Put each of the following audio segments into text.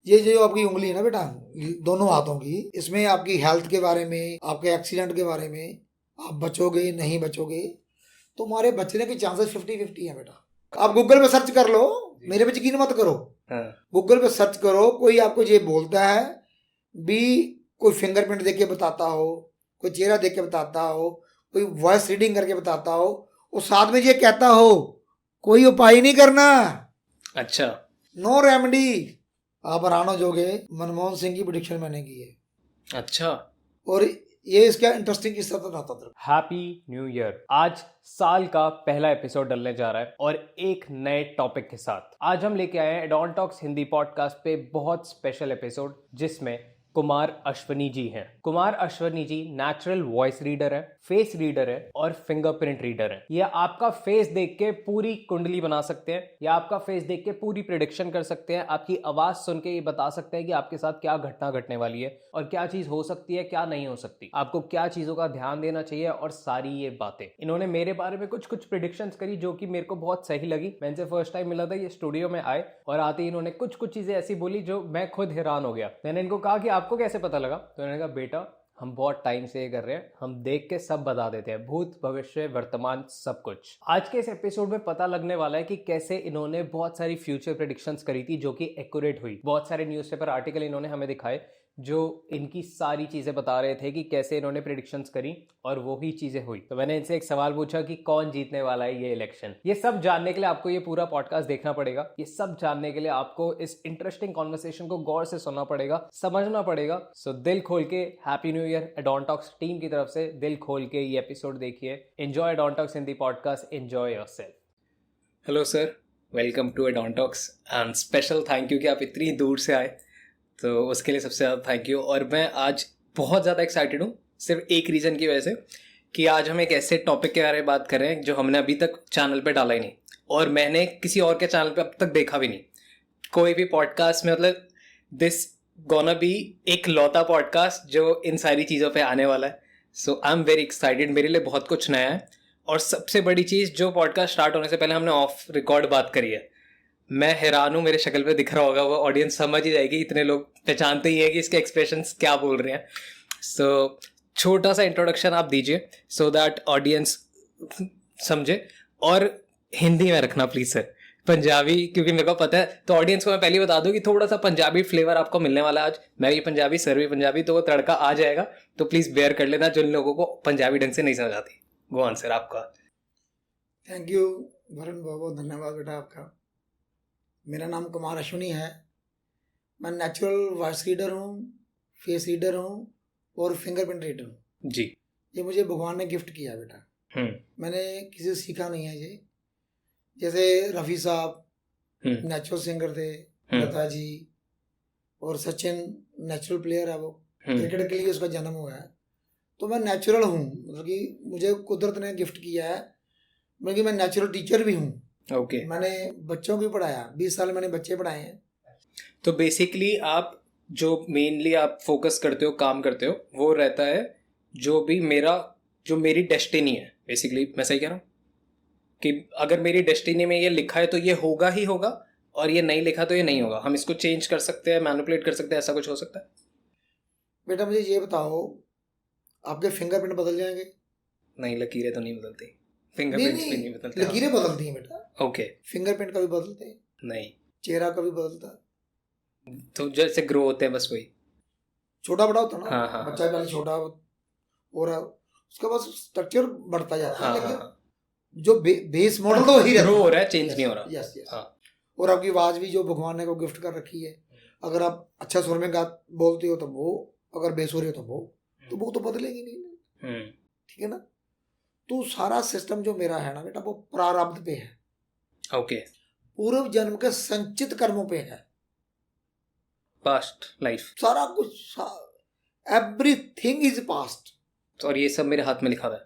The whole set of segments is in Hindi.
ये जो आपकी उंगली है ना बेटा, दोनों हाथों की, इसमें आपकी हेल्थ के बारे में, आपके एक्सीडेंट के बारे में, आप बचोगे नहीं बचोगे, तुम्हारे बचने के चांसेस 50-50 है बेटा। आप गूगल पे सर्च कर लो, मेरे पे यकीन मत करो। गूगल पे सर्च करो, कोई आपको ये बोलता है भी, कोई फिंगरप्रिंट देख के बताता हो, कोई चेहरा देख के बताता हो, कोई वॉइस रीडिंग करके बताता हो, और साथ में ये कहता हो कोई उपाय नहीं करना, अच्छा, नो रेमेडी, आप हैरान हो जाओगे। मनमोहन सिंह की प्रेडिक्शन मैंने की है। अच्छा। और ये इसका इंटरेस्टिंग किस्सा तो था। Happy new year. आज साल का पहला एपिसोड डलने जा रहा है और एक नए टॉपिक के साथ। आज हम लेके आए हैं एडॉन टॉक्स हिंदी पॉडकास्ट पे बहुत स्पेशल एपिसोड, जिसमें कुमार अश्वनी जी हैं। कुमार अश्वनी जी नेचुरल वॉइस रीडर है, फेस रीडर है और फिंगरप्रिंट रीडर है। ये आपका फेस देख के पूरी कुंडली बना सकते हैं या आपका फेस देख के पूरी प्रेडिक्शन कर सकते हैं। आपकी आवाज सुन के ये बता सकते हैं कि आपके साथ क्या घटना घटने वाली है और क्या चीज हो सकती है, क्या नहीं हो सकती, आपको क्या चीजों का ध्यान देना चाहिए और सारी ये बातें। इन्होंने मेरे बारे में कुछ कुछ प्रेडिक्शंस करी जो कि मेरे को बहुत सही लगी। मैं इनसे फर्स्ट टाइम मिला था, ये स्टूडियो में आए और आते ही इन्होंने कुछ कुछ चीजें ऐसी बोली जो मैं खुद हैरान हो गया। मैंने इनको कहा कि आपको कैसे पता लगा? तो इन्होंने कहा बेटा हम बहुत टाइम से ये कर रहे हैं, हम देख के सब बता देते हैं, भूत भविष्य वर्तमान सब कुछ। आज के इस एपिसोड में पता लगने वाला है कि कैसे इन्होंने बहुत सारी फ्यूचर प्रेडिक्शंस करी थी जो कि एक्यूरेट हुई। बहुत सारे न्यूज़पेपर आर्टिकल इन्होंने हमें दिखाए जो इनकी सारी चीजें बता रहे थे कि कैसे इन्होंने प्रेडिक्शंस करी और वो ही चीजें हुई। तो मैंने इनसे एक सवाल पूछा कि कौन जीतने वाला है ये इलेक्शन। ये सब जानने के लिए आपको ये पूरा पॉडकास्ट देखना पड़ेगा। ये सब जानने के लिए आपको इस इंटरेस्टिंग कॉन्वर्सेशन को गौर से सुनना पड़ेगा, समझना पड़ेगा। सो दिल खोल के happy new year Addon Talks team की तरफ से। दिल खोल के ये एपिसोड देखिए। Enjoy Addon Talks Hindi podcast, enjoy yourself. Hello sir, welcome to Addon Talks and special thank you कि आप इतनी दूर से आए, तो उसके लिए सबसे ज़्यादा थैंक यू। और मैं आज बहुत ज़्यादा एक्साइटेड हूँ, सिर्फ एक रीज़न की वजह से कि आज हम एक ऐसे टॉपिक के बारे में बात कर रहे हैं जो हमने अभी तक चैनल पे डाला ही नहीं और मैंने किसी और के चैनल पे अब तक देखा भी नहीं। कोई भी पॉडकास्ट में, मतलब दिस गोना बी एक लौता पॉडकास्ट जो इन सारी चीज़ों पे आने वाला है। सो आई एम वेरी एक्साइटेड, मेरे लिए बहुत कुछ नया है। और सबसे बड़ी चीज़, जो पॉडकास्ट स्टार्ट होने से पहले हमने ऑफ रिकॉर्ड बात करी है, मैं हैरान हूँ, मेरे शक्ल पे दिख रहा होगा, वो ऑडियंस समझ ही जाएगी, इतने लोग पहचानते ही है कि इसके एक्सप्रेशंस क्या बोल रहे हैं। सो छोटा सा इंट्रोडक्शन आप दीजिए सो दैट ऑडियंस समझे, और हिंदी में रखना प्लीज सर, पंजाबी क्योंकि मेरे को पता है। तो ऑडियंस को मैं पहले बता दूं कि थोड़ा सा पंजाबी फ्लेवर आपको मिलने वाला है आज। मैं भी पंजाबी, सर भी पंजाबी, तो वो तड़का आ जाएगा। तो प्लीज बेयर कर लेना जिन लोगों को पंजाबी ढंग से नहीं समझ आती। गो ऑन सर, आपका। थैंक यू वरुण, बहुत बहुत धन्यवाद बेटा आपका। मेरा नाम कुमार अश्वनी है। मैं नेचुरल वॉइस रीडर हूँ, फेस रीडर हूँ और फिंगरप्रिंट रीडर हूँ जी। ये मुझे भगवान ने गिफ्ट किया है बेटा। मैंने किसी से सीखा नहीं है ये। जैसे रफ़ी साहब नेचुरल सिंगर थे, लता जी, और सचिन नेचुरल प्लेयर है, वो क्रिकेट के लिए उसका जन्म हुआ है। तो मैं नेचुरल हूँ, मतलब कि मुझे कुदरत ने गिफ्ट किया है, बल्कि मैं नेचुरल टीचर भी हूँ। ओके। मैंने बच्चों को पढ़ाया, 20 साल मैंने बच्चे पढ़ाए हैं। तो बेसिकली आप जो मेनली आप फोकस करते हो, काम करते हो, वो रहता है जो मेरी डेस्टिनी है। बेसिकली मैं सही कह रहा हूँ कि अगर मेरी डेस्टिनी में ये लिखा है तो ये होगा ही होगा, और ये नहीं लिखा तो ये नहीं होगा। हम इसको चेंज कर सकते हैं, मैनिपुलेट कर सकते हैं, ऐसा कुछ हो सकता है? बेटा मुझे ये बताओ, आपके फिंगरप्रिंट बदल जाएंगे? नहीं, लकीरें तो नहीं बदलती, फिंगरप्रिंट्स भी नहीं बदलते। लकीरें बदलती हैं बेटा। ओके। फिंगरप्रिंट कभी बदलते हैं? नहीं। चेहरा कभी बदलता है? तो जैसे ग्रो होते हैं बस वही, छोटा बड़ा होता है ना। हाँ, बच्चा पहले छोटा हो रहा, उसका बस स्ट्रक्चर बढ़ता जाता है, लेकिन जो बेस मॉडल तो वही ग्रो हो रहा है, चेंज नहीं हो रहा। Yes yes. और आपकी आवाज भी जो भगवान ने को गिफ्ट कर रखी है, अगर आप अच्छा सुर में बोलते हो तो वो, अगर बेसुरी हो तो वो तो बदलेगी नहीं। ठीक है ना। तो सारा सिस्टम जो मेरा है ना बेटा, वो प्रारब्ध पे है। ओके। पूर्व जन्म के संचित कर्मों पे है, पास्ट लाइफ, सारा कुछ, एवरीथिंग इज पास्ट। और ये सब मेरे हाथ में लिखा हुआ है,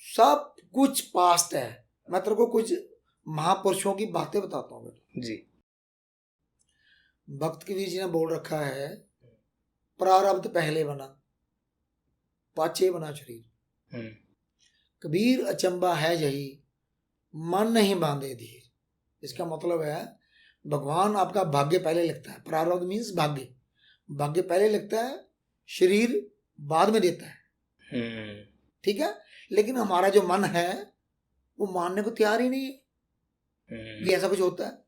सब कुछ पास्ट है। मैं तेरे को कुछ महापुरुषों की बातें बताता हूँ बेटा जी। भक्त कबीर जी ने बोल रखा है, प्रारब्ध पहले बना, पाछे बना शरीर। कबीर अचंबा है यही, मन नहीं बांधे धीर। इसका मतलब है भगवान आपका भाग्य पहले लिखता है, प्रारब्ध मीन्स भाग्य, भाग्य पहले लिखता है, शरीर बाद में देता है, ठीक है। लेकिन हमारा जो मन है वो मानने को तैयार ही नहीं है कि ऐसा कुछ होता है।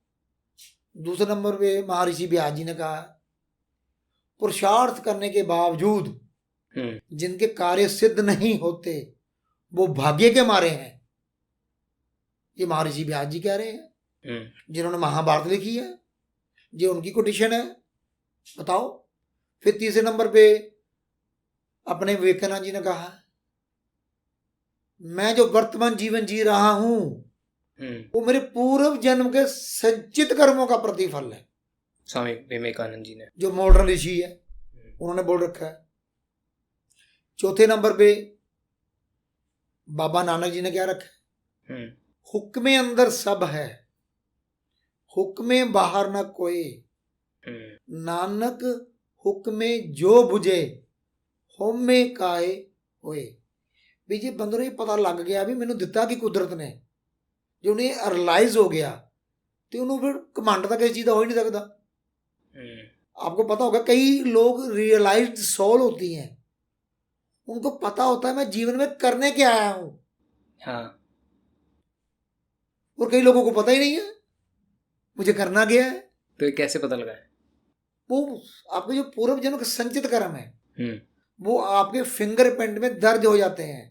दूसरे नंबर पे महर्षि व्यास जी ने कहा, पुरुषार्थ करने के बावजूद जिनके कार्य सिद्ध नहीं होते वो भाग्य के मारे हैं। ये महर्षि व्यास जी कह रहे हैं, जिन्होंने महाभारत लिखी है, ये उनकी कोटेशन है, बताओ। फिर तीसरे नंबर पे अपने विवेकानंद जी ने कहा, मैं जो वर्तमान जीवन जी रहा हूं वो मेरे पूर्व जन्म के संचित कर्मों का प्रतिफल है। स्वामी विवेकानंद जी ने, जो मॉडर्न ऋषि है, उन्होंने बोल रखा है। चौथे नंबर पे बाबा नानक जी ने क्या रखा है, हुक्मे अंदर सब है, हुक्मे बाहर न कोई, नानक हुक्मे जो बुझे होमे काए होए। भी जी बंदरों ये पता लग गया भी मैंने दिता कि कुदरत ने, जो उन्हें रियलाइज हो गया तो उन्होंने फिर कमांड तक इस चीज का हो ही नहीं सकता। आपको पता होगा कई लोग रियलाइज्ड सोल होती हैं, उनको पता होता है मैं जीवन में करने क्या आया हूं, हाँ। और कई लोगों को पता ही नहीं है मुझे करना क्या है। तो ये कैसे पता लगा है? वो आपके जो पूर्व जन्म के संचित कर्म है वो आपके फिंगरप्रिंट में दर्ज हो जाते हैं,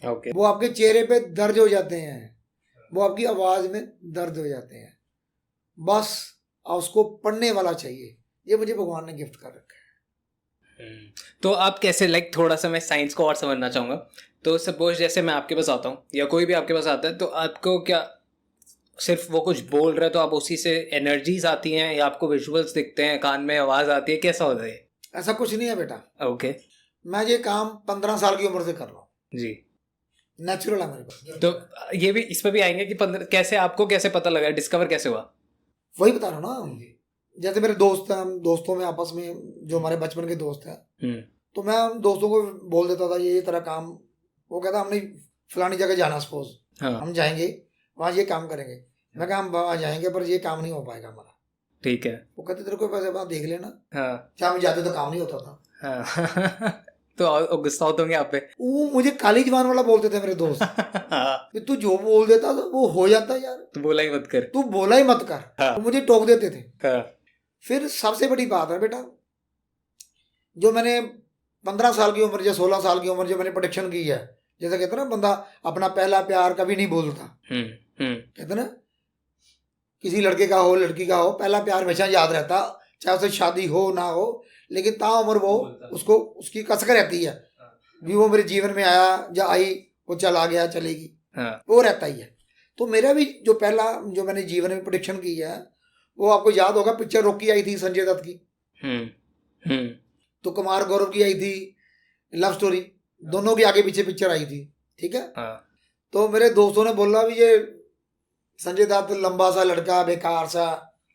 ओके। वो आपके चेहरे पे दर्ज हो जाते हैं, वो आपकी आवाज में दर्ज हो जाते हैं। बस उसको पढ़ने वाला चाहिए, ये मुझे भगवान ने गिफ्ट कर रखा है। तो आप कैसे, लाइक थोड़ा सा मैं साइंस को और समझना चाहूँगा। तो सपोज जैसे मैं आपके पास आता हूँ या कोई भी आपके पास आता है, तो आपको क्या सिर्फ वो कुछ बोल रहे हैं तो आप उसी से एनर्जीज आती हैं, या आपको विजुअल्स दिखते हैं, कान में आवाज आती है, कैसा होता है? ऐसा कुछ नहीं है बेटा। ओके। मैं ये काम 15 साल की उम्र से कर रहा हूँ जी। नेचुरल है मेरे पास। तो ये भी इस पर भी आएंगे कि 15 कैसे, आपको कैसे पता लगा, डिस्कवर कैसे हुआ? वही बता रहा हूँ ना, जैसे मेरे दोस्त हैं, दोस्तों में आपस में जो हमारे बचपन के दोस्त हैं, तो मैं उन दोस्तों को बोल देता था ये तरह काम, वो कहता हमने फलानी जगह जाना, सपोज हम जाएंगे वहाँ ये काम करेंगे, मैं कहा हम वहाँ जाएंगे पर ये काम नहीं हो पाएगा हमारा, ठीक है। वो कहते तेरे को पैसे बात देख लेना। हाँ। क्या हम जाते तो काम नहीं होता था। हाँ। तो गुस्सा होते होंगे आप पे। वो मुझे काली जबान वाला बोलते थे मेरे दोस्त। हाँ। तू जो बोल देता था वो हो जाता यार, तू बोला ही मत कर, तू बोला ही मत कर। हाँ। तो मुझे टोक देते थे। हाँ। फिर सबसे बड़ी बात है बेटा, जो मैंने 15 साल की उम्र या 16 साल की उम्र जो मैंने प्रोडिक्शन की है, जैसे कहते ना बंदा अपना पहला प्यार कभी नहीं बोलता, कहते ना किसी लड़के का हो लड़की का हो, पहला प्यार हमेशा याद रहता, चाहे उसे शादी हो ना हो, लेकिन ताउम्र वो उसको उसकी कसक रहती है भी वो मेरे जीवन में आया या आई, वो चला गया चलेगी, वो रहता ही है। तो मेरा भी जो पहला जो मैंने जीवन में प्रोडिक्शन की है, वो आपको याद होगा पिक्चर रॉकी आई थी संजय दत्त की, तो कुमार गौरव की आई थी लव स्टोरी, दोनों की आगे पीछे पिक्चर आई थी, ठीक है। तो मेरे दोस्तों ने बोला भी ये संजय दत्त लंबा सा लड़का बेकार सा,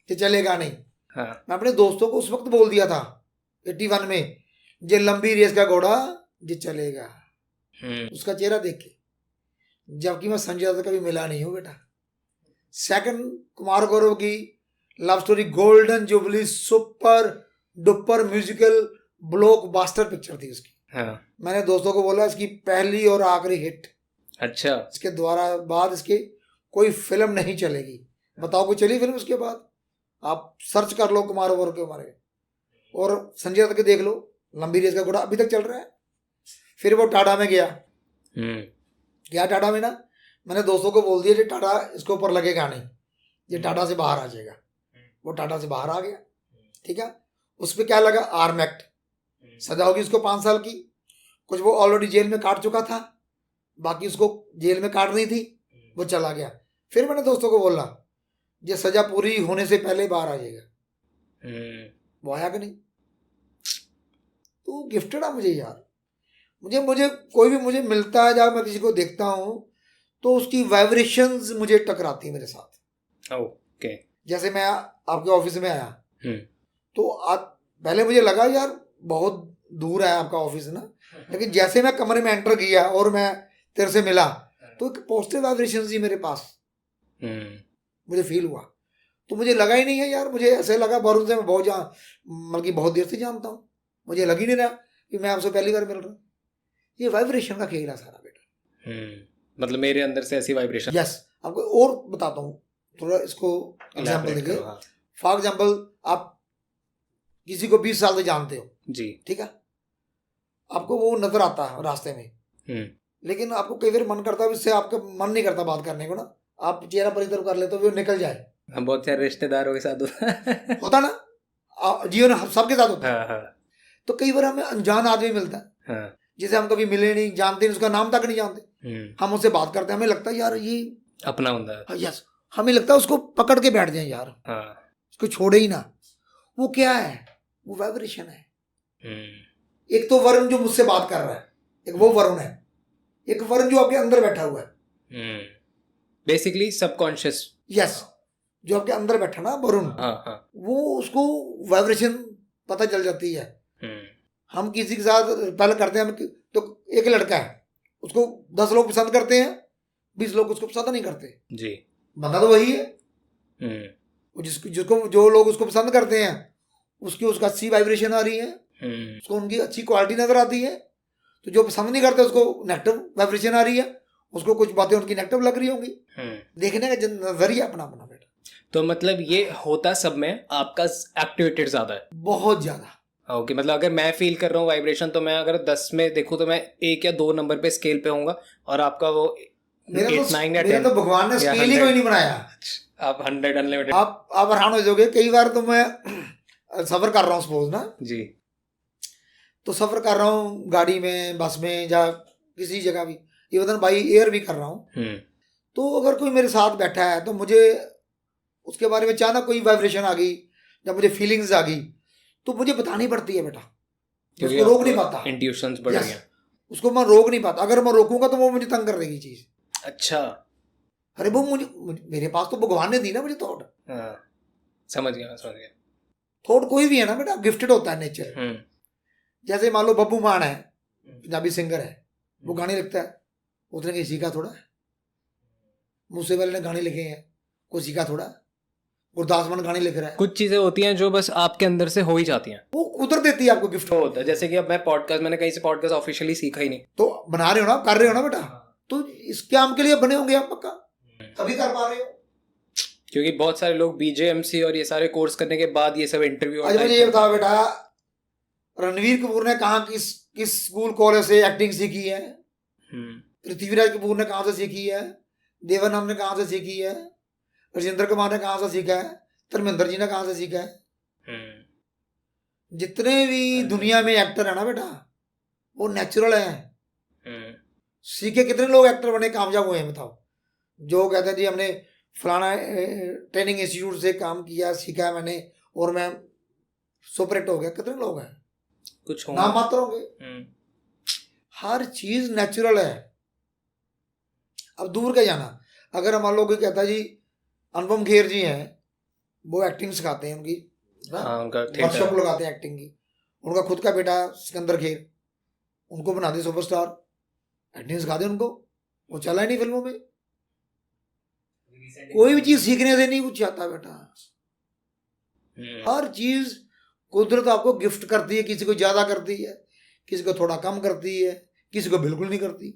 ये चलेगा नहीं। मैं अपने दोस्तों को उस वक्त बोल दिया था 81 में, ये लंबी रेस का घोड़ा ये चलेगा, उसका चेहरा देख के, जबकि मैं संजय दत्त कभी मिला नहीं हूँ बेटा। सेकंड कुमार गौरव की love story golden jubilee super duper musical blockbuster picture थी उसकी। मैंने दोस्तों को बोला इसकी पहली और आखिरी हिट, अच्छा इसके द्वारा बाद इसकी कोई फिल्म नहीं चलेगी। बताओ कोई चली फिल्म उसके बाद? आप सर्च कर लो कुमार गौरव के बारे में और संजय दत्त के देख लो, लंबी रेस का घोड़ा अभी तक चल रहा है। फिर वो टाटा में गया टाटा में ना, मैंने दोस्तों को बोल दिया टाटा इसके ऊपर लगेगा नहीं, ये टाटा से बाहर आ जाएगा। वो टाटा से बाहर आ गया, ठीक है। उस पर क्या लगा, आर्म एक्ट, सजा होगी उसको 5 साल की। कुछ वो ऑलरेडी जेल में काट चुका था, बाकी उसको जेल में काटनी थी, वो चला गया। फिर मैंने दोस्तों को बोला ये सजा पूरी होने से पहले बाहर आ जाएगा, वो आया कि नहीं। तो गिफ्टेड है मुझे यार, मुझे कोई भी मुझे मिलता है, जब मैं किसी को देखता हूँ तो उसकी वाइब्रेशंस मुझे टकराती है मेरे साथ। ओके। जैसे मैं आपके ऑफिस में आया तो पहले मुझे लगा यार बहुत दूर है आपका ऑफिस ना, लेकिन जैसे मैं कमरे में एंटर किया और मैं तेरे से मिला तो एक पॉजिटिव वाइब्रेशन थी मेरे पास, मुझे फील हुआ। तो मुझे लगा ही नहीं है यार, मुझे ऐसे लगा वरुण से मैं मतलब कि बहुत देर से जानता हूँ, मुझे लग ही नहीं रहा कि मैं आपसे पहली बार मिल रहा हूँ। ये वाइब्रेशन का खेल है सारा बेटा। मतलब मेरे अंदर से ऐसी वाइब्रेशन। यस, आपको और बताता हूँ, थोड़ा इसको एग्जाम्पल elaborate देखिए। करो, हाँ। फॉर एग्जाम्पल, आप किसी को 20 साल से जानते हो, जी। ठीक है, आपको वो नजर आता है रास्ते में, लेकिन आपको कई बार मन करता है इससे, आपका मन नहीं करता बात करने को ना, आप चेहरा पर इधर कर लेते हो, वो निकल जाए। हम बहुत सारे रिश्तेदारों के साथ होता ना, जीवन सबके साथ होता है। हाँ हाँ तो कई बार हमें अनजान आदमी मिलता है, हाँ। जिसे हम कभी मिले नहीं, जानते नहीं, उसका नाम तक नहीं जानते, हम उससे बात करते हैं, हमें लगता है यार ये अपना होता है। यस, हमें लगता है उसको पकड़ के बैठ जाए यार, हाँ। उसको छोड़े ही ना। वो क्या है, वो वाइब्रेशन है। एक तो वरुण जो मुझसे बात कर रहा है, एक वो वरुण है, एक वरुण जो आपके अंदर बैठा हुआ है, बेसिकली सबकॉन्शियस। यस, जो आपके अंदर बैठा ना वरुण, हाँ हाँ। वो उसको वाइब्रेशन पता चल जाती है। हम किसी के साथ पहले करते हैं, तो एक लड़का है, उसको 10 लोग पसंद करते हैं, 20 लोग उसको पसंद नहीं करते जी। बंदा तो वही है। जिसको जो लोग उसको पसंद करते हैं, उसका अच्छी वाइब्रेशन आ रही है, उसको उनकी अच्छी क्वालिटी नजर आती है। तो जो पसंद नहीं करते उसको नेगेटिव वाइब्रेशन आ रही है, उसको कुछ बातें उनकी नेगेटिव लग रही होंगी। देखने का नजरिया अपना अपना बेटा। तो मतलब ये होता सब में आपका एक्टिवेटेड ज्यादा है, बहुत ज्यादा। ओके। मतलब अगर मैं फील कर रहा हूँ वाइब्रेशन, तो मैं अगर 10 में देखूँ तो मैं 1 या 2 नंबर पे स्केल पे होऊंगा, और आपका वो 8 9 या 10। मेरा तो भगवान ने स्केल ही कोई नहीं बनाया। आप 100 अनलिमिटेड। आप हैरान हो जाओगे, कई बार तो मैं सफर कर रहा हूँ सपोज ना जी, तो सफर कर रहा हूँ गाड़ी में, बस में, या किसी जगह भी, इवन बाई एयर भी कर रहा हूँ, तो अगर कोई मेरे साथ बैठा है तो मुझे उसके बारे में अचानक कोई वाइब्रेशन आ गई या मुझे फीलिंग्स आ गई, तो मुझे बतानी पड़ती है बेटा, उसको रोक नहीं पाता। इंट्यूशंस बढ़ गया, उसको मैं रोक नहीं पाता। अगर मैं रोकूंगा तो वो मुझे तंग कर देगी चीज। अच्छा। अरे वो मेरे पास तो भगवान ने दी ना मुझे थॉट। समझ गया, मैं समझ गया। थॉट कोई भी है ना बेटा, गिफ्टेड होता है नेचर। जैसे मान लो बब्बू मान है, पंजाबी सिंगर है, वो गाने लिखता है, उसने कहीं सीखा थोड़ा, मुझसे पहले ने गाने लिखे हैं, कोई सीखा थोड़ा, गुरदास मान गाने लिख रहा है। कुछ चीजें होती हैं जो बस आपके अंदर से हो ही जाती हैं, वो उतर देती है आपको, गिफ्ट होता है। जैसे कि अब मैंने कहीं से पॉडकास्ट ऑफिशियली सीखा ही नहीं, तो बना रहे हो ना, कर रहे हो ना बेटा, तो इस काम के लिए बने होंगे आप पक्का, तभी कर पा रहे हो। क्योंकि बहुत सारे लोग BJMC और ये सारे कोर्स करने के बाद ये सब इंटरव्यू। आज मुझे ये बताओ बेटा, रणवीर कपूर ने कहाँ किस स्कूल कॉलेज से एक्टिंग सीखी है? पृथ्वीराज कपूर ने कहाँ से सीखी है? देवानंद ने कहाँ से सीखी है? राजेंद्र कुमार ने कहाँ से सीखा है? धर्मेंद्र जी ने कहाँ से सीखा है? जितने भी दुनिया में एक्टर है ना बेटा, वो नेचुरल है। सीखे कितने लोग एक्टर बने, कामयाब हुए हैं बताओ? जो कहते हैं जी हमने फलाना ट्रेनिंग इंस्टीट्यूट से काम किया, सीखा मैंने और मैं सुपर हिट हो गया, कितने लोग हैं? कुछ नाम मात्र होंगे। हर चीज नेचुरल है। अब दूर का जाना, अगर मान लो कोई कहता है जी अनुपम खेर जी हैं, वो एक्टिंग सिखाते हैं, उनकी वर्कशॉप लगाते हैं एक्टिंग की, उनका खुद का बेटा सिकंदर खेर, उनको बना दे सुपरस्टार, एक्टिंग सिखा दे उनको, वो चला ही नहीं फिल्मों में। कोई भी चीज सीखने से नहीं कुछ आता बेटा। हर चीज कुदरत आपको गिफ्ट करती है, किसी को ज्यादा करती है, किसी को थोड़ा कम करती है, किसी को बिल्कुल नहीं करती,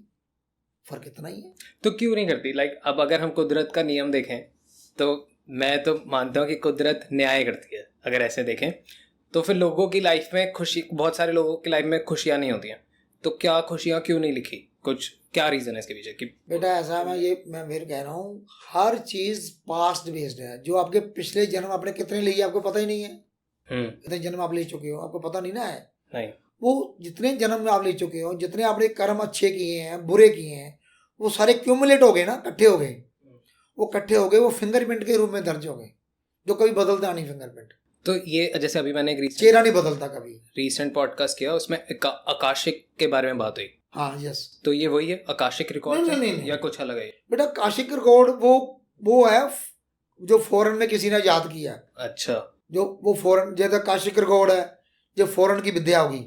फर्क इतना ही है। तो क्यों नहीं करती? अब अगर हम कुदरत का नियम देखें, तो मैं तो मानता हूँ कि कुदरत न्याय करती है। अगर ऐसे देखें तो फिर लोगों की लाइफ में खुशी, बहुत सारे लोगों की लाइफ में खुशियाँ नहीं होती हैं, तो क्या खुशियाँ क्यों नहीं लिखी? कुछ क्या रीजन है इसके पीछे? कि बेटा ऐसा मैं फिर कह रहा हूँ, हर चीज पास्ट बेस्ड है। जो आपके पिछले जन्म आपने कितने लिए आपको पता ही नहीं है। कितने जन्म आप ले चुके हो आपको पता नहीं ना है। नहीं, वो जितने जन्म में आप ले चुके हो, जितने आपने कर्म अच्छे किए हैं बुरे किए हैं, वो सारे क्यूमुलेट हो गए ना, इकट्ठे हो गए। वो इकट्ठे हो गए, वो फिंगरप्रिंट के रूप में दर्ज हो गए, जो कभी बदलता नहीं फिंगरप्रिंट। तो ये जैसे अभी मैंने एक चेहरा नहीं बदलता कभी। रीसेंट पॉडकास्ट किया, उसमें आकाशिक के बारे में बात हुई। हाँ यस। तो ये वही है आकाशिक रिकॉर्ड? नहीं, या कुछ अलग है? बेटा आकाशिक रिकॉर्ड वो है जो फॉरेन में किसी ने याद किया। अच्छा। जो वो फॉरेन, जैसे आकाशिक रिकॉर्ड है, जो फॉरेन की विद्या होगी,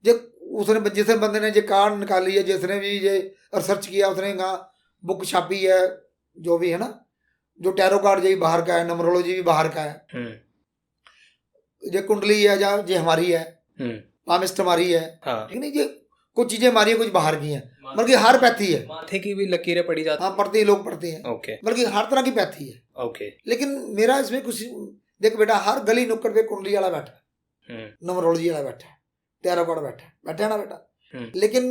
जो उसने जिसने बंदे ने जो कार्ड निकाली है, जिसने भी ये रिसर्च किया, उसने कहा बुक छापी है, जो भी है ना, जो टैरो कार्ड जी बाहर का है, नंबरोलॉजी भी बाहर का है, जो कुंडली है जो हमारी है, पामिस्ट हमारी है, हाँ ठीक नहीं जी, कुछ चीजें हमारी है कुछ बाहर की हैं, बल्कि हर पैथी है। माथे की भी लकीरें पड़ी जाती हाँ पढ़ते हैं, लोग पढ़ते हैं, ओके बल्कि हर तरह की पैथी है। ओके लेकिन मेरा इसमें कुछ, देख बेटा, हर गली नुक्कड़ पे कुंडली वाला बैठा है, नंबरोलॉजी वाला बैठा है, टैरो कार्ड बैठा है ना बेटा। लेकिन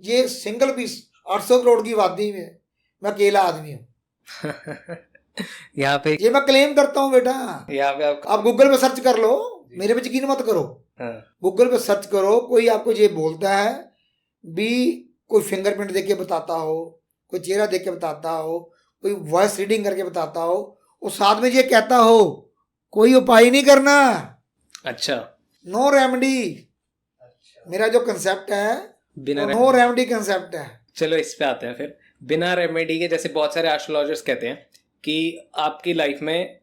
ये सिंगल पीस 800 करोड़ की आबादी में मैं अकेला आदमी हूँ। यहाँ पे ये मैं क्लेम करता हूँ बेटा। यहाँ पे आप गूगल पे सर्च कर लो, मेरे पे यकीन मत करो, गूगल पे सर्च करो, कोई आपको ये बोलता है भी, कोई फिंगरप्रिंट देख के बताता हो, कोई चेहरा देख के बताता हो, कोई वॉइस रीडिंग करके बताता हो, और साथ में ये कहता हो कोई उपाय नहीं करना, अच्छा नो रेमेडी। मेरा जो कंसेप्ट है बिना नो रेमेडी कंसेप्ट है। चलो इस पे आते हैं फिर। बिना रेमेडी के, जैसे बहुत सारे एस्ट्रोलॉजर्स कहते हैं कि आपकी लाइफ में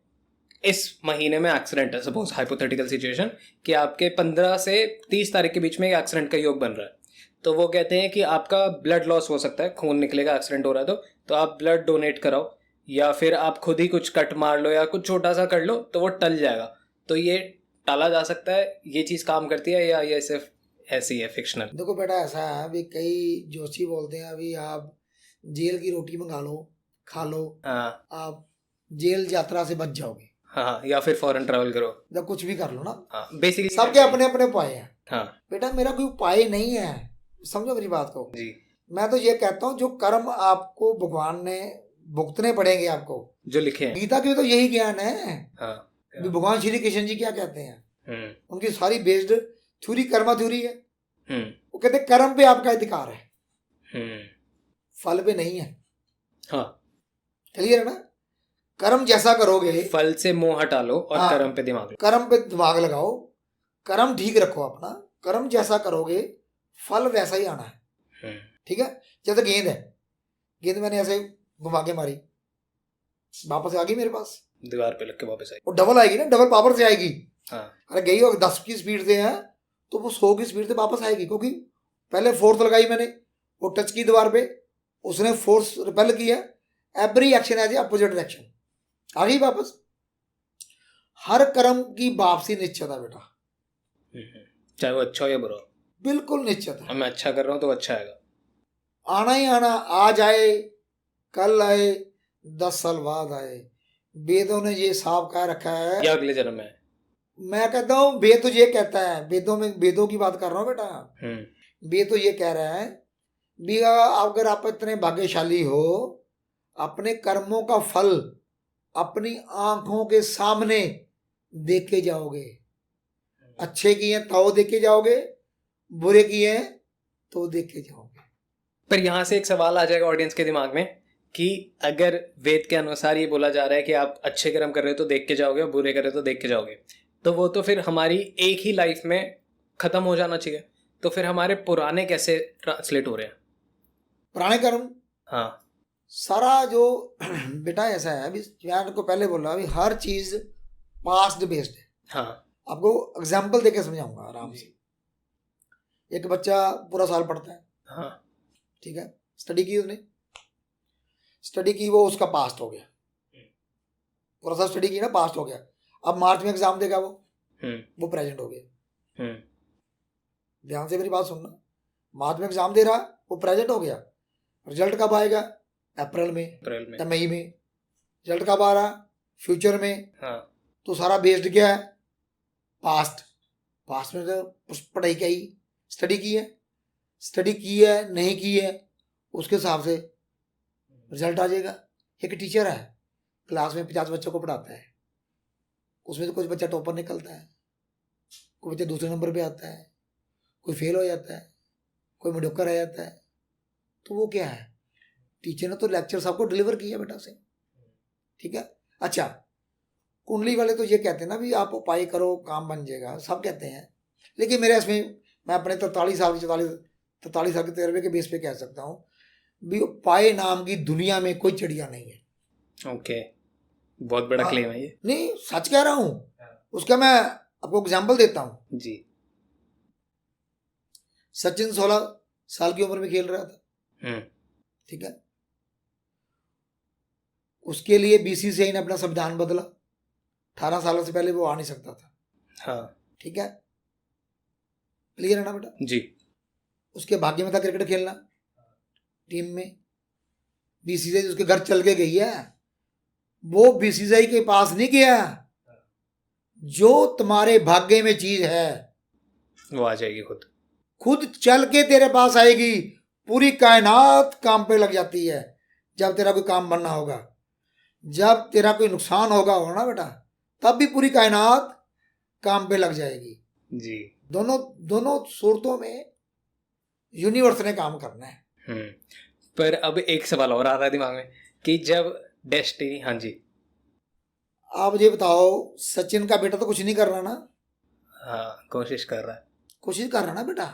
इस महीने में एक्सीडेंट है, सपोज हाइपोथेटिकल सिचुएशन कि आपके 15 से 30 तारीख के बीच में एक्सीडेंट का योग बन रहा है, तो वो कहते हैं कि आपका ब्लड लॉस हो सकता है, खून निकलेगा, एक्सीडेंट हो रहा है तो आप ब्लड डोनेट कराओ, या फिर आप खुद ही कुछ कट मार लो या कुछ छोटा सा कर लो तो वो टल जाएगा। तो ये टाला जा सकता है, ये चीज़ काम करती है, या ये सिर्फ ऐसी है फिक्शनल? देखो बेटा, ऐसा है अभी कई जोशी बोलते हैं अभी आप जेल की रोटी मंगा लो, खा लो, हाँ आप जेल यात्रा से बच जाओगे। हाँ, या फिर फॉरेन ट्रैवल करो, जब कुछ भी कर लो ना, हाँ बेसिकली सबके अपने अपने उपाय हैं। हाँ बेटा मेरा कोई उपाय नहीं है, समझो मेरी बात को। जी, मैं तो ये कहता हूँ जो कर्म आपको भगवान ने भुगतने पड़ेंगे आपको, जो लिखे हैं। गीता के भी तो यही ज्ञान है। हाँ भी भगवान श्री कृष्ण जी क्या कहते हैं, उनकी सारी बेस्ड थ्योरी कर्मा थ्योरी है। वो कहते हैं कर्म पे आपका अधिकार है, फल पे नहीं है। हाँ क्लियर है ना? कर्म जैसा करोगे, फल से मोह हटा लो और हाँ, कर्म पे दिमाग लो। कर्म पे दिमाग लगाओ, कर्म ठीक रखो अपना, कर्म जैसा करोगे फल वैसा ही आना है। ठीक है? जैसे गेंद है, गेंद मैंने ऐसे घुमा के मारी, वापस आ गई मेरे पास, दीवार पे लग के वापस आई। वो डबल आएगी ना, डबल पावर से आएगी। हाँ अरे गई हो 10 की स्पीड से है तो वो 100 की स्पीड से वापस आएगी, क्योंकि पहले फोर्स लगाई मैंने, वो टच की दीवार पे, उसने फोर्स रिपेल किया, every action has a opposite direction, आ गई वापस। हर कर्म की वापसी निश्चित है बेटा, चाहे वो अच्छा हो या बुरा हो। बिल्कुल निश्चित है। मैं अच्छा कर रहा हूँ तो अच्छा आएगा। आना ही आना, आज आए कल आए 10 साल बाद आए, वेदों ने ये साफ कह रखा है। या अगले जन्म में। मैं कहता हूँ वेद तो ये कहता है, वेदों में, वेदों की बात कर रहा हूँ बेटा, वेद तो ये कह रहा है भी अगर आप इतने भाग्यशाली हो, अपने कर्मों का फल अपनी आंखों के सामने देख के जाओगे। अच्छे किए तो देख के जाओगे, बुरे किए तो देख के जाओगे। पर यहाँ से एक सवाल आ जाएगा ऑडियंस के दिमाग में कि अगर वेद के अनुसार ये बोला जा रहा है कि आप अच्छे कर्म कर रहे हो तो देख के जाओगे और बुरे कर रहे हो तो देख के जाओगे, तो वो तो फिर हमारी एक ही लाइफ में खत्म हो जाना चाहिए। तो फिर हमारे पुराने कैसे ट्रांसलेट हो रहे हैं? पुराने कर्म, हाँ सारा जो बेटा ऐसा है, अभी मैं आपको पहले बोल रहा, अभी हर चीज पास्ट बेस्ड है। हाँ आपको एग्जाम्पल देके समझाऊंगा आराम से। एक बच्चा पूरा साल पढ़ता है, हाँ ठीक है, स्टडी की उसने, स्टडी की, वो उसका पास्ट हो गया, पूरा साल स्टडी की ना, पास्ट हो गया। अब मार्च में एग्जाम देगा वो प्रेजेंट हो गया। ध्यान से मेरी बात सुनना, मार्च में एग्जाम दे रहा, वो प्रेजेंट हो गया। रिजल्ट कब आएगा? अप्रैल में या मई में। रिजल्ट कब आ रहा? फ्यूचर में। हाँ। तो सारा बेस्ड क्या है? पास्ट। पास्ट में तो उस पढ़ाई क्या ही, स्टडी की है, स्टडी की है नहीं की है, उसके हिसाब से रिजल्ट आ जाएगा। एक टीचर है, क्लास में 50 बच्चों को पढ़ाता है, उसमें से कुछ बच्चा टॉपर निकलता है, कोई बच्चा दूसरे नंबर पे आता है, कोई फेल हो जाता है, कोई mediocre आ जाता है। तो वो क्या है? टीचर ने तो लेक्चर सबको डिलीवर किया बेटा से, ठीक है। अच्छा, कुंडली वाले तो ये कहते हैं ना भी आप उपाय करो काम बन जाएगा, सब कहते हैं, लेकिन मेरे इसमें मैं अपने 43 साल 43 साल के तजर्बे के बेस पे कह सकता हूँ भी उपाय नाम की दुनिया में कोई चिड़िया नहीं है। ओके, बहुत बड़ा क्लेम है ये। नहीं, सच कह रहा हूँ, उसका मैं आपको एग्जाम्पल देता हूँ जी। सचिन 16 साल की उम्र में खेल रहा था, ठीक है, उसके लिए बीसीसीआई ने अपना संविधान बदला। 18 साल से पहले वो आ नहीं सकता था। हाँ ठीक है, क्लियर है ना बेटा? जी। उसके भाग्य में था क्रिकेट खेलना टीम में। बीसीसीआई उसके घर चल के गई है, वो बीसीसीआई के पास नहीं गया। जो तुम्हारे भाग्य में चीज है वो आ जाएगी खुद। खुद चल के तेरे पास आएगी। पूरी कायनात काम पे लग जाती है जब तेरा कोई काम बनना होगा। जब तेरा कोई नुकसान होगा ना बेटा, तब भी पूरी कायनात काम पे लग जाएगी। जी। दोनों दोनों सूरतों में यूनिवर्स ने काम करना है। पर अब एक सवाल और आ रहा है दिमाग में कि जब डेस्टिनी, हाँ जी, आप मुझे बताओ, सचिन का बेटा तो कुछ नहीं कर रहा ना? हाँ कोशिश कर रहा है। कोशिश कर रहा ना बेटा,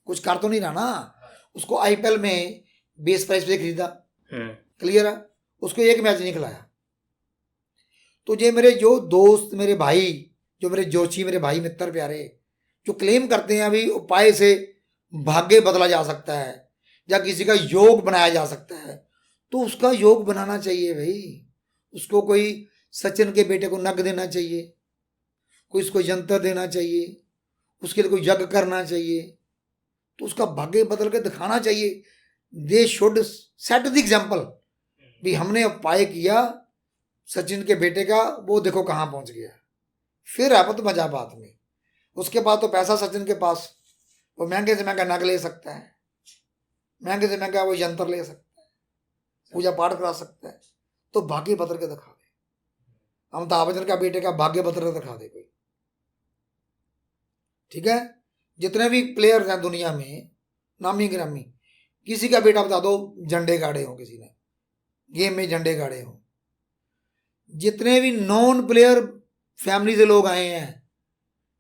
कुछ कर तो नहीं रहा ना। उसको आईपीएल में बेस प्राइस पे खरीदा, क्लियर है? उसको एक मैच नहीं खिलाया। तो ये मेरे जो दोस्त, मेरे भाई, जो मेरे जोशी, मेरे भाई मित्र प्यारे, जो क्लेम करते हैं अभी उपाय से भाग्य बदला जा सकता है या किसी का योग बनाया जा सकता है, तो उसका योग बनाना चाहिए भाई। उसको कोई सचिन के बेटे को नग देना चाहिए, कोई उसको यंत्र देना चाहिए, उसके लिए कोई यज्ञ करना चाहिए, तो उसका भाग्य बदल के दिखाना चाहिए। They should set the example भी हमने उपाय किया सचिन के बेटे का, वो देखो कहाँ पहुंच गया। फिर आप तो मजा बात में। उसके बाद तो पैसा सचिन के पास, वो महंगे से महंगा नग ले सकता है, महंगे से महंगा वो यंत्र ले सकता है, पूजा पाठ करा सकता है। तो भाग्य बदल के दिखा दे। अमिताभ बच्चन का बेटे का भाग्य बदल के दिखा दे कोई। ठीक है, जितने भी प्लेयर्स हैं दुनिया में नामी गिरामी, किसी का बेटा बता दो झंडे गाड़े हो, किसी ने गेम में झंडे गाड़े हो। जितने भी नॉन प्लेयर फैमिली से लोग आए हैं,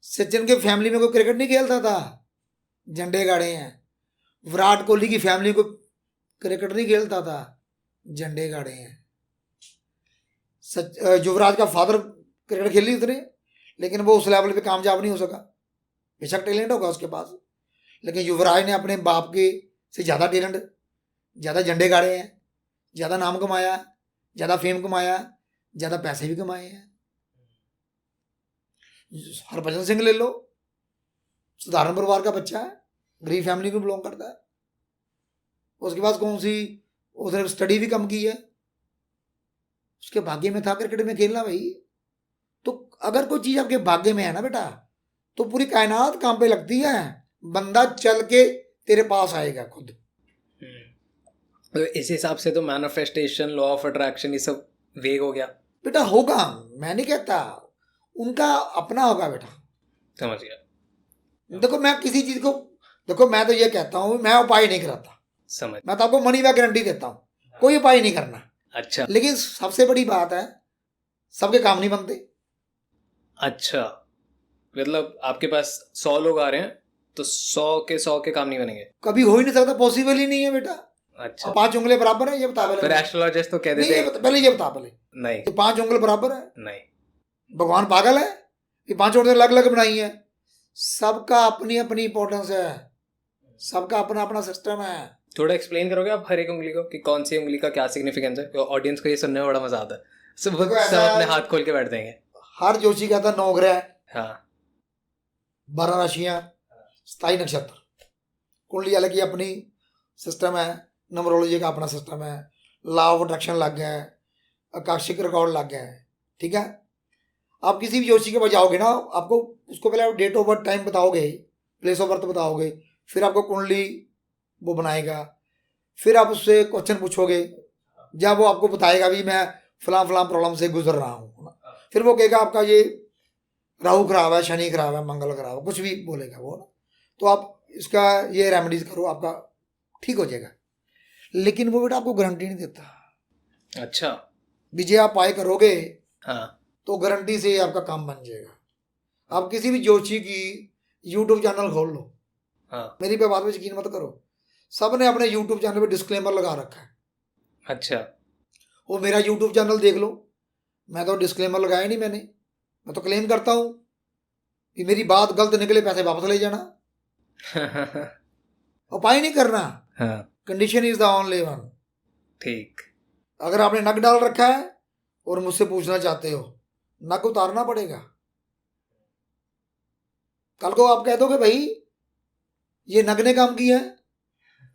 सचिन के फैमिली में कोई क्रिकेट नहीं खेलता था, झंडे गाड़े हैं। विराट कोहली की फैमिली को क्रिकेट नहीं खेलता था, झंडे गाड़े हैं। युवराज का फादर क्रिकेट खेली उतने, लेकिन वो उस लेवल पे कामयाब नहीं हो सका। बेशक टैलेंट होगा उसके पास, लेकिन युवराज ने अपने बाप के से ज़्यादा टैलेंट, ज़्यादा झंडे गाड़े हैं, ज़्यादा नाम कमाया, ज़्यादा फेम कमाया, ज़्यादा पैसे भी कमाए हैं। हरभजन सिंह ले लो, साधारण परिवार का बच्चा है, गरीब फैमिली को बिलोंग करता है। उसके पास कौन सी, उसने स्टडी भी कम की है, उसके भाग्य में था क्रिकेट में खेलना भाई। तो अगर कोई चीज आपके भाग्य में है ना बेटा, तो पूरी कायनात काम पे लगती है। बंदा चल के तेरे पास आएगा खुद। तो इस हिसाब से तो मैनिफेस्टेशन, लॉ ऑफ अट्रैक्शन, ये सब वेग हो गया बेटा। होगा, मैं नहीं कहता, उनका अपना होगा बेटा। समझ गया। देखो मैं किसी चीज को, देखो मैं तो ये कहता हूँ, मैं उपाय नहीं कराता। समझ। मैं तो आपको मनी बैक गारंटी देता हूँ, कोई उपाय नहीं करना। अच्छा। लेकिन सबसे बड़ी बात है, सबके काम नहीं बनते। अच्छा, मतलब आपके पास 100 लोग आ रहे हैं तो 100 के काम नहीं बनेंगे? कभी हो ही नहीं सकता, पॉसिबल ही नहीं है बेटा। अच्छा। और 5 उंगली बराबर है, ये बता पहले। फिर एस्ट्रोलॉजिस्ट तो कह नहीं, देते ये हैं पहले ये बता पहले, नहीं। तो 5 उंगली बराबर है? नहीं। भगवान पागल है कि 5 उंगली अलग अलग बनाई है? सबका अपनी अपनी इंपॉर्टेंस है, सबका अपना अपना सिस्टम है। थोड़ा एक्सप्लेन करोगे आप हर एक उंगली को कि कौन सी उंगली का क्या सिग्निफिकेंस है? ऑडियंस को ये सुनने में बड़ा मजा आता है, सब देखो ऐसा सब है, अपने हाथ खोल के बैठ जाएंगे। हर जोशी कहता 9 ग्रह, हाँ, 12 राशियां, 27 नक्षत्र, कुंडली अलग की अपनी सिस्टम है, नंबरोलॉजी का अपना सिस्टम है, लॉ ऑफ अट्रैक्शन लग गया है, आकाशिक रिकॉर्ड लग गया है। ठीक है, आप किसी भी जोशी के पास जाओगे ना, आपको उसको पहले डेट ऑफ बर्थ टाइम बताओगे, प्लेस ऑफ बर्थ बताओगे, फिर आपको कुंडली वो बनाएगा, फिर आप उससे क्वेश्चन पूछोगे, जब वो आपको बताएगा भी मैं फलां फलां प्रॉब्लम से गुजर रहा हूँ, फिर वो कहेगा आपका ये राहु खराब है, शनि खराब है, मंगल खराब है, कुछ भी बोलेगा वो ना, तो आप इसका ये रेमेडीज करो, आपका ठीक हो जाएगा। लेकिन वो बेटा आपको गारंटी नहीं देता। अच्छा। विजय आप पाए करोगे हाँ, तो गारंटी से आपका काम बन जाएगा। आप किसी भी जोशी की यूट्यूब चैनल खोल लो, हाँ। मेरी पे बात में यकीन मत करो, सब ने अपने यूट्यूब चैनल पे डिस्क्लेमर लगा रखा है। अच्छा। वो मेरा यूट्यूब चैनल देख लो, मैं तो डिस्क्लेमर लगाया नहीं मैंने। मैं तो क्लेम करता हूँ कि मेरी बात गलत निकले पैसे वापस ले जाना, उपाय नहीं करना। हाँ, condition is the only one. ठीक। अगर आपने नग डाल रखा है और मुझसे पूछना चाहते हो, नक उतारना पड़ेगा। कल को आप कह दोगे भाई ये नग ने काम किया है,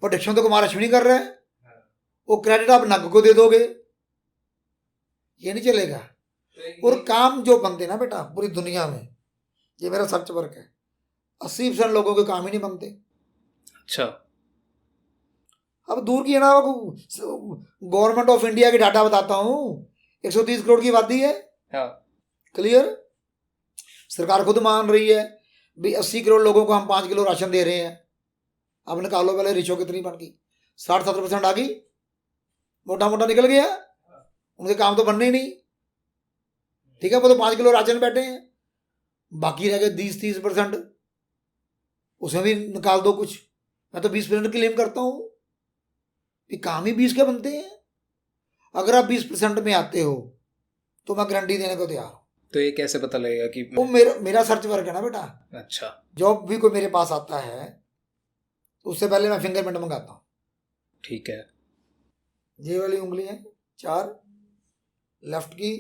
प्रोटेक्शन तो कुमार अश्विनी कर रहा है, वो क्रेडिट आप नग को दे दोगे, ये नहीं चलेगा। और काम जो बनते ना बेटा पूरी दुनिया में, ये मेरा सर्च वर्क है, 80% लोगों के काम ही नहीं बनते। अच्छा। अब दूर की है ना, गवर्नमेंट ऑफ इंडिया की डाटा बताता हूँ, 130 करोड़ की आबादी है। हाँ। क्लियर। सरकार खुद मान रही है भी 80 करोड़ लोगों को हम 5 किलो राशन दे रहे हैं। अब निकालो पहले रिशो कितनी बन गई, 60-70% आ गई, मोटा मोटा निकल गया, उनके काम तो बनने ही नहीं। ठीक है, वो तो 5 किलो राशन बैठे हैं, बाकी रह गए 20-30%, उसमें भी निकाल दो कुछ। मैं तो 20% क्लेम करता हूँ कि काम ही 20 के बनते हैं। अगर आप 20% में आते हो तो मैं गारंटी देने को तैयार हूँ। तो ये कैसे पता लगेगा कि वो मेरा सर्च वर्क है ना बेटा। अच्छा। जब भी कोई मेरे पास आता है उससे पहले मैं फिंगरप्रिंट मंगाता हूँ। ठीक है। ये वाली उंगली है 4, लेफ्ट की,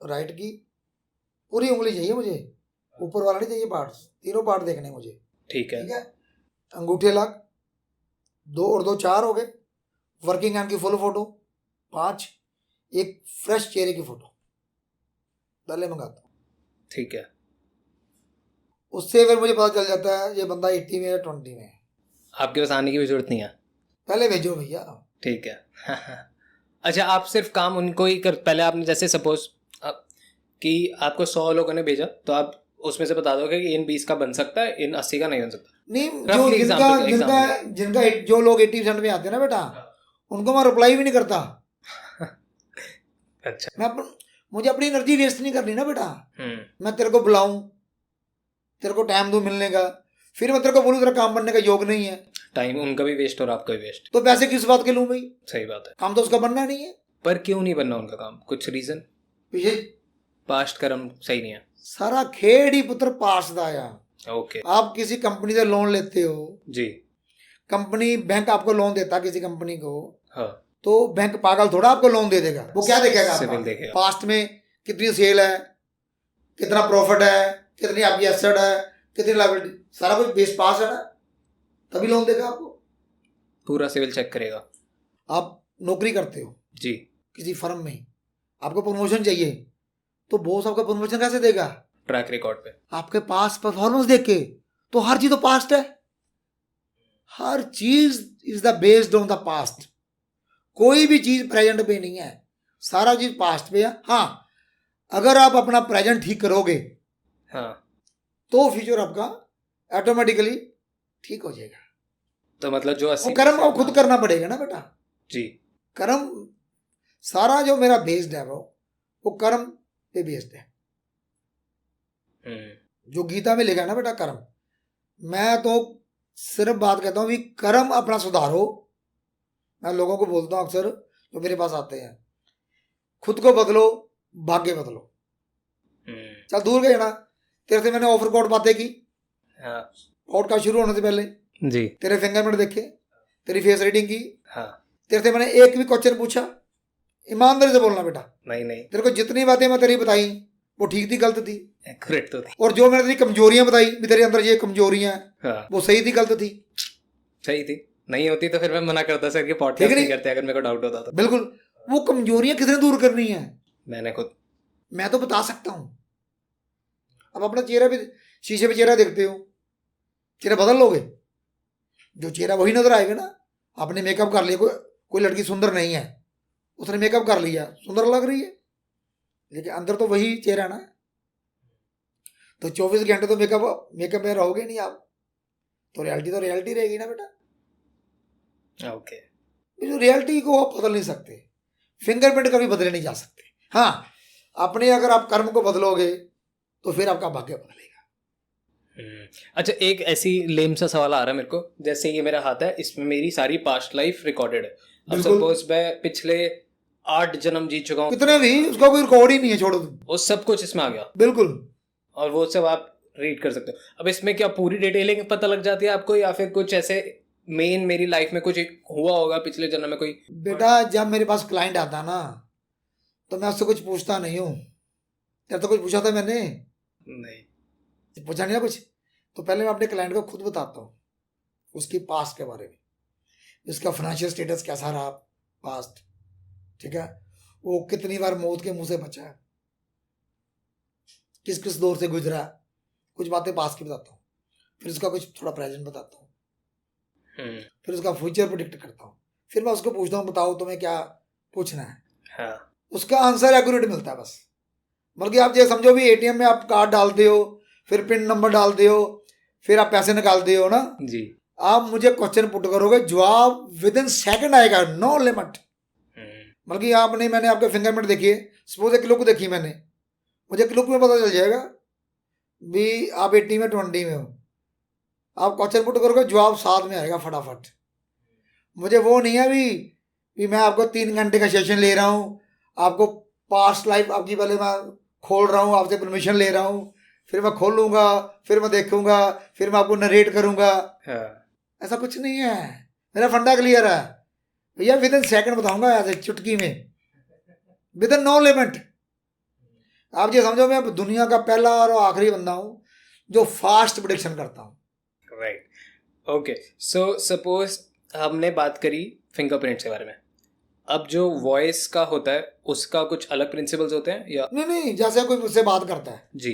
राइट की, पूरी उंगली चाहिए मुझे, ऊपर वाला नहीं चाहिए पार्ट, तीनों पार्ट देखने हैं मुझे। ठीक है। ठीक है, अंगूठे लग 2 और 2 4 हो गए, वर्किंग हैंड की फुल फोटो 5, एक फ्रेश चेहरे की फोटो पहले मंगाता हूँ। ठीक है। उससे फिर मुझे पता चल जाता है ये बंदा 80 में है 20 में है। आपके पास आने की भी जरूरत नहीं है। पहले भेजो भैया। ठीक है। अच्छा, आप सिर्फ काम उनको ही कर, पहले आपने जैसे सपोज कि आपको 100 लोगों ने भेजा तो आप उसमें से बता दोगे कि इन 20 का बन सकता है, इन 80 का नहीं बन सकता। नहीं, जो Roughly जिनका example- जिनका example। जिनका जो लोग 80% में आते हैं ना बेटा, उनको मैं रिप्लाई भी नहीं करता। अच्छा। मुझे अपनी एनर्जी वेस्ट नहीं करनी ना बेटा। हम्म। मैं तेरे को बुलाऊं, तेरे को टाइम दूं मिलने का, फिर मैं तेरे को बोलूं तेरा काम बनने का योग नहीं है, टाइम उनका भी वेस्ट और आपका भी वेस्ट। तो पैसे किस बात के लूं भाई? सही बात है। काम तो उसका बनना नहीं है। पर क्यों नहीं बनना उनका काम? कुछ रीजन? पीछे पास्ट कर्म सही नहीं है। सारा खेड़ ही पुत्र पास दा आया। ओके। आप किसी कंपनी से लोन लेते हो, जी। कंपनी बैंक आपको लोन देता किसी कंपनी को, हाँ। तो बैंक पागल थोड़ा आपको लोन दे देगा। वो क्या देखेगा? सिविल देखेगा। पास्ट में कितनी सेल है, कितना प्रॉफिट है, कितनी आपकी एसेट है, कितनी लायबिलिटी, सारा कुछ बेस पास है ना, तभी लोन देगा आपको। पूरा सिविल चेक करेगा। आप नौकरी करते हो जी। किसी फर्म में, आपको प्रमोशन चाहिए, तो बॉस आपका प्रमोशन कैसे देगा? ट्रैक रिकॉर्ड पे। आपके पास परफॉर्मेंस देख के। तो हर चीज तो पास्ट है, हर चीज is the based on the past. कोई भी चीज प्रेजेंट पे नहीं है, सारा चीज पास्ट पे है। हाँ, अगर आप अपना प्रेजेंट ठीक करोगे हाँ। तो फ्यूचर आपका ऑटोमेटिकली ठीक हो जाएगा। तो मतलब जो वो 80 कर्म को खुद करना पड़ेगा ना बेटा। जी। कर्म सारा जो मेरा बेस्ड है वो कर्म पे बेस्ड है। जो गीता में लिखा है ना बेटा कर्म, मैं तो सिर्फ बात कहता हूँ कि कर्म अपना सुधारो। मैं लोगों को बोलता हूँ अक्सर जो मेरे पास आते हैं, खुद को बदलो, भाग्य बदलो। चल दूर गए ना, तेरे से मैंने ऑफर कोड बातें की, हाँ। पॉडकास्ट शुरू होने से पहले जी। तेरे फिंगरप्रिंट देखे, तेरी फेस रीडिंग की, हाँ। तेरे से मैंने एक भी क्वेश्चन पूछा, ईमानदारी से बोलना बेटा। नहीं नहीं, तेरे को जितनी बातें मैं तेरी बताई वो ठीक थी गलत थी, एक्यूरेट तो थी। और जो मैंने तेरी कमजोरियां बताई भी तेरे अंदर ये कमजोरियां हैं, हाँ। वो सही थी गलत थी? सही थी। नहीं होती तो फिर मैं मना करता सर कि ठीक पॉडकास्ट है नहीं नहीं? करते अगर मेरे को डाउट होता तो। बिल्कुल। वो कमजोरियां किसने दूर करनी है? मैंने खुद। मैं तो बता सकता हूं। अब अपना चेहरा भी, शीशे पे चेहरा देखते हो, चेहरा बदल लोगे? जो चेहरा वही नजर आएगा ना। आपने मेकअप कर लिया, कोई लड़की सुंदर नहीं है, उसने मेकअप कर लिया, सुंदर लग रही है, लेकिन अंदर तो वही चेहरा ना। तो 24 घंटे तो मेकअप में रहोगे नहीं आप, तो रियलिटी रहेगी ना बेटा। ओके। जो रियलिटी को आप बदल नहीं सकते, फिंगरप्रिंट कभी बदले नहीं जा सकते। हाँ, अपने अगर आप कर्म को बदलोगे तो फिर आपका भाग्य बदलेगा। अच्छा, एक ऐसी लेम सा सवाल आ रहा है मेरे को, जैसे ये मेरा हाथ है, इसमें मेरी सारी पास्ट लाइफ रिकॉर्डेड है। अब बिल्कुल। सपोज मैं पिछले 8 जन्म जी चुका हूँ, कितने भी, उसका कोई रिकॉर्ड ही नहीं है, छोड़ो तुम। वो सब कुछ इसमें आ गया बिल्कुल। और वो सब आप रीड कर सकते हो। अब इसमें क्या पूरी डिटेलिंग पता लग जाती है आपको, या फिर कुछ ऐसे मेन मेरी लाइफ में कुछ हुआ होगा पिछले जन्म में कोई? बेटा जब मेरे पास क्लाइंट आता ना, तो मैं उससे कुछ पूछता नहीं हूँ। तेरे तो कुछ पूछा था मैंने? नहीं। पूछा नहीं ना कुछ। तो पहले मैं अपने क्लाइंट को खुद बताता हूँ उसकी पास्ट के बारे में, उसका फाइनेंशियल स्टेटस कैसा रहा पास्ट, ठीक है, वो कितनी बार मौत के मुंह से बचा है, किस किस दौर से गुजरा है, कुछ बातें पास्ट की बताता हूँ। फिर उसका कुछ थोड़ा प्रेजेंट बताता हूँ, फिर उसका फ्यूचर प्रिडिक्ट करता हूँ। फिर मैं उसको पूछता हूँ बताओ तुम्हें क्या पूछना है। हाँ। उसका आंसर एक्यूरेट मिलता है बस। बल्कि आप ये समझो भी एटीएम में आप कार्ड डालते हो, फिर पिन नंबर डालते हो, फिर आप पैसे निकालते हो ना जी। आप मुझे क्वेश्चन पुट करोगे, जवाब विद इन सेकंड आएगा, नो लिमिट। बल्कि आपने मैंने आपके फिंगरप्रिंट देखिए, सपोज एक लुक देखी मैंने, मुझे लुक में पता चल जाएगा भी आप 80 में 20 में हो। आप क्वेश्चन पुट करोगे जवाब साथ में आएगा फटाफट। मुझे वो नहीं है भी मैं आपको 3 घंटे का सेशन ले रहा हूँ, आपको पास्ट लाइफ आपकी पहले मैं खोल रहा हूँ, आपसे परमिशन ले रहा हूँ, फिर मैं खोलूंगा, फिर मैं देखूंगा, फिर मैं आपको नरेट करूंगा। ऐसा कुछ नहीं है। मेरा फंडा क्लियर है भैया, विद इन सेकंड बताऊंगा ऐसे चुटकी में, विद इन नो लिमिट। आप ये समझो मैं दुनिया का पहला और आखिरी बंदा हूँ जो फास्ट प्रिडिक्शन करता हूँ। राइट। ओके, सो सपोज हमने बात करी फिंगरप्रिंट्स के बारे में, अब जो वॉइस का होता है उसका कुछ अलग प्रिंसिपल्स होते हैं या? नहीं, जैसे कोई मुझसे बात करता है जी।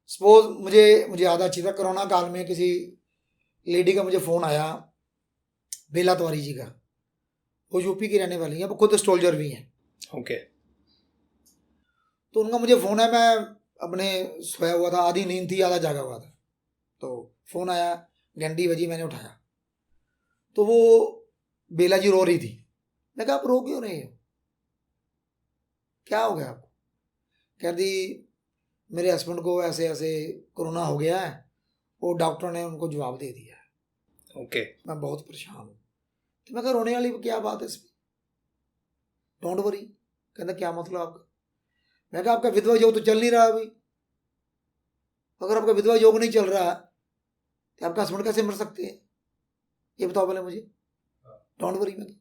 सपोज मुझे याद अच्छी था, कोरोना काल में किसी लेडी का मुझे फ़ोन आया, बेला तिवारी जी का, वो यूपी की रहने वाली हैं, वो खुद एस्ट्रोलॉजर भी हैं। ओके। तो उनका मुझे फ़ोन है, मैं अपने सोया हुआ था, आधी नींद थी आधा जागा हुआ था, तो फ़ोन आया, घंटी बजी, मैंने उठाया तो वो बेला जी रो रही थी। मैं कहा आप रो क्यों रहे हो, क्या हो गया आपको? कह दी मेरे हस्बैंड को ऐसे ऐसे कोरोना हो गया है, वो डॉक्टर ने उनको जवाब दे दिया है। ओके। मैं बहुत परेशान हूँ। तो मैं कहा रोने वाली क्या बात है इसमें, डोंट वरी। कहता क्या मतलब आपका? मैं कहा आपका विधवा योग तो चल नहीं रहा अभी, अगर आपका विधवा योग नहीं चल रहा तो आपका हस्बैंड कैसे मर सकते हैं, ये बताओ पहले मुझे। डोंट वरी, मैंने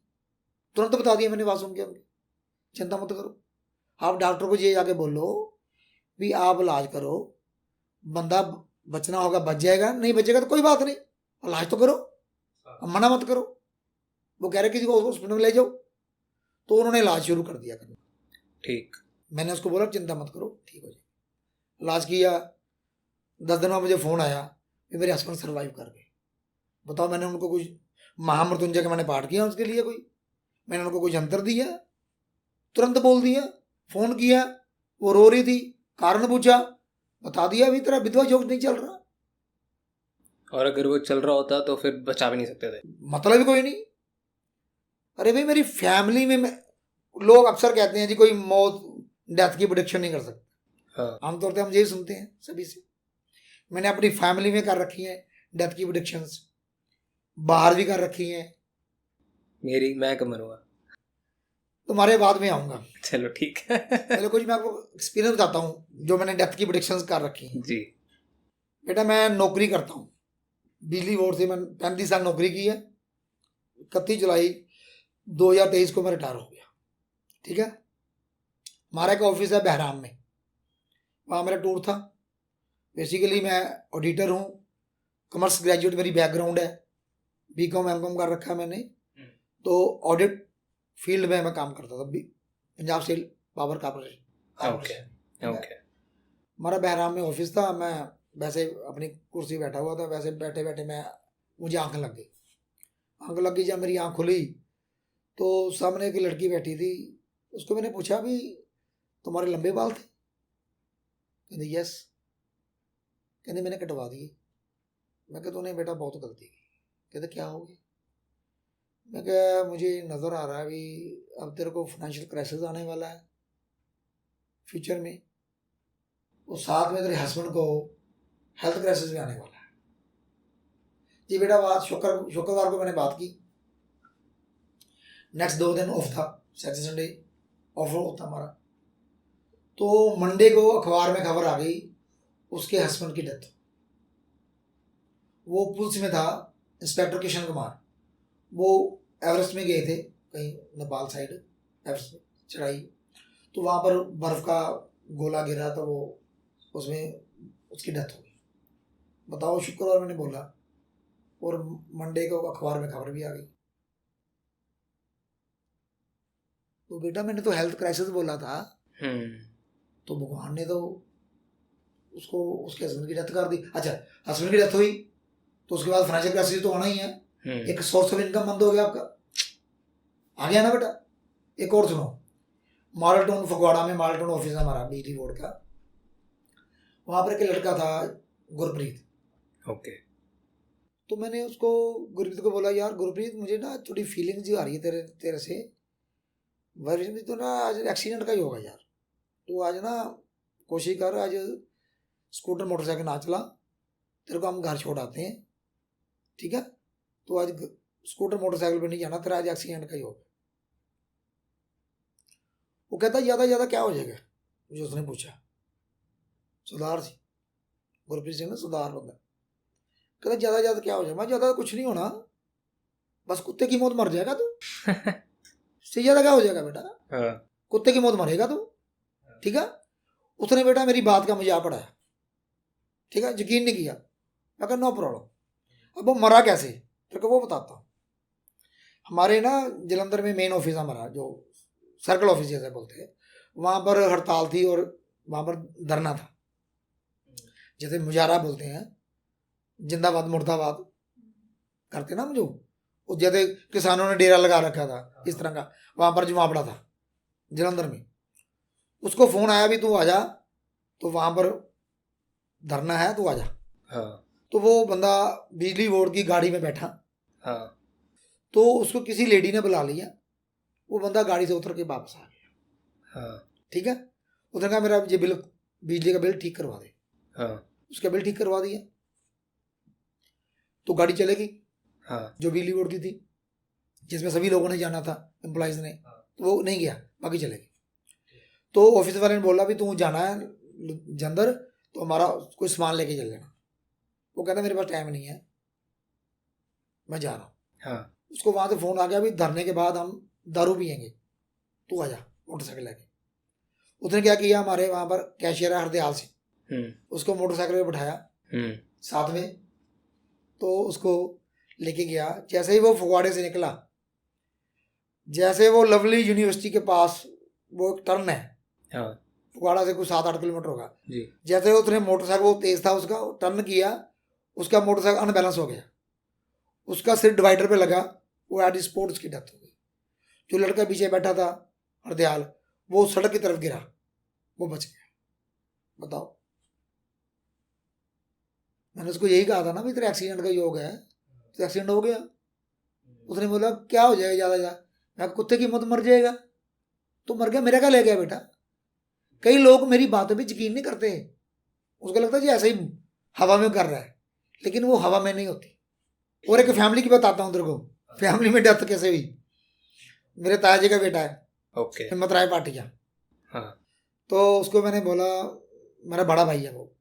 तुरंत बता दिया, मैंने बात सुन के उनकी, चिंता मत करो। आप डॉक्टर को ये जाके बोलो भी आप इलाज करो, बंदा बचना होगा बच जाएगा, नहीं बचेगा तो कोई बात नहीं, इलाज तो करो, मना मत करो। वो कह रहे किसी को हॉस्पिटल में ले जाओ, तो उन्होंने इलाज शुरू कर दिया करना। ठीक। मैंने उसको बोला चिंता मत करो, ठीक हो जाए। इलाज किया, 10 दिन में मुझे फ़ोन आया कि मेरे हस्बैंड सर्वाइव कर गए। बताओ, मैंने उनको कुछ महामृत्युंजय का मैंने पाठ किया उसके लिए, कोई मैंने उनको कुछ अंतर दिया? तुरंत बोल दिया, फ़ोन किया, वो रो रही थी, कारण पूछा, बता दिया अभी तेरा विधवा योग नहीं चल रहा। और अगर वो चल रहा होता तो फिर बचा भी नहीं सकते थे? मतलब ही कोई नहीं। अरे भाई मेरी फैमिली में लोग अक्सर कहते हैं जी कोई मौत डेथ की प्रिडिक्शन नहीं कर सकता। हाँ। आमतौर पर हम यही सुनते हैं सभी से। मैंने अपनी फैमिली में कर रखी है डेथ की प्रिडिक्शंस, बाहर भी कर रखी हैं। मैं कब मरूंगा? तुम्हारे बाद में आऊँगा। चलो ठीक है। पहले कुछ मैं आपको एक्सपीरियंस बताता हूँ जो मैंने डेथ की प्रिडिक्शंस कर रखी हैं। जी। बेटा मैं नौकरी करता हूँ, बिजली बोर्ड से मैंने 35 साल नौकरी की है। 31 जुलाई 2023 को मैं रिटायर हो गया, ठीक है। हमारा एक ऑफिस है बहराम में, वहाँ मेरा टूर था। बेसिकली मैं ऑडिटर हूँ, कॉमर्स ग्रेजुएट मेरी बैकग्राउंड है, बीकॉम एमकॉम कर रखा है मैंने। तो ऑडिट फील्ड में मैं काम करता था, Punjab state power corporation. Okay. Okay. हमारा बहराम में ऑफिस था। मैं वैसे अपनी कुर्सी बैठा हुआ था, वैसे बैठे बैठे मुझे आंख लग गई। आंख लग गई, जब मेरी आंख खुली तो सामने एक लड़की बैठी थी। उसको मैंने पूछा भी तुम्हारे लंबे बाल थे? कहते यस। कहते मैंने कटवा दिए। मैं कहता तूने बेटा बहुत गलती की। कहते क्या हो गया? मैं क्या मुझे नज़र आ रहा है अभी अब तेरे को फाइनेंशियल क्राइसिस आने वाला है फ्यूचर में, और साथ में तेरे हस्बैंड को हेल्थ क्राइसिस भी आने वाला है। जी बेटा, बात शुक्रवार को मैंने बात की। नेक्स्ट 2 दिन ऑफ था, सैटरडे संडे ऑफ होता हमारा। तो मंडे को अखबार में खबर आ गई उसके हस्बैंड की डेथ। वो पुलिस में था, इंस्पेक्टर किशन कुमार। वो एवरेस्ट में गए थे कहीं नेपाल साइड, एवरेस्ट में चढ़ाई। तो वहाँ पर बर्फ़ का गोला गिरा तो वो उसमें उसकी डेथ हो गई। बताओ, शुक्रवार मैंने बोला और मंडे को अखबार में खबर भी आ गई। तो बेटा मैंने तो हेल्थ क्राइसिस बोला था, तो भगवान ने तो उसको उसके हस्बैंड की डेथ कर दी। अच्छा, हस्बैंड की डेथ हुई तो उसके बाद फाइनेंशियल क्राइसिस तो आना ही है। एक सोर्स ऑफ इनकम बंद हो गया आपका, आ गया ना बेटा। एक और सुनो, मॉडल टाउन फगवाड़ा में मॉडल टाउन ऑफिस है हमारा बिजली बोर्ड का, वहाँ पर एक लड़का था गुरप्रीत। ओके। तो मैंने उसको गुरप्रीत को बोला, यार गुरप्रीत मुझे ना थोड़ी फीलिंग जी आ रही है तेरे तेरे से, वर्ष में तो ना आज एक्सीडेंट का ही होगा यार, तो आज ना कोशिश कर, आज स्कूटर मोटरसाइकिल ना चला, तेरे को हम घर छोड़ आते हैं, ठीक है? तो आज स्कूटर मोटरसाइकिल पे नहीं जाना, तेरा आज एक्सीडेंट का ही होगा। वो कहता ज़्यादा ज़्यादा क्या हो जाएगा, मुझे उसने पूछा। सुधार सी, गुरप्रीत सिंह ने सुधार बंदा। कहता ज़्यादा ज़्यादा क्या हो जाएगा? मैं ज़्यादा कुछ नहीं होना, बस कुत्ते की मौत मर जाएगा तू। इससे ज़्यादा क्या हो जाएगा बेटा? कुत्ते की मौत मरेगा तू, ठीक है? उसने बेटा मेरी बात का मजाक उड़ाया, ठीक है, यकीन नहीं किया। मैं कहा नो प्रॉब्लम। अब वो मरा कैसे, तेरे को वो बताता हूँ। हमारे ना जलंधर में मेन ऑफिस हमारा जो सर्कल ऑफिस जैसे बोलते हैं, वहाँ पर हड़ताल थी और वहाँ पर धरना था, जैसे मुजाहरा बोलते हैं, जिंदाबाद मुर्दाबाद करते ना जो, वो जैसे किसानों ने डेरा लगा रखा था इस तरह का, वहाँ पर जमावड़ा था जलंधर में। उसको फ़ोन आया भी तू आजा, तो वहाँ पर धरना है, तू आजा। तो वो बंदा बिजली बोर्ड की गाड़ी में बैठा, तो उसको किसी लेडी ने बुला लिया, वो बंदा गाड़ी से उतर के वापस आ गया, ठीक है? उसने कहा मेरा ये बिल, बिजली का बिल ठीक करवा दे। उसका बिल ठीक करवा दिया, तो गाड़ी चलेगी जो बिजली बोर्ड की थी, जिसमें सभी लोगों ने जाना था, एम्प्लॉइज ने, तो वो नहीं गया, बाकी चलेगी। तो ऑफिस वाले ने बोला भी तू जाना है जंदर, तो हमारा कोई सामान लेके चल लेना। वो कहता मेरे पास टाइम नहीं है, मैं जा रहा हूँ। उसको वहाँ से फ़ोन आ गया, भी धरने के बाद हम दारू पियेंगे, तू आजा मोटरसाइकिल लेके। उसने क्या किया, हमारे वहाँ पर कैशियर है हरदयाल से, उसको मोटरसाइकिल पे बिठाया साथ में, तो उसको लेके गया। जैसे ही वो फगवाड़े से निकला, जैसे वो लवली यूनिवर्सिटी के पास वो एक टर्न है, फगवाड़ा से कुछ 7-8 किलोमीटर होगा, जैसे उसने मोटरसाइकिल, वो तेज था उसका, टर्न किया, उसका मोटरसाइकिल अनबैलेंस हो गया, उसका सिर डिवाइडर पे लगा, वो एट स्पॉट उसकी डेथ हो गई। जो लड़का पीछे बैठा था हरदयाल, वो सड़क की तरफ गिरा, वो बच गया। बताओ, मैंने उसको यही कहा था ना भी तेरा एक्सीडेंट का योग है, तो एक्सीडेंट हो गया। उसने बोला क्या हो जाएगा ज़्यादा ज़्यादा, मैं कुत्ते की मौत मर जाएगा, तो मर गया, मेरा क्या ले गया बेटा। कई लोग मेरी बातों पे यकीन नहीं करते, उसको लगता है जी ऐसे ही हवा में कर रहा है, लेकिन वो हवा में नहीं होती। और एक फैमिली की बताता हूँ तेरे को, फैमिली में डेथ कैसे हुई। मेरे ताया जी का बेटा है, हिम्मत राय पाटिया। तो उसको मैंने बोला, मेरा बड़ा भाई है वो,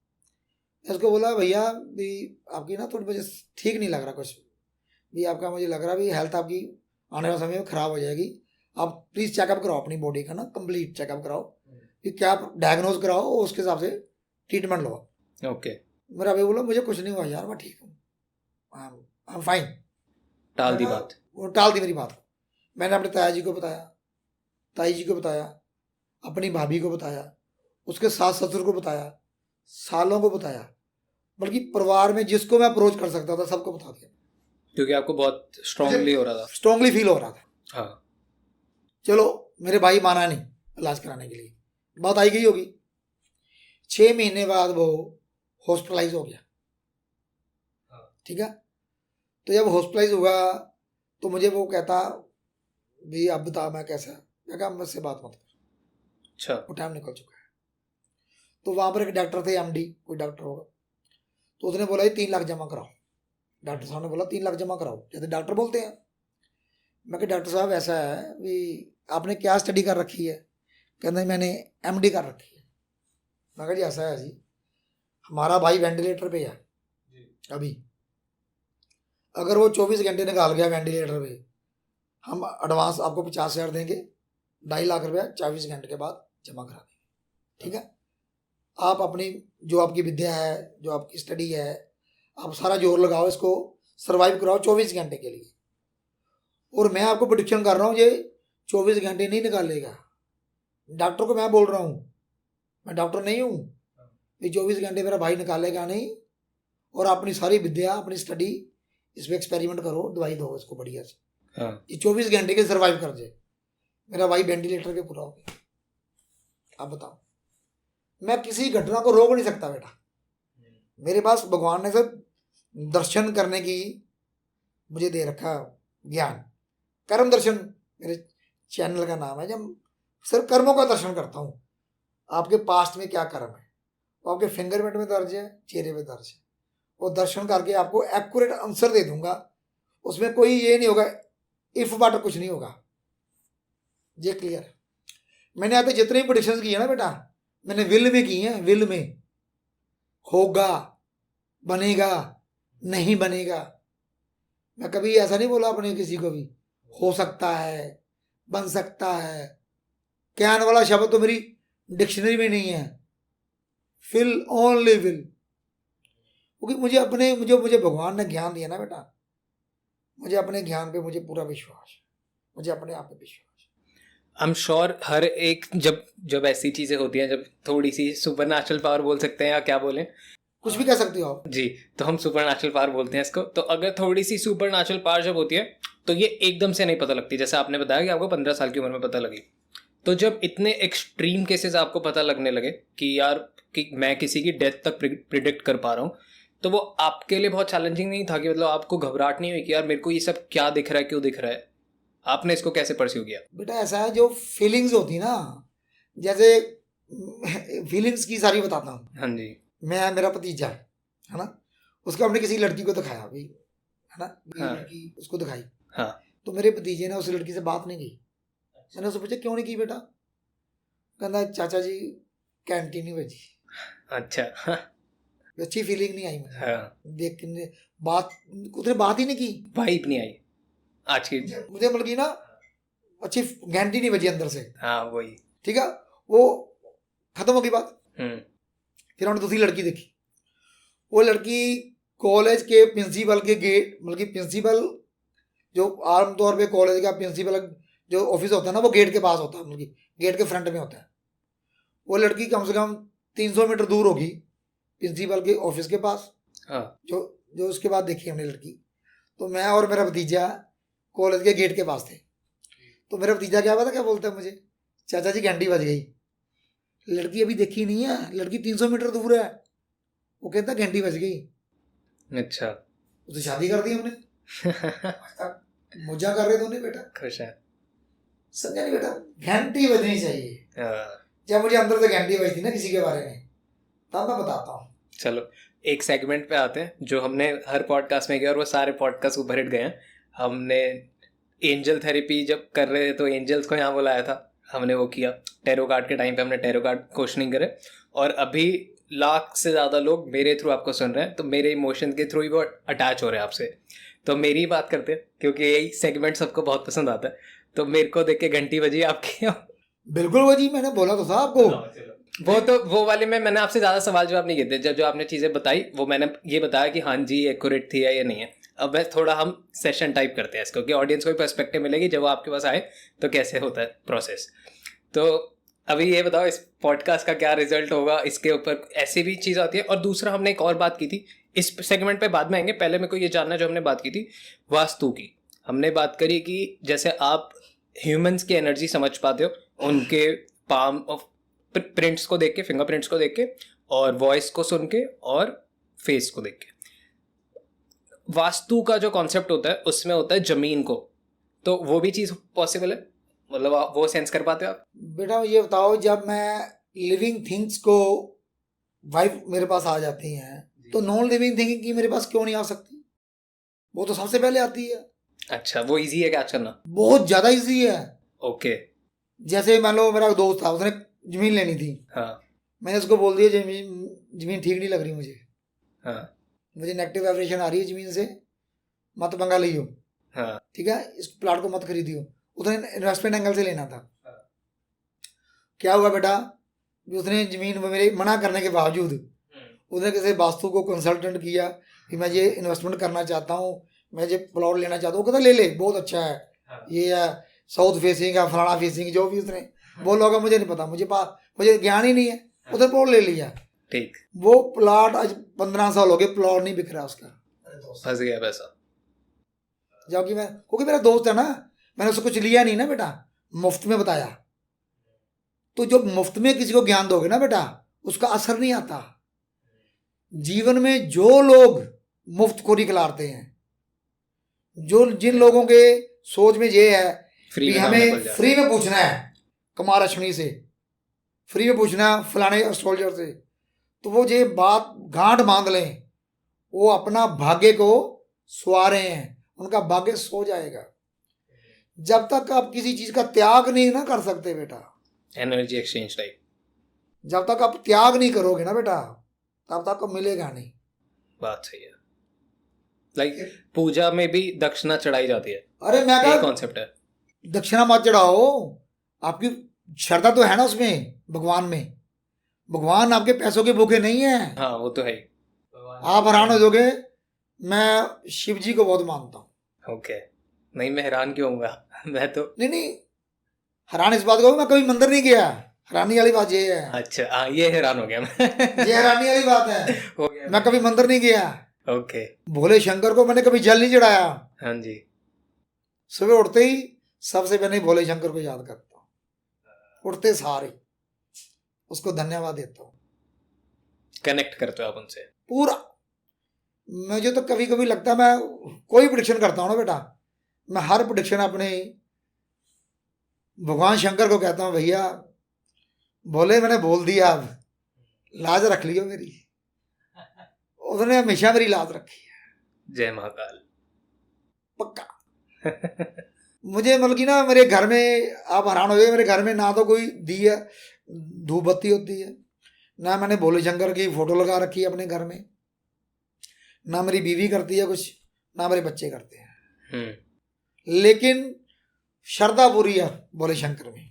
उसको बोला भैया भी आपकी ना थोड़ी मुझे ठीक नहीं लग रहा कुछ भी, आपका मुझे लग रहा भी हेल्थ आपकी आने वाले समय में ख़राब हो जाएगी, आप प्लीज़ चेकअप कराओ अपनी बॉडी का ना, कंप्लीट चेकअप कराओ कि क्या डायग्नोज कराओ, उसके हिसाब से ट्रीटमेंट लो। मेरा भाई बोला मुझे कुछ नहीं हुआ यार, मैं ठीक हूँ, आई एम फाइन। टाल दी बात, वो टाल दी मेरी बात। मैंने अपने ताया जी को बताया, ताई जी को बताया, अपनी भाभी को बताया, उसके सास ससुर को बताया, सालों को बताया, बल्कि परिवार में जिसको मैं अप्रोच कर सकता था सबको बता दिया, क्योंकि आपको बहुत स्ट्रांगली हो रहा था, स्ट्रांगली फील हो रहा था। चलो मेरे भाई माना नहीं इलाज कराने के लिए, बात आई गई होगी। 6 महीने बाद वो हॉस्पिटलाइज हो गया, ठीक है? तो जब हॉस्पिटलाइज हुआ तो मुझे वो कहता भी अब बता मैं कैसा, मैं कहा मुझसे बात मत कर, अच्छा वो टाइम निकल चुका है। तो वहाँ पर एक डॉक्टर थे, एमडी कोई डॉक्टर होगा, तो उसने बोला ये 3 लाख जमा कराओ। डॉक्टर साहब ने बोला 3 लाख जमा कराओ, जैसे डॉक्टर बोलते हैं। मैं कहा डॉक्टर साहब ऐसा है भी आपने क्या स्टडी कर रखी है? कहते मैंने एमडी कर रखी है। मैं कहा जी ऐसा है जी, हमारा भाई वेंटिलेटर पे है अभी, अगर वो 24 घंटे निकाल गया वेंटिलेटर पे, हम एडवांस आपको 50,000 देंगे, 2.5 लाख रुपया 24 घंटे के बाद जमा करा देंगे। ठीक है, आप अपनी जो आपकी विद्या है, जो आपकी स्टडी है, आप सारा जोर लगाओ, इसको सर्वाइव कराओ 24 घंटे के लिए। और मैं आपको प्रेडिक्शन कर रहा हूँ, ये 24 घंटे नहीं निकालेगा। डॉक्टर को मैं बोल रहा हूँ, मैं डॉक्टर नहीं हूँ, ये 24 घंटे मेरा भाई निकालेगा नहीं। और अपनी सारी विद्या, अपनी स्टडी, इस पर एक्सपेरिमेंट करो, दवाई दो इसको बढ़िया से, ये 24 घंटे के सर्वाइव कर जाए। मेरा भाई वेंटिलेटर पे पूरा हो गया। आप बताओ, मैं किसी घटना को रोक नहीं सकता बेटा। मेरे पास भगवान ने सब दर्शन करने की मुझे दे रखा ज्ञान। कर्म दर्शन मेरे चैनल का नाम है, जब सिर्फ कर्मों का दर्शन करता हूँ। आपके पास्ट में क्या कर्म है वो आपके फिंगरप्रिंट में दर्ज है, चेहरे पे दर्ज है। वो दर्शन करके आपको एक्यूरेट आंसर दे दूंगा। उसमें कोई ये नहीं होगा इफ बट, कुछ नहीं होगा। ये क्लियर है। मैंने यहाँ पे जितने प्रेडिक्शंस किए ना बेटा, मैंने विल में की हैं। विल में होगा, बनेगा, नहीं बनेगा। मैं कभी ऐसा नहीं बोला अपने किसी को भी हो सकता है, बन सकता है। कैन वाला शब्द तो मेरी डिक्शनरी में नहीं है। Fill, only will. क्योंकि मुझे भगवान ने ज्ञान दिया ना बेटा, मुझे अपने ज्ञान पे मुझे पूरा विश्वास है, मुझे अपने आप पे विश्वास है। आई एम श्योर हर एक जब ऐसी चीजें होती हैं, जब थोड़ी सी सुपर नेचुरल पावर बोल सकते हैं या क्या बोलें, कुछ भी कह सकते हो आप जी, तो हम सुपर नेचुरल पावर बोलते हैं इसको। तो अगर थोड़ी सी सुपर नेचुरल पावर जब होती है तो ये एकदम से नहीं पता लगती। जैसे आपने बताया कि आपको 15 साल की उम्र में पता लगी, तो जब इतने एक्सट्रीम केसेस आपको पता लगने लगे कि यार कि मैं किसी की डेथ तक प्रिडिक्ट कर पा रहा हूँ, तो वो आपके लिए बहुत चैलेंजिंग नहीं था? कि मतलब आपको घबराहट नहीं हुई कि यार मेरे को ये सब क्या दिख रहा है, क्यों दिख रहा है? आपने इसको कैसे परस्यू किया? बेटा ऐसा है, जो फीलिंग्स होती ना, जैसे फीलिंग्स की सारी बताता हूँ। हाँ जी। मेरा भतीजा है ना, उसको हमने किसी लड़की को दिखाया भाई, है ना, हाँ। लड़की उसको दिखाई। हाँ। तो मेरे भतीजे ने उस लड़की से बात नहीं की। मैंने उससे पूछा क्यों नहीं की बेटा? कहता चाचा जी कैंटीन नहीं बजी। अच्छा। हाँ। अच्छी फीलिंग नहीं आई मुझे। हाँ। देख के बात, उसने बात ही नहीं की, वाइब नहीं आई आज की। मुझे मतलब की ना अच्छी घंटी नहीं बजी अंदर से। हाँ वही। ठीक है, वो खत्म हो गई बात। हम्म। फिर हमने दूसरी लड़की देखी। वो लड़की कॉलेज के प्रिंसिपल के गेट, मतलब प्रिंसिपल जो आमतौर पे कॉलेज का प्रिंसिपल जो ऑफिस होता है ना, वो गेट के पास होता है, मतलब गेट के फ्रंट में होता है। वो लड़की कम से कम 300 मीटर दूर होगी प्रिंसिपल के ऑफिस के पास। हाँ। जो उसके बाद देखी हमने लड़की, तो मैं और मेरा भतीजा कॉलेज के गेट के पास थे। तो मेरा भतीजा क्या पता क्या बोलता है मुझे, चाचा जी घंटी बज गई। लड़की अभी देखी नहीं है, लड़की 300 मीटर दूर है। वो कहता घंटी बज गई। अच्छा। उसे शादी कर दी हमने। मजा कर रहे थे उन्हें बेटा, खुश है। समझा नहीं बेटा, घंटी बजनी चाहिए। हाँ। जब मुझे अंदर से घंटी बजती ना किसी के बारे में, तब मैं बताता हूँ। चलो एक सेगमेंट पे आते हैं जो हमने हर पॉडकास्ट में किया और वो सारे पॉडकास्ट सुपर हिट गए हैं। हमने एंजल थेरेपी जब कर रहे थे तो एंजल्स को यहाँ बुलाया था, हमने वो किया। टैरो कार्ड के टाइम पे हमने टैरो कार्ड क्वेश्चनिंग करे, और अभी लाख से ज़्यादा लोग मेरे थ्रू आपको सुन रहे हैं, तो मेरे इमोशन के थ्रू ही वो अटैच हो रहे हैं आपसे। तो मेरी बात करते हैं क्योंकि यही सेगमेंट सबको बहुत पसंद आता है। तो मेरे को देख के घंटी बजी आपकी। बिल्कुल वो जी, मैंने बोला तो था आपको। वो वाले में मैंने आपसे ज़्यादा सवाल जवाब नहीं किए थे। जो आपने चीज़ें बताई वो मैंने ये बताया कि हाँ जी एक्यूरेट थी या ये नहीं है। अब बस थोड़ा हम सेशन टाइप करते हैं इसको कि ऑडियंस को भी पर्सपेक्टिव मिलेगी जब वो आपके पास आए तो कैसे होता है प्रोसेस। तो अभी ये बताओ इस पॉडकास्ट का क्या रिजल्ट होगा, इसके ऊपर ऐसी भी चीज़ आती है। और दूसरा हमने एक और बात की थी, इस सेगमेंट पे बाद में आएंगे, पहले मेरे को ये जानना जो हमने बात की थी वास्तु की। हमने बात करी कि जैसे आप ह्यूमंस की एनर्जी समझ पाते हो उनके पाम ऑफ प्रिंट्स को देख के, फिंगरप्रिंट्स को देख के, और वॉइस को सुन के, और फेस को देख के। वास्तु का जो कॉन्सेप्ट होता है उसमें होता है जमीन को, तो वो भी चीज़ पॉसिबल है? मतलब आप वो सेंस कर पाते हो आप? बेटा ये बताओ, जब मैं लिविंग थिंग्स को वाइफ मेरे पास आ जाती हैं तो नॉन लिविंग थिंग की मेरे पास क्यों नहीं आ सकती? वो तो सबसे पहले आती है। अच्छा, वो इजी है कैच करना? बहुत ज्यादा इजी है। ओके। जैसे मान लो मेरा दोस्त था, उसने जमीन लेनी थी। हाँ। मैंने उसको बोल दिया जमीन ठीक नहीं लग रही मुझे, हाँ। मुझे नेगेटिव वाइब्रेशन आ रही है जमीन से, मत पंगा लियो। हाँ। ठीक है, इस प्लाट को मत खरीदियो। उसने इन्वेस्टमेंट एंगल से लेना था। क्या हुआ बेटा, कि उसने ज़मीन में मेरे मना करने के बावजूद उसने किसी वास्तु को कंसल्टेंट किया कि मैं ये इन्वेस्टमेंट करना चाहता हूँ, मैं ये प्लॉट लेना चाहता हूँ, कहता ले ले बहुत अच्छा है, ये है साउथ फेसिंग है फलाना फेसिंग, जो भी उसने बोला होगा मुझे नहीं पता, मुझे ज्ञान ही नहीं है, उसने प्लॉट ले लिया। ठीक। वो प्लॉट आज 15 साल हो गए, प्लॉट नहीं बिक रहा उसका, फंस गया पैसा। जबकि मैं, क्योंकि मेरा दोस्त है ना, मैंने उससे कुछ लिया नहीं ना बेटा, मुफ्त में बताया। तो जब मुफ्त में किसी को ज्ञान दोगे ना बेटा, उसका असर नहीं आता। जीवन में जो लोग मुफ्त खोरी खिलाते हैं, जिन लोगों के सोच में ये है कि हमें फ्री में पूछना है कुमार अश्विनी से, फ्री में पूछना है फलाने एस्ट्रोलॉजर से, तो वो ये बात गांठ बांध लें, वो अपना भाग्य को सुआ रहे हैं, उनका भाग्य सो जाएगा। जब तक आप किसी चीज का त्याग नहीं ना कर सकते बेटा, एनर्जी एक्सचेंज टाइप, जब तक आप त्याग नहीं करोगे ना बेटा, तब तक मिलेगा नहीं। बात सही है। लाइक पूजा में भी दक्षिणा चढ़ाई जाती है। अरे मैं क्या कॉन्सेप्ट है? दक्षिणा मत चढ़ाओ, आपकी श्रद्धा तो है ना उसमें, भगवान में। भगवान आपके पैसों के भूखे नहीं है। हाँ वो तो है ही। आप हैरान हो जाओगे, मैं शिव जी को बहुत मानता हूँ। ओके, नहीं मैं हैरान क्यों होऊंगा मैं तो नहीं हैरान इस बात को, मैं कभी मंदिर नहीं गया, हैरानी वाली बात ये है। अच्छा हाँ, ये हैरान हो गया मैं ये हैरानी वाली बात है। हो गया मैं कभी मंदिर नहीं गया। ओके। भोले शंकर को मैंने कभी जल नहीं चढ़ाया। हाँ जी। सुबह उठते ही सबसे पहले भोले शंकर को याद करता हूँ, उठते सारे उसको धन्यवाद देता हूँ। कनेक्ट करते हो आप उनसे पूरा। मुझे तो कभी कभी लगता है, मैं कोई प्रोडिक्शन करता हूँ ना बेटा, मैं हर प्रोडिक्शन अपने भगवान शंकर को कहता हूँ, भैया बोले मैंने बोल दिया, अब लाज रख लियो मेरी। उसने हमेशा मेरी लाज रखी है। जय महाकाल। पक्का। मुझे मतलब कि ना, मेरे घर में आप हैरान हो गए, मेरे घर में ना तो कोई दिया धूप बत्ती होती है, ना मैंने भोले शंकर की फोटो लगा रखी है अपने घर में, ना मेरी बीवी करती है कुछ, ना मेरे बच्चे करते हैं। लेकिन श्रद्धा पूरी है भोले शंकर में।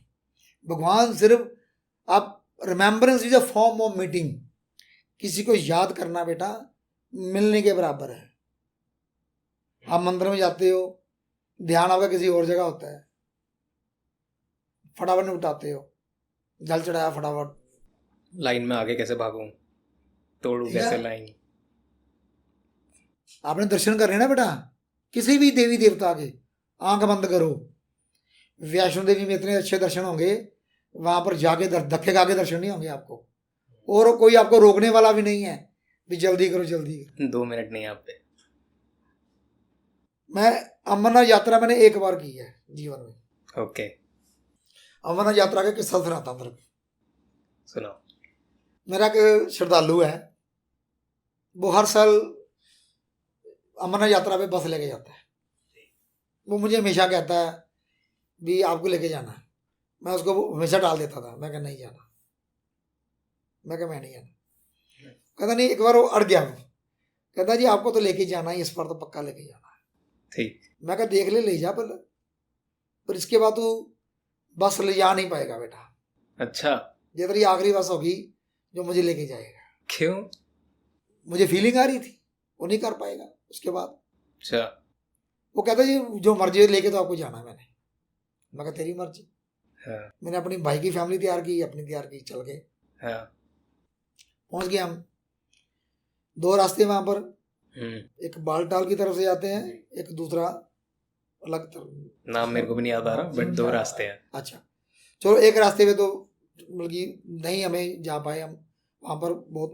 भगवान सिर्फ, आप remembrance is a form of meeting, किसी को याद करना बेटा मिलने के बराबर है। आप मंदिर में जाते हो, ध्यान आपका किसी और जगह होता है, फटाफट उठाते हो, जल चढ़ाया फटाफट, लाइन में आगे कैसे भागूं, तोड़ू कैसे लाइन। आपने दर्शन करने ना बेटा किसी भी देवी देवता के, आंख बंद करो, वैष्णो देवी में इतने अच्छे दर्शन होंगे, वहां पर जाके धक्के खा के दर्शन नहीं होंगे आपको, और कोई आपको रोकने वाला भी नहीं है भी जल्दी करो जल्दी करो। 2 मिनट नहीं आप पे। मैं अमरनाथ यात्रा मैंने एक बार की है जीवन में। ओके। अमरनाथ यात्रा का किस्सा सुनाता हूँ। सुनाओ। मेरा एक श्रद्धालु है, वो हर साल अमरनाथ यात्रा पे बस लेके जाता है। वो मुझे हमेशा कहता है भी आपको लेके जाना है, मैं उसको हमेशा डाल देता था, मैं कहा नहीं जाना, मैं कहा मैं नहीं जाना। कहता नहीं, एक बार वो अड़ गया, वो कहता जी आपको तो लेके जाना है, इस बार तो पक्का लेके जाना है। ठीक। मैं कहा देख ले जा पहले, पर इसके बाद तू बस ले जा नहीं पाएगा बेटा। अच्छा। ये तेरी आखिरी बस होगी जो मुझे लेके जाएगा। क्यों? मुझे फीलिंग आ रही थी वो नहीं कर पाएगा उसके बाद। अच्छा। वो कहता जी जो मर्जी लेके तो आपको जाना है। मैं कहा तेरी मर्जी। हाँ। मैंने अपनी भाई की फैमिली तैयार की, अपनी तैयार की, चल गए। हाँ। पहुंच गए हम। 2 रास्ते वहां पर, एक बालटाल की तरफ से जाते हैं, एक दूसरा अलग तरफ, नाम मेरे को भी नहीं याद आ रहा, बट 2 रास्ते हैं। अच्छा चलो, एक रास्ते में तो मतलब कि नहीं हमें जा पाए हम, वहाँ पर बहुत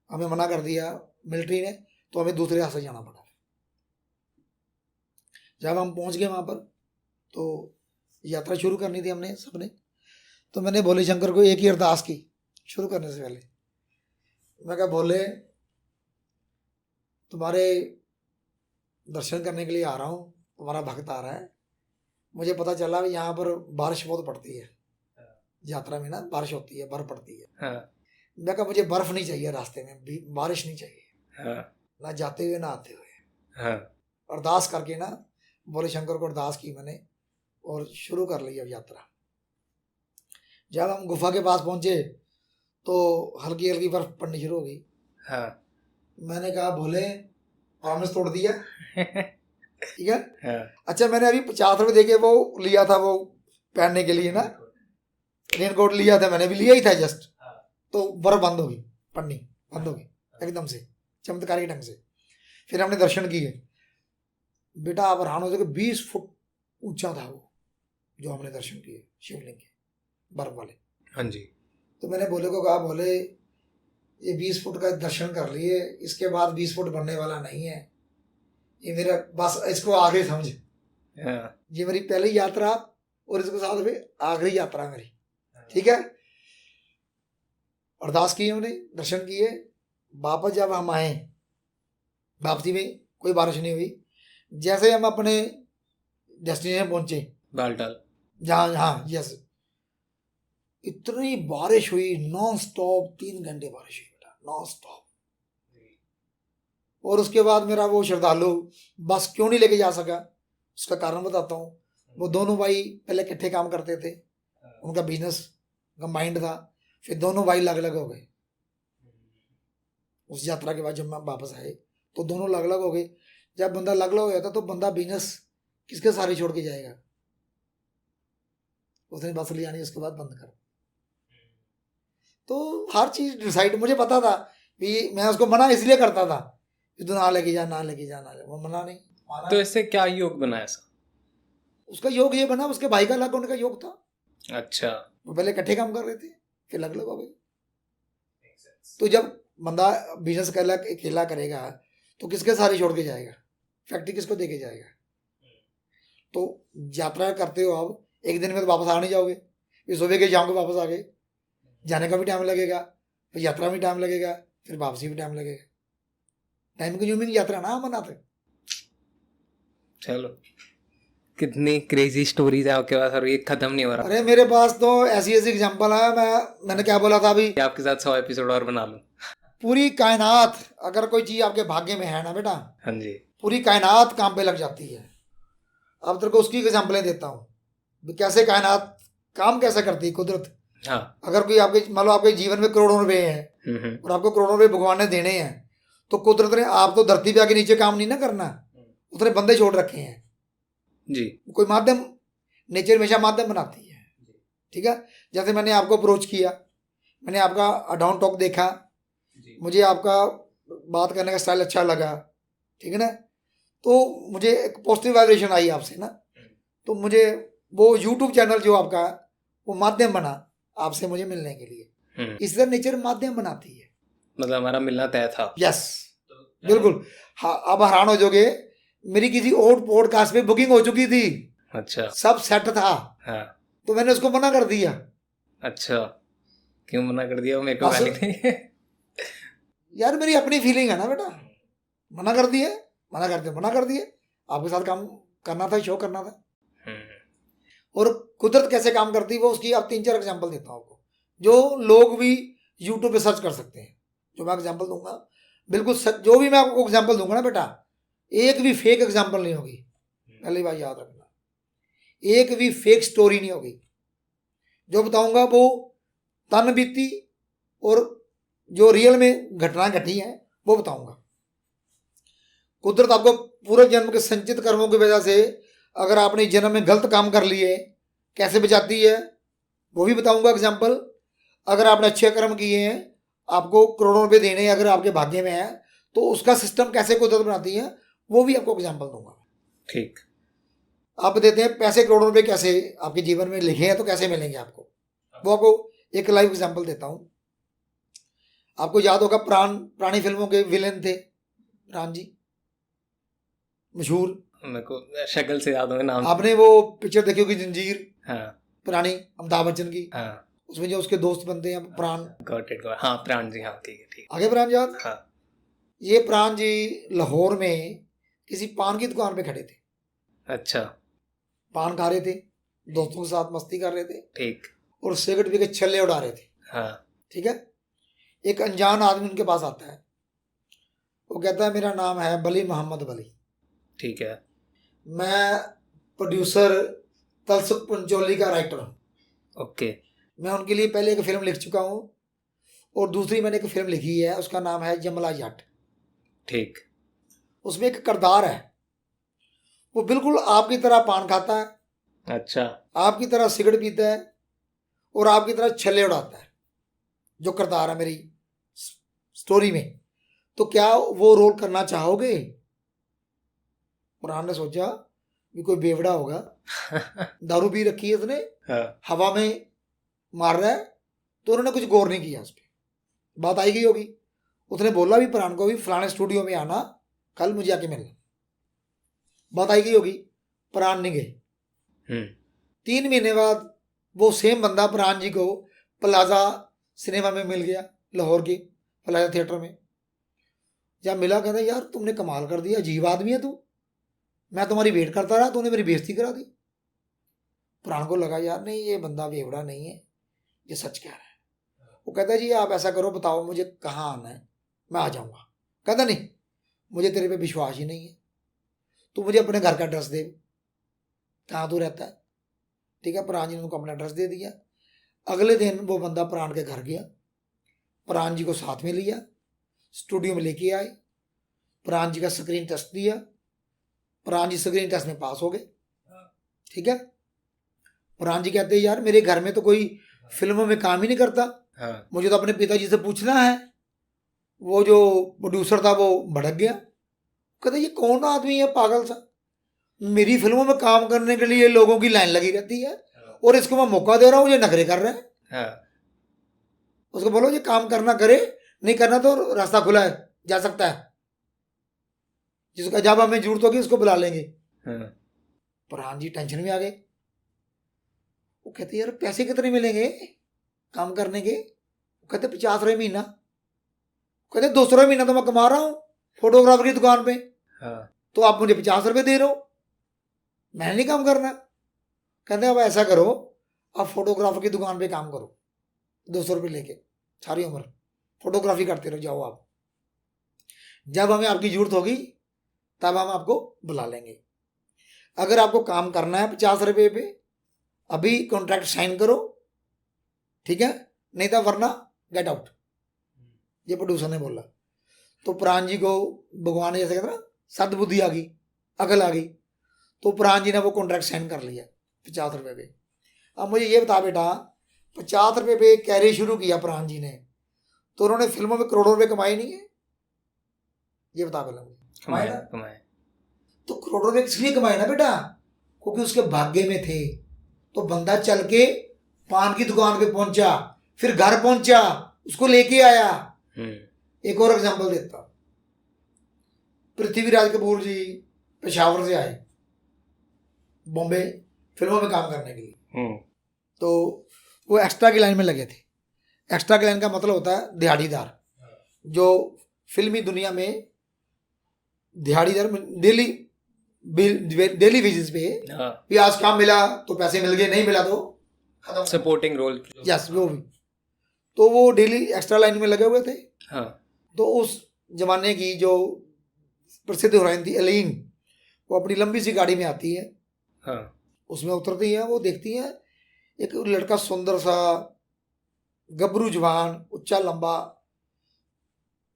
हमें मना कर दिया मिलिट्री ने, तो हमें दूसरे रास्ते जाना पड़ा। जब हम पहुँच गए वहाँ पर, तो यात्रा शुरू करनी थी हमने सबने, तो मैंने भोले शंकर को एक ही अरदास की शुरू करने से पहले। मैं कहा भोले तुम्हारे दर्शन करने के लिए आ रहा हूँ, तुम्हारा भक्त आ रहा है, मुझे पता चला कि यहाँ पर बारिश बहुत पड़ती है, यात्रा में ना बारिश होती है, बर्फ पड़ती है। हाँ। मैं कहा मुझे बर्फ नहीं चाहिए, रास्ते में भी बारिश नहीं चाहिए। हाँ। ना जाते हुए ना आते हुए। हाँ। अरदास करके ना भोले शंकर को अरदास की मैंने, और शुरू कर ली अब यात्रा। जब हम गुफा के पास पहुंचे तो हल्की हल्की बर्फ पड़नी शुरू हो गई। हाँ। मैंने कहा भोले प्रॉमिस तोड़ दिया। ठीक है। हाँ। अच्छा मैंने अभी 50 रुपये देके वो लिया था, वो पहनने के लिए ना, रेनकोट लिया था, मैंने भी लिया ही था जस्ट, तो बर्फ बंद हो गई, पड़नी बंद हो गई एकदम से, चमत्कारी ढंग से। फिर हमने दर्शन किए। बेटा आप हैरान हो जाओगे, 20 फुट ऊंचा था वो जो हमने दर्शन किए शिवलिंग के, बर्फ वाले। हाँ जी। तो मैंने बोले को कहा, बोले ये 20 फुट का दर्शन कर लिए, इसके बाद 20 फुट बढ़ने वाला नहीं है, ये मेरा बस इसको आगे समझ, हाँ। ये मेरी पहली यात्रा और इसके साथ में आखिरी यात्रा मेरी। ठीक है। अरदास की हमने, दर्शन किए। वापस जब हम आए, वापसी में कोई बारिश नहीं हुई। जैसे हम अपने डेस्टिनेशन पहुंचे बालटाल। जहाँ, हाँ यस, इतनी बारिश हुई नॉन स्टॉप, 3 घंटे बारिश हुई बेटा, नॉन स्टॉप। और उसके बाद मेरा वो श्रद्धालु बस क्यों नहीं लेके जा सका, उसका कारण बताता हूँ। वो दोनों भाई पहले इकट्ठे काम करते थे, उनका बिजनेस कंबाइंड था, फिर दोनों भाई अलग अलग हो गए। उस यात्रा के बाद जब हम वापस आए तो दोनों अलग अलग हो गए। जब बंदा अलग अलग हो जाता तो बंदा बिजनेस किसके सारे छोड़ के जाएगा। उसने बस ले आनी, उसके बाद बंद कर। तो हर चीज डिसाइड, मुझे पता था कि मैं उसको मना इसलिए करता था कि तू ना लेके जा, ना लेके जा, ना ले, वो मना नहीं माना। तो इससे क्या योग बना ऐसा? उसका योग ये बना, उसके भाई का अलग होने का योग था। अच्छा। वो पहले इकट्ठे काम कर रहे थे, फिर अलग अलग हो गए। तो जब बंदा बिजनेस अकेला करेगा तो किसके सारे छोड़ के जाएगा, फैक्ट्री किसको दे के जाएगा। तो यात्रा करते हो आप, एक दिन में तो वापस आ नहीं जाओगे, फिर सुबह के शाम को वापस आ गए, जाने का भी टाइम लगेगा, फिर यात्रा में टाइम लगेगा, फिर वापसी भी टाइम लगेगा। टाइम कंज्यूमिंग यात्रा ना हम बनाते। चलो, कितनी क्रेजी स्टोरीज है आपके पास और ये खत्म नहीं हो रहा। अरे मेरे पास तो ऐसी ऐसी एग्जांपल है। मैंने क्या बोला था अभी, आपके साथ 100 एपिसोड और बना लूं। पूरी कायनात, अगर कोई चीज आपके भाग्य में है ना बेटा, हाँ जी। पूरी कायनात काम पे लग जाती है। अब तेरे को उसकी एग्जांपलें देता हूँ, कैसे कायनात काम कैसे करती है, कुदरत। हाँ। अगर कोई आपके, मान लो आपके जीवन में करोड़ों रुपए हैं और आपको करोड़ों रुपए भगवान ने देने हैं, तो कुदरत ने आप तो धरती पे आके नीचे काम नहीं ना करना, उसने बंदे छोड़ रखे हैं जी। कोई माध्यम, नेचर हमेशा माध्यम बनाती है। ठीक है। जैसे मैंने आपको अप्रोच किया, मैंने आपका डाउन टॉक देखा, मुझे आपका बात करने का स्टाइल अच्छा लगा, ठीक है ना, तो मुझे एक पॉजिटिव वाइब्रेशन आई आपसे ना, तो मुझे वो यूट्यूब चैनल जो आपका, वो माध्यम बना आपसे मुझे मिलने के लिए। इस तरह नेचर माध्यम बनाती है। मतलब हमारा मिलना तय था। यस, बिल्कुल। हाँ, अब हैरान हो जाओगे, मेरी किसी और पॉडकास्ट पे बुकिंग हो चुकी थी। अच्छा। सब सेट था। हाँ। तो मैंने उसको मना कर दिया। अच्छा, क्यों मना कर दिया? वो मेरे को बस- गाली थी। यार मेरी अपनी फीलिंग है ना बेटा, मना कर दिए, मना कर दिए। आपके साथ काम करना था, शो करना था। और कुदरत कैसे काम करती है वो, उसकी आप 3-4 एग्जांपल देता हूँ आपको, जो लोग भी यूट्यूब पे सर्च कर सकते हैं। जो मैं एग्जांपल दूंगा बिल्कुल जो भी मैं आपको एग्जांपल दूंगा ना बेटा, एक भी फेक एग्जांपल नहीं होगी। पहली बात याद रखना, एक भी फेक स्टोरी नहीं होगी। जो बताऊंगा वो तन बीती और जो रियल में घटना घटी है वो बताऊंगा। कुदरत आपको पूरे जन्म के संचित कर्मों की वजह से, अगर आपने जन्म में गलत काम कर लिए, कैसे बचाती है वो भी बताऊंगा एग्जाम्पल। अगर आपने अच्छे कर्म किए हैं, आपको करोड़ों रुपए देने हैं, अगर आपके भाग्य में है, तो उसका सिस्टम कैसे कुदरत बनाती है वो भी आपको एग्जाम्पल दूंगा। ठीक। आप देते हैं पैसे, करोड़ों रुपए कैसे आपके जीवन में लिखे हैं तो कैसे मिलेंगे आपको, वो आपको एक लाइव एग्जाम्पल देता हूँ। आपको याद होगा पुरानी फिल्मों के विलेन थे प्राण जी, मशहूर। मेरे को शक्ल से याद होंगे नाम। आपने वो पिक्चर देखी होगी जंजीर, हाँ। पुरानी, अमिताभ बच्चन की। हाँ। उसमें जो उसके दोस्त बनते हैं प्राण, गॉट इट। हाँ, प्राण जी। हाँ, ठीक है, ठीक। आगे प्राण याद। हाँ। ये प्राण जी लाहौर में किसी पान की दुकान पे खड़े थे। अच्छा। पान खा रहे थे, दोस्तों के साथ मस्ती कर रहे थे, ठीक। और सिगरेट पी के छल्ले उड़ा रहे थे। हाँ। ठीक है। एक अनजान आदमी उनके पास आता है, वो कहता है मेरा नाम है बली मोहम्मद बली, ठीक है। मैं प्रोड्यूसर तलसुक पंचोली का राइटर हूँ। ओके। मैं उनके लिए पहले एक फिल्म लिख चुका हूँ और दूसरी मैंने एक फिल्म लिखी है, उसका नाम है जमला जट। ठीक। उसमें एक किरदार है, वो बिल्कुल आपकी तरह पान खाता है, अच्छा। आपकी तरह सिगरेट पीता है और आपकी तरह छल्ले उड़ाता है, जो किरदार है मेरी स्टोरी में। तो क्या वो रोल करना चाहोगे? फरहान ने सोचा भी कोई बेवड़ा होगा, दारू पी रखी है उसने, हाँ। हवा में मार रहा है, तो उन्होंने कुछ गौर नहीं किया उस पर। बात आई गई होगी, उसने बोला भी फरहान को भी फलाने स्टूडियो में आना, कल मुझे आके मिलना। बात आई गई होगी, फरहान नहीं गए। 3 महीने बाद वो सेम बंदा फरहान जी को प्लाजा सिनेमा में मिल गया, लाहौर के प्लाजा थिएटर में। जब मिला कहता यार तुमने कमाल कर दिया, अजीब आदमी है तू, मैं तुम्हारी वेट करता रहा, तूने मेरी बेइज्जती करा दी। फरहान को लगा यार नहीं ये बंदा बेवड़ा नहीं है, ये सच कह रहा है। वो कहता जी आप ऐसा करो, बताओ मुझे कहाँ आना है, मैं आ जाऊँगा। कहता नहीं मुझे तेरे पे विश्वास ही नहीं है, तू मुझे अपने घर का एड्रेस दे, कहाँ तू रहता है। ठीक है, फरहान जी ने उनको अपना एड्रेस दे दिया। अगले दिन वो बंदा फरहान के घर गया, फरहान जी को साथ में लिया, स्टूडियो में लेके आए, फरहान जी का स्क्रीन टेस्ट दिया, फरहान जी स्क्रीन टेस्ट में पास हो गए। ठीक है, फरहान जी कहते हैं यार मेरे घर में तो कोई फिल्मों में काम ही नहीं करता, मुझे तो अपने पिताजी से पूछना है। वो जो प्रोड्यूसर था वो भड़क गया, कहते ये कौन आदमी है पागल सा, मेरी फिल्मों में काम करने के लिए लोगों की लाइन लगी रहती है और इसको मैं मौका दे रहा हूँ, ये नखरे कर रहे हैं। उसको बोलो ये काम करना करे, नहीं करना तो रास्ता खुला है, जा सकता है, जिसका जब हमें जरूरत होगी उसको बुला लेंगे। फरहान जी टेंशन में आ गए। वो कहते यार पैसे कितने मिलेंगे काम करने के? वो कहते 50 रुपये महीना। कहते 200 रुपये महीना तो मैं कमा रहा हूँ फोटोग्राफर की दुकान पे, तो आप मुझे 50 रुपये दे रहे हो, मैंने नहीं काम करना। कहते अब ऐसा करो, आप फोटोग्राफर की दुकान पे काम करो, 200 रुपये लेके सारी उम्र फोटोग्राफी करते रहो, जाओ आप, जब हमें आपकी जरूरत होगी तब हम आपको बुला लेंगे। अगर आपको काम करना है 50 रुपये पे, अभी कॉन्ट्रैक्ट साइन करो, ठीक है, नहीं तो वरना गेट आउट, ये प्रोड्यूसर ने बोला। तो फरहान जी को भगवान ने जैसे कहते ना सद्बुद्धि आ गई, अकल आ गई, तो फरहान जी ने वो कॉन्ट्रैक्ट साइन कर लिया 50 रुपये पे। अब मुझे ये बता बेटा, 50 रुपये पे कैरियर शुरू किया फरहान जी ने, तो उन्होंने फिल्मों में करोड़ों रुपये कमाए नहीं है? ये बता पहले मुझे। कमाए। तो करोड़ों रुपये इसलिए कमाए ना बेटा, क्योंकि उसके भाग्य में थे। तो बंदा चल के पान की दुकान पे पहुंचा, फिर घर पहुंचा, उसको लेके आया। एक और एग्जांपल देता, पृथ्वीराज कपूर जी पेशावर से आए बॉम्बे फिल्मों में काम करने के लिए। तो वो एक्स्ट्रा की लाइन में लगे थे। एक्स्ट्रा की लाइन का मतलब होता है दिहाड़ीदार, जो फिल्मी दुनिया में दिहाड़ीदार डेली बेसिस पे भी आज काम मिला तो पैसे मिल गए, नहीं मिला तो खत्म, सपोर्टिंग रोल। यस वो भी। तो वो डेली एक्स्ट्रा लाइन में लगे हुए थे। तो उस जमाने की जो प्रसिद्ध हीरोइन थी एलीन, वो अपनी लंबी सी गाड़ी में आती है, उसमें उतरती है, वो देखती है एक लड़का सुंदर सा गबरू जवान उच्चा लंबा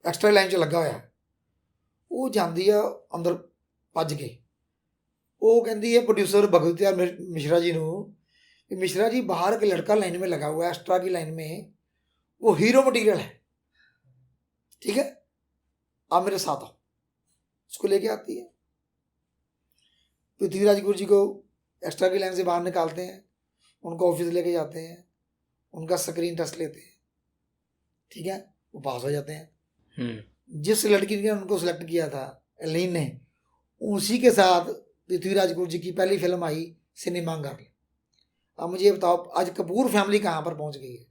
एक्स्ट्रा लाइन च लगा होया, वो जाती है अंदर भज के। वो कहती है प्रोड्यूसर भगवती मिश्रा जी ਨੂੰ, मिश्रा जी बाहर एक लड़का लाइन में लगा हुआ है एक्स्ट्रा की लाइन में, वो हीरो मटेरियल है, ठीक है आप मेरे साथ आओ। उसको लेके आती है, पृथ्वीराज कपूर जी को एक्स्ट्रा की लाइन से बाहर निकालते हैं, उनको ऑफिस लेके जाते हैं, उनका स्क्रीन टेस्ट लेते हैं, ठीक है, वो पास हो जाते हैं। जिस लड़की ने उनको सिलेक्ट किया था एलीन ने, उसी के साथ पृथ्वीराज कपूर जी की पहली फिल्म आई सिनेमा गर्ल। अब मुझे ये बताओ आज कपूर फैमिली कहाँ पर पहुंच गई है?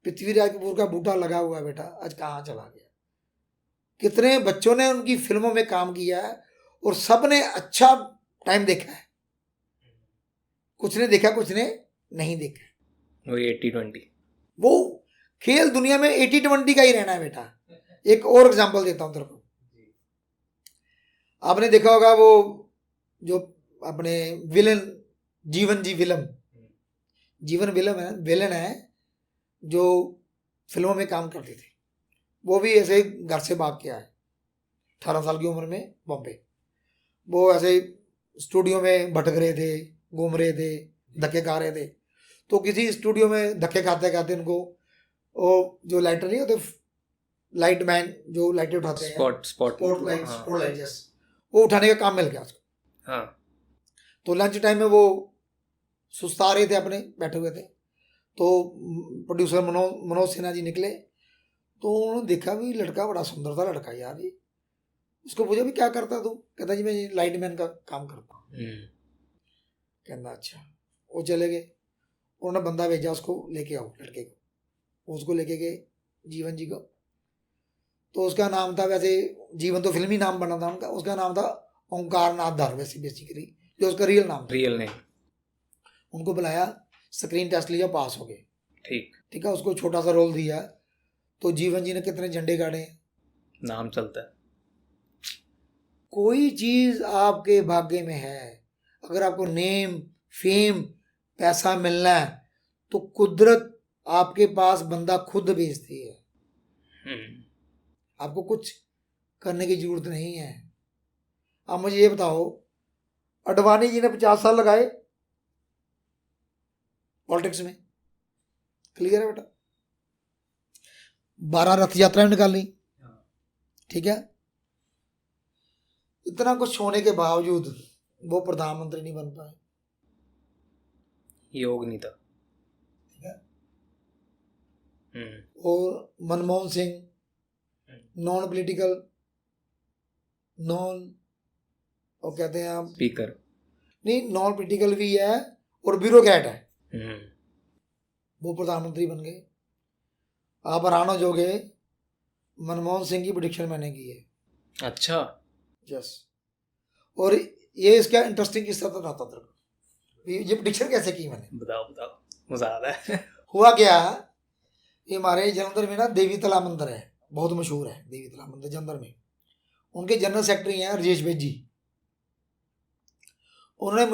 पृथ्वीराज कपूर का बूटा लगा हुआ है बेटा, आज कहाँ चला गया? कितने बच्चों ने उनकी फिल्मों में काम किया है और सब ने अच्छा टाइम देखा है, कुछ ने देखा कुछ ने नहीं देखा। वो 80-20, वो खेल दुनिया में 80-20 का ही रहना है बेटा। एक और एग्जांपल देता हूं तेरे को, आपने देखा होगा वो जो अपने विलन जीवन जी फिल्म जीवन विलन है जो फिल्मों में काम करते थे। वो भी ऐसे घर से भाग के आए 18 साल की उम्र में बॉम्बे। वो ऐसे स्टूडियो में भटक रहे थे, घूम रहे थे, धक्के खा रहे थे। तो किसी स्टूडियो में धक्के खाते खाते उनको वो जो लाइटर नहीं होते, लाइट मैन जो लाइटें उठाते हैं, स्पॉट लाइट, वो उठाने का काम मिल गया उसको। हाँ। तो लंच टाइम में वो सुस्ता रहे थे, अपने बैठे हुए थे। तो प्रोड्यूसर मनोज सिन्हा जी निकले। तो उन्होंने देखा भी लड़का बड़ा सुंदर था लड़का यार ये। उसको पूछा भी क्या करता तू? कहता जी मैं लाइट मैन का काम करता हूँ। कहना अच्छा। वो चले गए, उन्होंने बंदा भेजा उसको लेके आओ लड़के को। उसको लेके गए जीवन जी को। तो उसका नाम था, वैसे जीवन तो फिल्मी नाम बना था उनका, उसका नाम था ओंकार नाथ धर वैसे बेसिकली, जो उसका रियल नाम था। Real name. उनको बुलाया, स्क्रीन टेस्ट लिया, पास हो गए। ठीक है, उसको छोटा सा रोल दिया। तो जीवन जी ने कितने झंडे गाड़े हैं, नाम चलता है। कोई चीज आपके भाग्य में है, अगर आपको नेम, फेम, पैसा मिलना है तो कुदरत आपके पास बंदा खुद भेजती है। आपको कुछ करने की जरूरत नहीं है। अब मुझे ये बताओ, अडवाणी जी ने 50 साल लगाए पॉलिटिक्स में, क्लियर है बेटा। 12 रथ यात्राएं निकाली, ठीक है। इतना कुछ होने के बावजूद वो प्रधानमंत्री नहीं बन पाए। योग नहीं था। ठीक है। और Manmohan Singh non political, non, वो कहते हैं आप स्पीकर नहीं, नॉन पॉलिटिकल भी है और ब्यूरोक्रेट है, वो प्रधानमंत्री बन गए। आप हैरान हो जाओगे, मनमोहन सिंह की प्रेडिक्शन मैंने की है। अच्छा। यस। और ये इसका इंटरेस्टिंग किस्सा तो था तेरे को, ये प्रेडिक्शन कैसे की मैंने, बताओ मजा आ रहा है। हुआ क्या, ये हमारे जलंधर में ना देवी तालाब मंदिर है, बहुत मशहूर है देवी तालाब मंदिर जलंधर में। उनके जनरल सेक्रेटरी हैं राजेश बेद जी। उन्होंने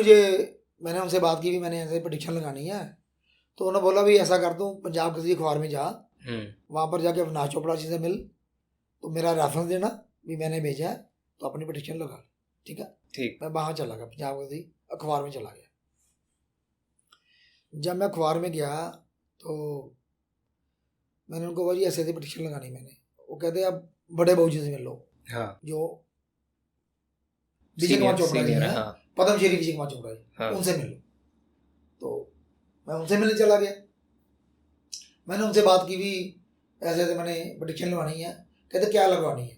मैंने उनसे बात की भी मैंने ऐसे प्रेडिक्शन लगानी है। तो उन्होंने बोला भी ऐसा कर दूँ, पंजाब किसी अखबार में जा, वहाँ पर जाके अविनाश चोपड़ा जी से मिल, तो मेरा रेफरेंस देना भी मैंने भेजा है, तो अपनी प्रेडिक्शन लगा। ठीक है। ठीक। मैं वहाँ चला गया, पंजाब किसी अखबार में चला गया। जब मैं अखबार में गया तो मैंने उनको बोला जी ऐसे ऐसी प्रेडिक्शन लगानी मैंने। वो कहते अब बड़े बाबू जी से मिल लो। हाँ। जो विजय कुमार चोपड़ा जी हैं, हाँ। पद्मश्री विजय कुमार चोपड़ा जी, हाँ। उनसे मिल लो। तो मैं उनसे मिलने चला गया। मैंने उनसे बात की भी ऐसे ऐसे मैंने प्रेडिक्शन लगवानी है। कहते क्या लगवानी है?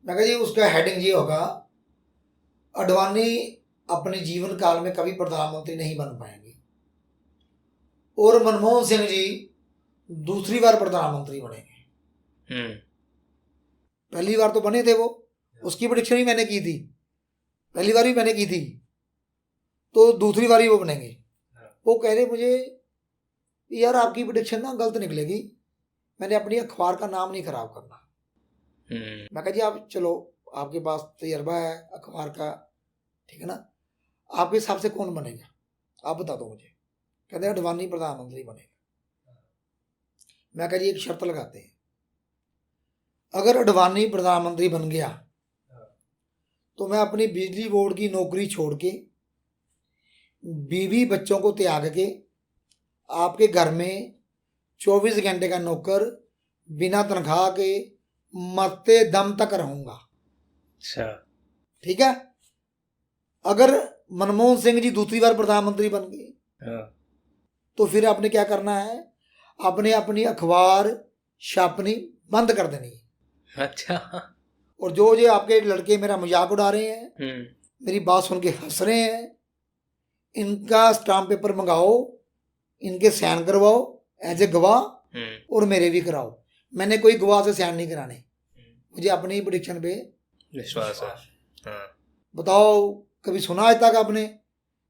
मैं कहा जी उसका हेडिंग ये होगा, अडवाणी अपने जीवन काल में कभी प्रधानमंत्री नहीं बन पाएंगे और मनमोहन सिंह जी दूसरी बार प्रधानमंत्री बनेंगे। पहली बार तो बने थे वो, उसकी प्रेडिक्शन ही मैंने की थी, पहली बार भी मैंने की थी, तो दूसरी बार ही वो बनेंगे। वो कह रहे मुझे यार आपकी प्रेडिक्शन ना गलत निकलेगी, मैंने अपनी अखबार का नाम नहीं खराब करना। मैं कहा जी आप चलो, आपके पास तजर्बा है अखबार का, ठीक है ना, आपके हिसाब से कौन बनेगा आप बता दो मुझे। कहते हैं अडवाणी प्रधानमंत्री बनेगा। मैं कहा जी एक शर्त लगाते हैं, अगर अडवाणी प्रधानमंत्री बन गया तो मैं अपनी बिजली बोर्ड की नौकरी छोड़ के, बीवी बच्चों को त्याग के आपके घर में 24 घंटे का नौकर, बिना तनख्वाह के मरते दम तक रहूंगा। अच्छा। ठीक है। अगर मनमोहन सिंह जी दूसरी बार प्रधानमंत्री बन गए तो फिर आपने क्या करना है, आपने अपनी अखबार छापनी बंद कर देनी है। अच्छा। और जो जो आपके लड़के मेरा मजाक उड़ा रहे हैं, मेरी बात सुन के हंस रहे हैं, इनका स्टाम्प पेपर मंगाओ, इनके साइन करवाओ एज ए गवाह और मेरे भी कराओ। मैंने कोई गवाह से साइन नहीं कराने, मुझे अपनी प्रेडिक्शन पे विश्वास है। हाँ। बताओ कभी सुना आज तक आपने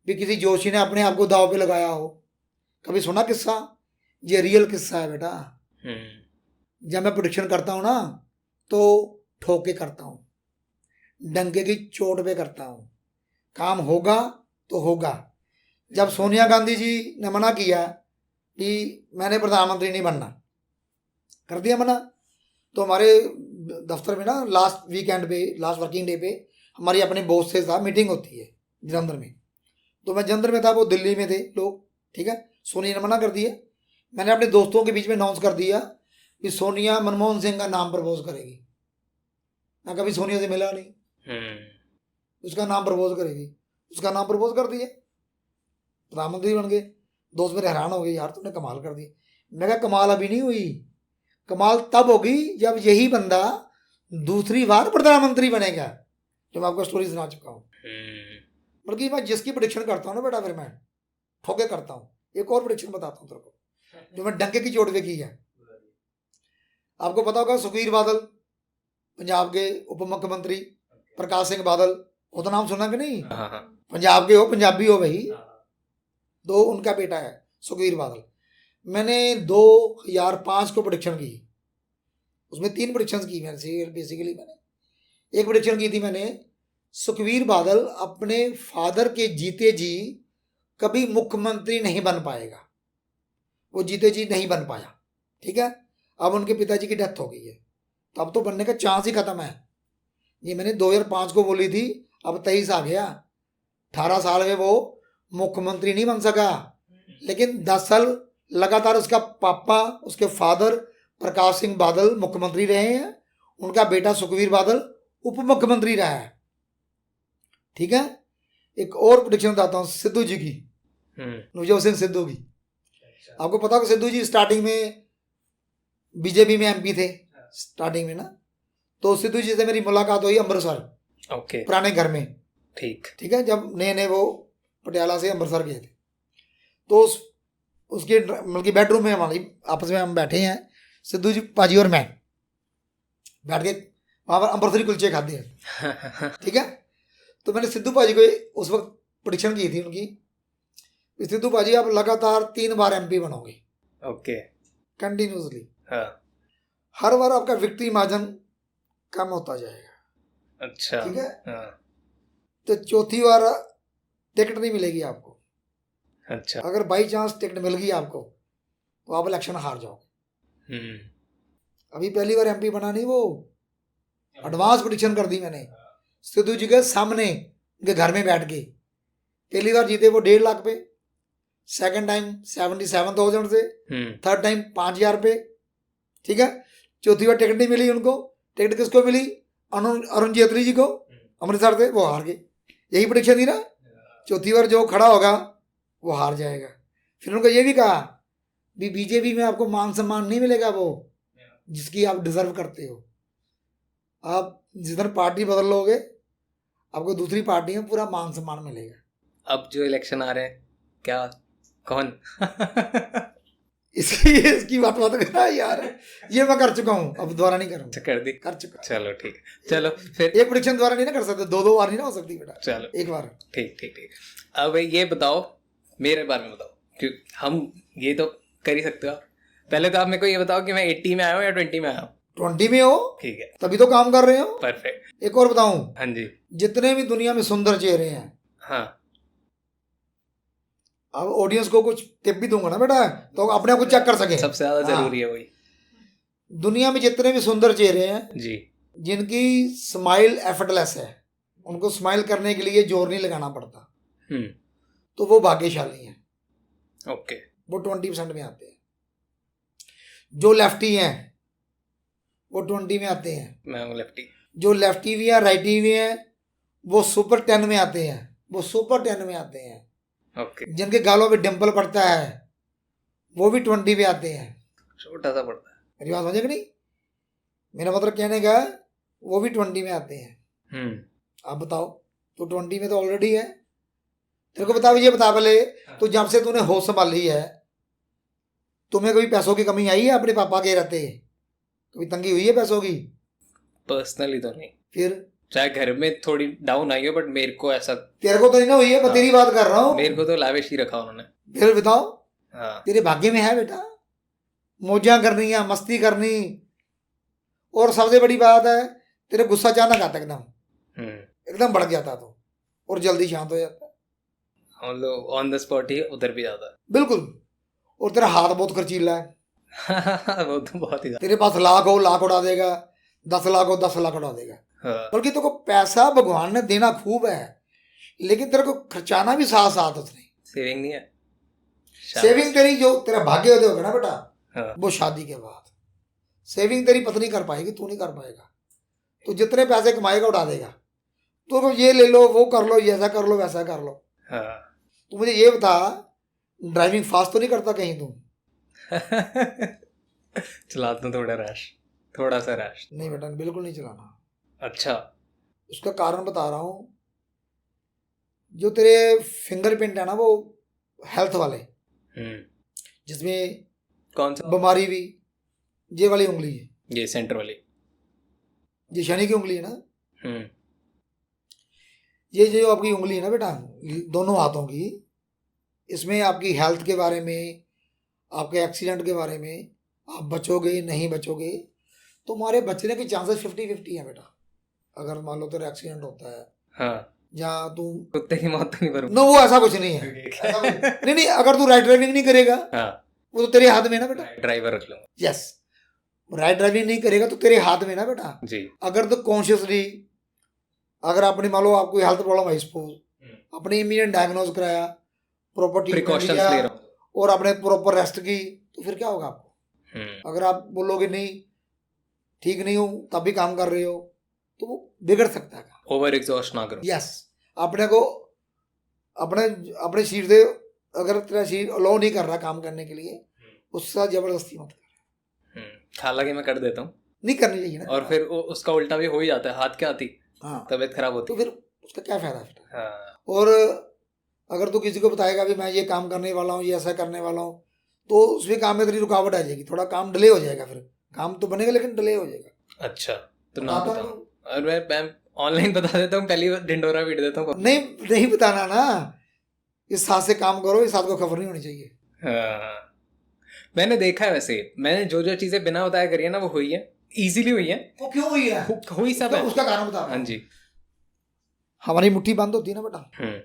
भी किसी जोशी ने अपने आप को दाव पे लगाया हो? कभी सुना किस्सा? ये रियल किस्सा है बेटा। जब मैं प्रेडिक्शन करता हूँ ना तो ठोक के करता हूँ, डंके की चोट पे करता हूँ, काम होगा तो होगा। जब सोनिया गांधी जी ने मना किया कि मैंने प्रधानमंत्री नहीं बनना, कर दिया मना। तो हमारे दफ्तर में ना लास्ट वीकेंड पे, लास्ट वर्किंग डे पे हमारी अपने बॉस से साथ मीटिंग होती है जलंधर में। तो मैं जलंधर में था, वो दिल्ली में थे लोग, ठीक है। सोनिया ने मना कर दिया। मैंने अपने दोस्तों के बीच में अनाउंस कर दिया कि सोनिया मनमोहन सिंह का नाम प्रपोज करेगी। मैं कभी सोनिया से मिला नहीं, उसका नाम प्रपोज करेगी, उसका नाम प्रपोज कर दिया, प्रधानमंत्री बन गए। दोस्त मेरे हैरान हो गए, यार तुमने कमाल कर दी। मैं कहा कमाल अभी नहीं हुई, कमाल तब होगी जब यही बंदा दूसरी बार प्रधानमंत्री बनेगा, जो मैं आपको स्टोरी सुना चुका हूँ। बल्कि मैं जिसकी प्रेडिक्शन करता हूँ ना बेटा, फिर मैं ठोके करता हूँ। एक और प्रेडिक्शन बताता हूँ तेरे को, जो मैं डंके की चोट पे की है। आपको पता होगा सुखबीर बादल, पंजाब के उप मुख्यमंत्री, प्रकाश सिंह बादल, वो तो नाम सुना कि नहीं? पंजाब के हो, पंजाबी हो भाई। दो उनका बेटा है सुखबीर बादल। मैंने 2005 को प्रेडिक्शन की, उसमें 3 प्रेडिक्शंस की मैंने बेसिकली। मैंने एक प्रेडिक्शन की थी मैंने, सुखबीर बादल अपने फादर के जीते जी कभी मुख्यमंत्री नहीं बन पाएगा। वो जीते जी नहीं बन पाया, ठीक है। अब उनके पिताजी की डेथ हो गई है, तो अब तो बनने का चांस ही खत्म है। ये मैंने 2005 को बोली थी, अब 23 आ गया। 18 साल में वो मुख्यमंत्री नहीं बन सका, लेकिन 10 साल लगातार उसका पापा, उसके फादर प्रकाश सिंह बादल मुख्यमंत्री रहे हैं, उनका बेटा सुखबीर बादल उप मुख्यमंत्री रहा है, ठीक है। एक और प्रेडिक्शन बताता हूँ सिद्धू जी की, नवजोत सिंह सिद्धू की। आपको पता होगा सिद्धू जी स्टार्टिंग में बीजेपी में एमपी थे स्टार्टिंग में ना। तो सिद्धू जी से मेरी मुलाकात हुई अमृतसर, ओके, पुराने घर में, ठीक है। जब नए नए वो पटियाला से अमृतसर गए थे, तो उसके मतलब बेडरूम में हमारी आपस में हम बैठे हैं, सिद्धू जी पाजी और मैं बैठ के वहाँ पर अमृतसरी कुलचे खाते हैं, ठीक है। तो मैंने सिद्धू पाजी को उस वक्त प्रेडिक्शन की थी उनकी, सिद्धू पाजी आप लगातार 3 बार एमपी बनोगे, ओके, कंटिन्यूसली। हाँ, हर बार आपका विक्ट्री मार्जिन कम होता जाएगा, अच्छा, ठीक है। हाँ, तो चौथी बार टिकट नहीं मिलेगी आपको। अच्छा, अगर बाई चांस टिकट मिल गई आपको, तो आप इलेक्शन हार जाओगे। अभी पहली बार एमपी बना नहीं, वो एडवांस प्रेडिक्शन कर दी मैंने सिद्धू जी के सामने, उनके घर में बैठ के। पहली बार जीते वो 1.5 लाख पे, सेकंड टाइम 77,000 से, थर्ड टाइम 5,000 पे, ठीक है। चौथी बार टिकट नहीं मिली उनको। टिकट किसको मिली? अरुण जेटली जी को, अमृतसर से, वो हार गए। यही प्रेडिक्शन थी ना, चौथी बार जो खड़ा होगा वो हार जाएगा। फिर उनको ये भी कहा भी बीजेपी में आपको मान सम्मान नहीं मिलेगा वो जिसकी आप डिजर्व करते हो। आप जिधर पार्टी बदल लोगे, आपको दूसरी पार्टी में पूरा मान सम्मान मिलेगा। अब जो इलेक्शन आ रहे हैं, क्या कौन इसकी बात करना यार, ये मैं कर चुका हूँ, अब दोबारा नहीं करूँगा। कर दी, कर चुका। चलो ठीक है, चलो फिर एक प्रेडिक्शन दोबारा नहीं ना कर सकते, 2 बार नहीं ना हो सकती बेटा, चलो एक बार। ठीक ठीक ठीक। अब ये बताओ, मेरे बारे में बताओ, क्योंकि हम ये तो कर ही सकते हो आप। पहले तो आप मेरे को ये बताओ कि मैं 80 में आया हूँ या 20 में आया हूँ। 20 में हो, ठीक है, तभी तो काम कर रहे हो। परफेक्ट। एक और बताऊं, हाँ जी, जितने भी दुनिया में सुंदर चेहरे हैं, हाँ, अब ऑडियंस को कुछ टिप भी दूंगा ना बेटा, तो अपने आप को चेक कर सके। सबसे ज्यादा जरूरी है वही। दुनिया में जितने भी सुंदर चेहरे हैं जी, जिनकी स्माइल एफर्टलेस है, उनको स्माइल करने के लिए जोर नहीं लगाना पड़ता, तो वो भाग्यशाली हैं। ओके, वो 20% में आते हैं। जो लेफ्टी हैं वो 20 में आते हैं। मैं हूँ लेफ्टी। जो लेफ्टी भी हैं, राइटी भी हैं, वो सुपर 10 में आते हैं, वो सुपर 10 में आते हैं। ओके, जिनके गालों पे डिंपल पड़ता है वो भी 20 में आते हैं। छोटा सा पड़ता है। मेरी बात समझे कि नहीं? मेरा मतलब कहने का, वो भी 20 में आते हैं। आप बताओ, तो 20 में तो ऑलरेडी है। तेरे को बता, ये बता पहले, तो जब से तूने होश संभाली है, तुम्हें कभी पैसों की कमी आई है अपने पापा के रहते? कभी तंगी हुई है पैसों की? पर्सनली तो नहीं, फिर चाहे घर में थोड़ी डाउन आई हो, बट मेरे को ऐसा, तेरे को तो नहीं ना हुई है, मैं तेरी बात कर रहा हूँ। मेरे को तो लाविश ही रखा उन्होंने। फिर बताओ, हाँ, तेरे भाग्य में है बेटा, मौजा करनी है, मस्ती करनी। और सबसे बड़ी बात है, तेरे गुस्सा अचानक आता एकदम बढ़ जाता तो, और जल्दी शांत हो जाता। हम लोग ऑन द स्पॉट ही उधर भी जाता है। बिल्कुल। और तेरा हाथ बहुत खर्चीला है, वो तो बहुत ही तेरे पास लाख हो लाख उड़ा देगा, 10 लाख हो 10 लाख उड़ा देगा। हाँ, बल्कि तेरे को पैसा भगवान ने देना खूब है, लेकिन तेरे को खर्चाना भी साथ साथ उसने। सेविंग नहीं है। सेविंग तेरी जो तेरा भाग्य होते होगा ना बेटा, हाँ, वो शादी के बाद सेविंग तेरी पत्नी कर पाएगी, तू नहीं कर पाएगा। तो जितने पैसे कमाएगा उड़ा देगा। तो ये ले लो, वो कर लो, ये ऐसा कर लो, वैसा कर लो। हाँ। तू मुझे ये बता, ड्राइविंग फास्ट तो नहीं करता कहीं तू? चलाता हूँ थोड़ा सा रैश। नहीं बेटा, बिल्कुल नहीं चलाना। अच्छा। उसका कारण बता रहा हूँ। जो तेरे फिंगरप्रिंट है ना, वो हेल्थ वाले, जिसमें कौन सा? बीमारी भी, ये वाली उंगली है, ये सेंटर वाली। ये शनि की उंगली है ना, हम्म। ये जो आपकी उंगली है ना बेटा, दोनों हाथों की, इसमें आपकी हेल्थ के बारे में, आपके एक्सीडेंट के बारे में, आप बचोगे नहीं बचोगे, तुम्हारे बचने के चांसेस 50-50 है बेटा। अगर मान लो तेरा एक्सीडेंट होता है, हाँ, जहाँ तू, कुत्ते की मौत तो नहीं करूँगा। नो वो ऐसा कुछ नहीं है, ऐसा कुछ नहीं। नहीं, अगर तू राइट ड्राइविंग नहीं करेगा, हाँ, वो तो तेरे हाथ में है ना बेटा। ड्राइवर रख लूंगा। यस, राइट ड्राइविंग नहीं करेगा तो तेरे हाथ में ना बेटा। जी। अगर तो कॉन्शियसली, अगर आपने मान लो आपको हेल्थ प्रॉब्लम है, सपोज अपने इमीडिएट डायग्नोज कराया, प्रॉपर ट्रीटमेंट प्रिकॉशंस लिया ले रहा हूँ। और आपने प्रॉपर रेस्ट की, तो फिर क्या होगा आपको? हम्म। अगर आप बोलोगे नहीं ठीक नहीं हूँ तब भी काम कर रहे हो, तो वो बिगड़ सकता है। ओवर एग्जॉस्ट ना करूँ। यस, अपने को अपने अपने शरीर से, अगर तेरा शरीर अलाउ नहीं कर रहा काम करने के लिए, उसके साथ जबरदस्ती मत कर। हालांकि मैं कर देता हूँ, नहीं करनी चाहिए ना। और फिर उसका उल्टा भी हो ही जाता है, हाथ क्या आती, हाँ, तबीयत खराब होती। तो फिर उसका क्या फायदा फिर? हाँ। और अगर तू किसी को बताएगा भी मैं ये काम करने वाला हूँ, ये ऐसा करने वाला हूँ, तो उसमें काम में तेरी रुकावट आ जाएगी, थोड़ा काम डिले हो जाएगा। फिर काम तो बनेगा लेकिन डिले हो जाएगा। अच्छा, तो ना बताता बताऊँ? हूँ। और मैं ऑनलाइन बता देता हूँ, पहली बार ढिंडोरा पीट देता हूँ। नहीं, नहीं बताना ना, इस हाथ से काम करो, इस हाथ को खबर नहीं होनी चाहिए। हाँ, मैंने देखा है वैसे, मैंने जो जो चीजें बिना बताया करी है ना, वो हुई है, इजीली हुई है। वो क्यों हुई है? हुई सब है। उसका कारण बता। हाँ जी। हमारी मुट्ठी बंद होती है ना बेटा, हम्म।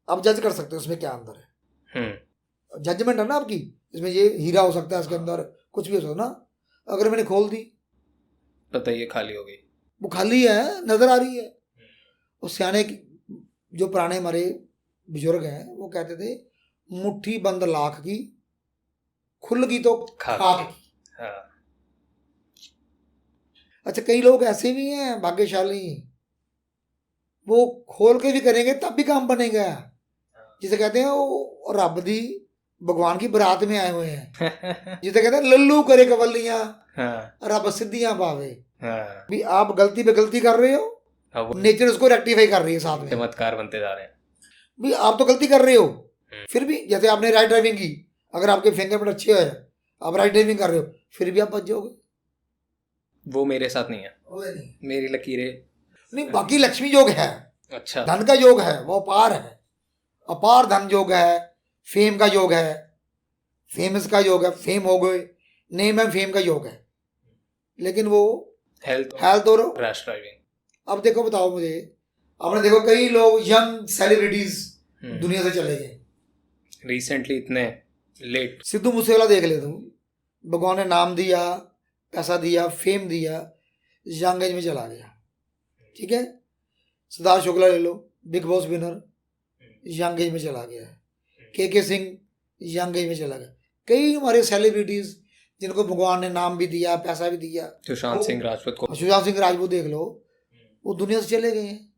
आप जज कर सकते हो उसमें क्या अंदर है। हम्म। जजमेंट है ना आपकी, इसमें ये हीरा हो सकता है, इसके अंदर कुछ भी हो सकता है ना। अगर मैंने खोल दी, पता ये खाली हो गई, वो खाली है, नजर आ रही है। उस सियाने जो पुराने हमारे बुजुर्ग हैं, वो कहते थे मुट्ठी बंद लाख की, खुल गई तो खाक की। हाँ। अच्छा, कई लोग ऐसे भी हैं भाग्यशाली, वो खोल के भी करेंगे तब भी काम बनेगा। जिसे कहते हैं वो रब दी भगवान की बरात में आए हुए हैं, जिसे कहते हैं लल्लू करे कवलियां, हाँ। रब सिद्धियां पावे। हाँ। भी आप गलती पे गलती कर रहे हो, नेचर उसको रेक्टिफाई कर रही है साथ में। चमत्कार बनते जा रहे हैं। भी आप तो गलती कर रहे हो, फिर भी जैसे आपने राइट ड्राइविंग की, अगर आपके फिंगरप्रिंट अच्छे है, आप राइट ड्राइविंग कर रहे हो, फिर भी आप बच जाओगे। वो मेरे साथ नहीं है, नहीं, मेरी लकीरें नहीं, बाकी लक्ष्मी योग है, अच्छा, धन का योग है, वो अपार है, अपार धन योग है, फेम का योग है, फेमस का योग है, फेम हो गए, नेम एंड फेम का योग है, लेकिन वो हेल्थ और रैश ड्राइविंग। अब देखो, बताओ मुझे, आपने देखो कई लोग यंग सेलिब्रिटीज दुनिया से चले गए रिसेंटली, इतने लेट। सिद्धू मूसेवाला देख ले तुम, भगवान ने नाम दिया, पैसा दिया, फेम दिया, यंग एज में चला गया। ठीक है, सिद्धार्थ शुक्ला ले लो, Bigg Boss winner, young age में चला गया। के सिंह यंग एज में चला गया। कई हमारे सेलिब्रिटीज जिनको भगवान ने नाम भी दिया, पैसा भी दिया, सुशांत सिंह राजपूत देख लो, वो दुनिया से चले गए हैं।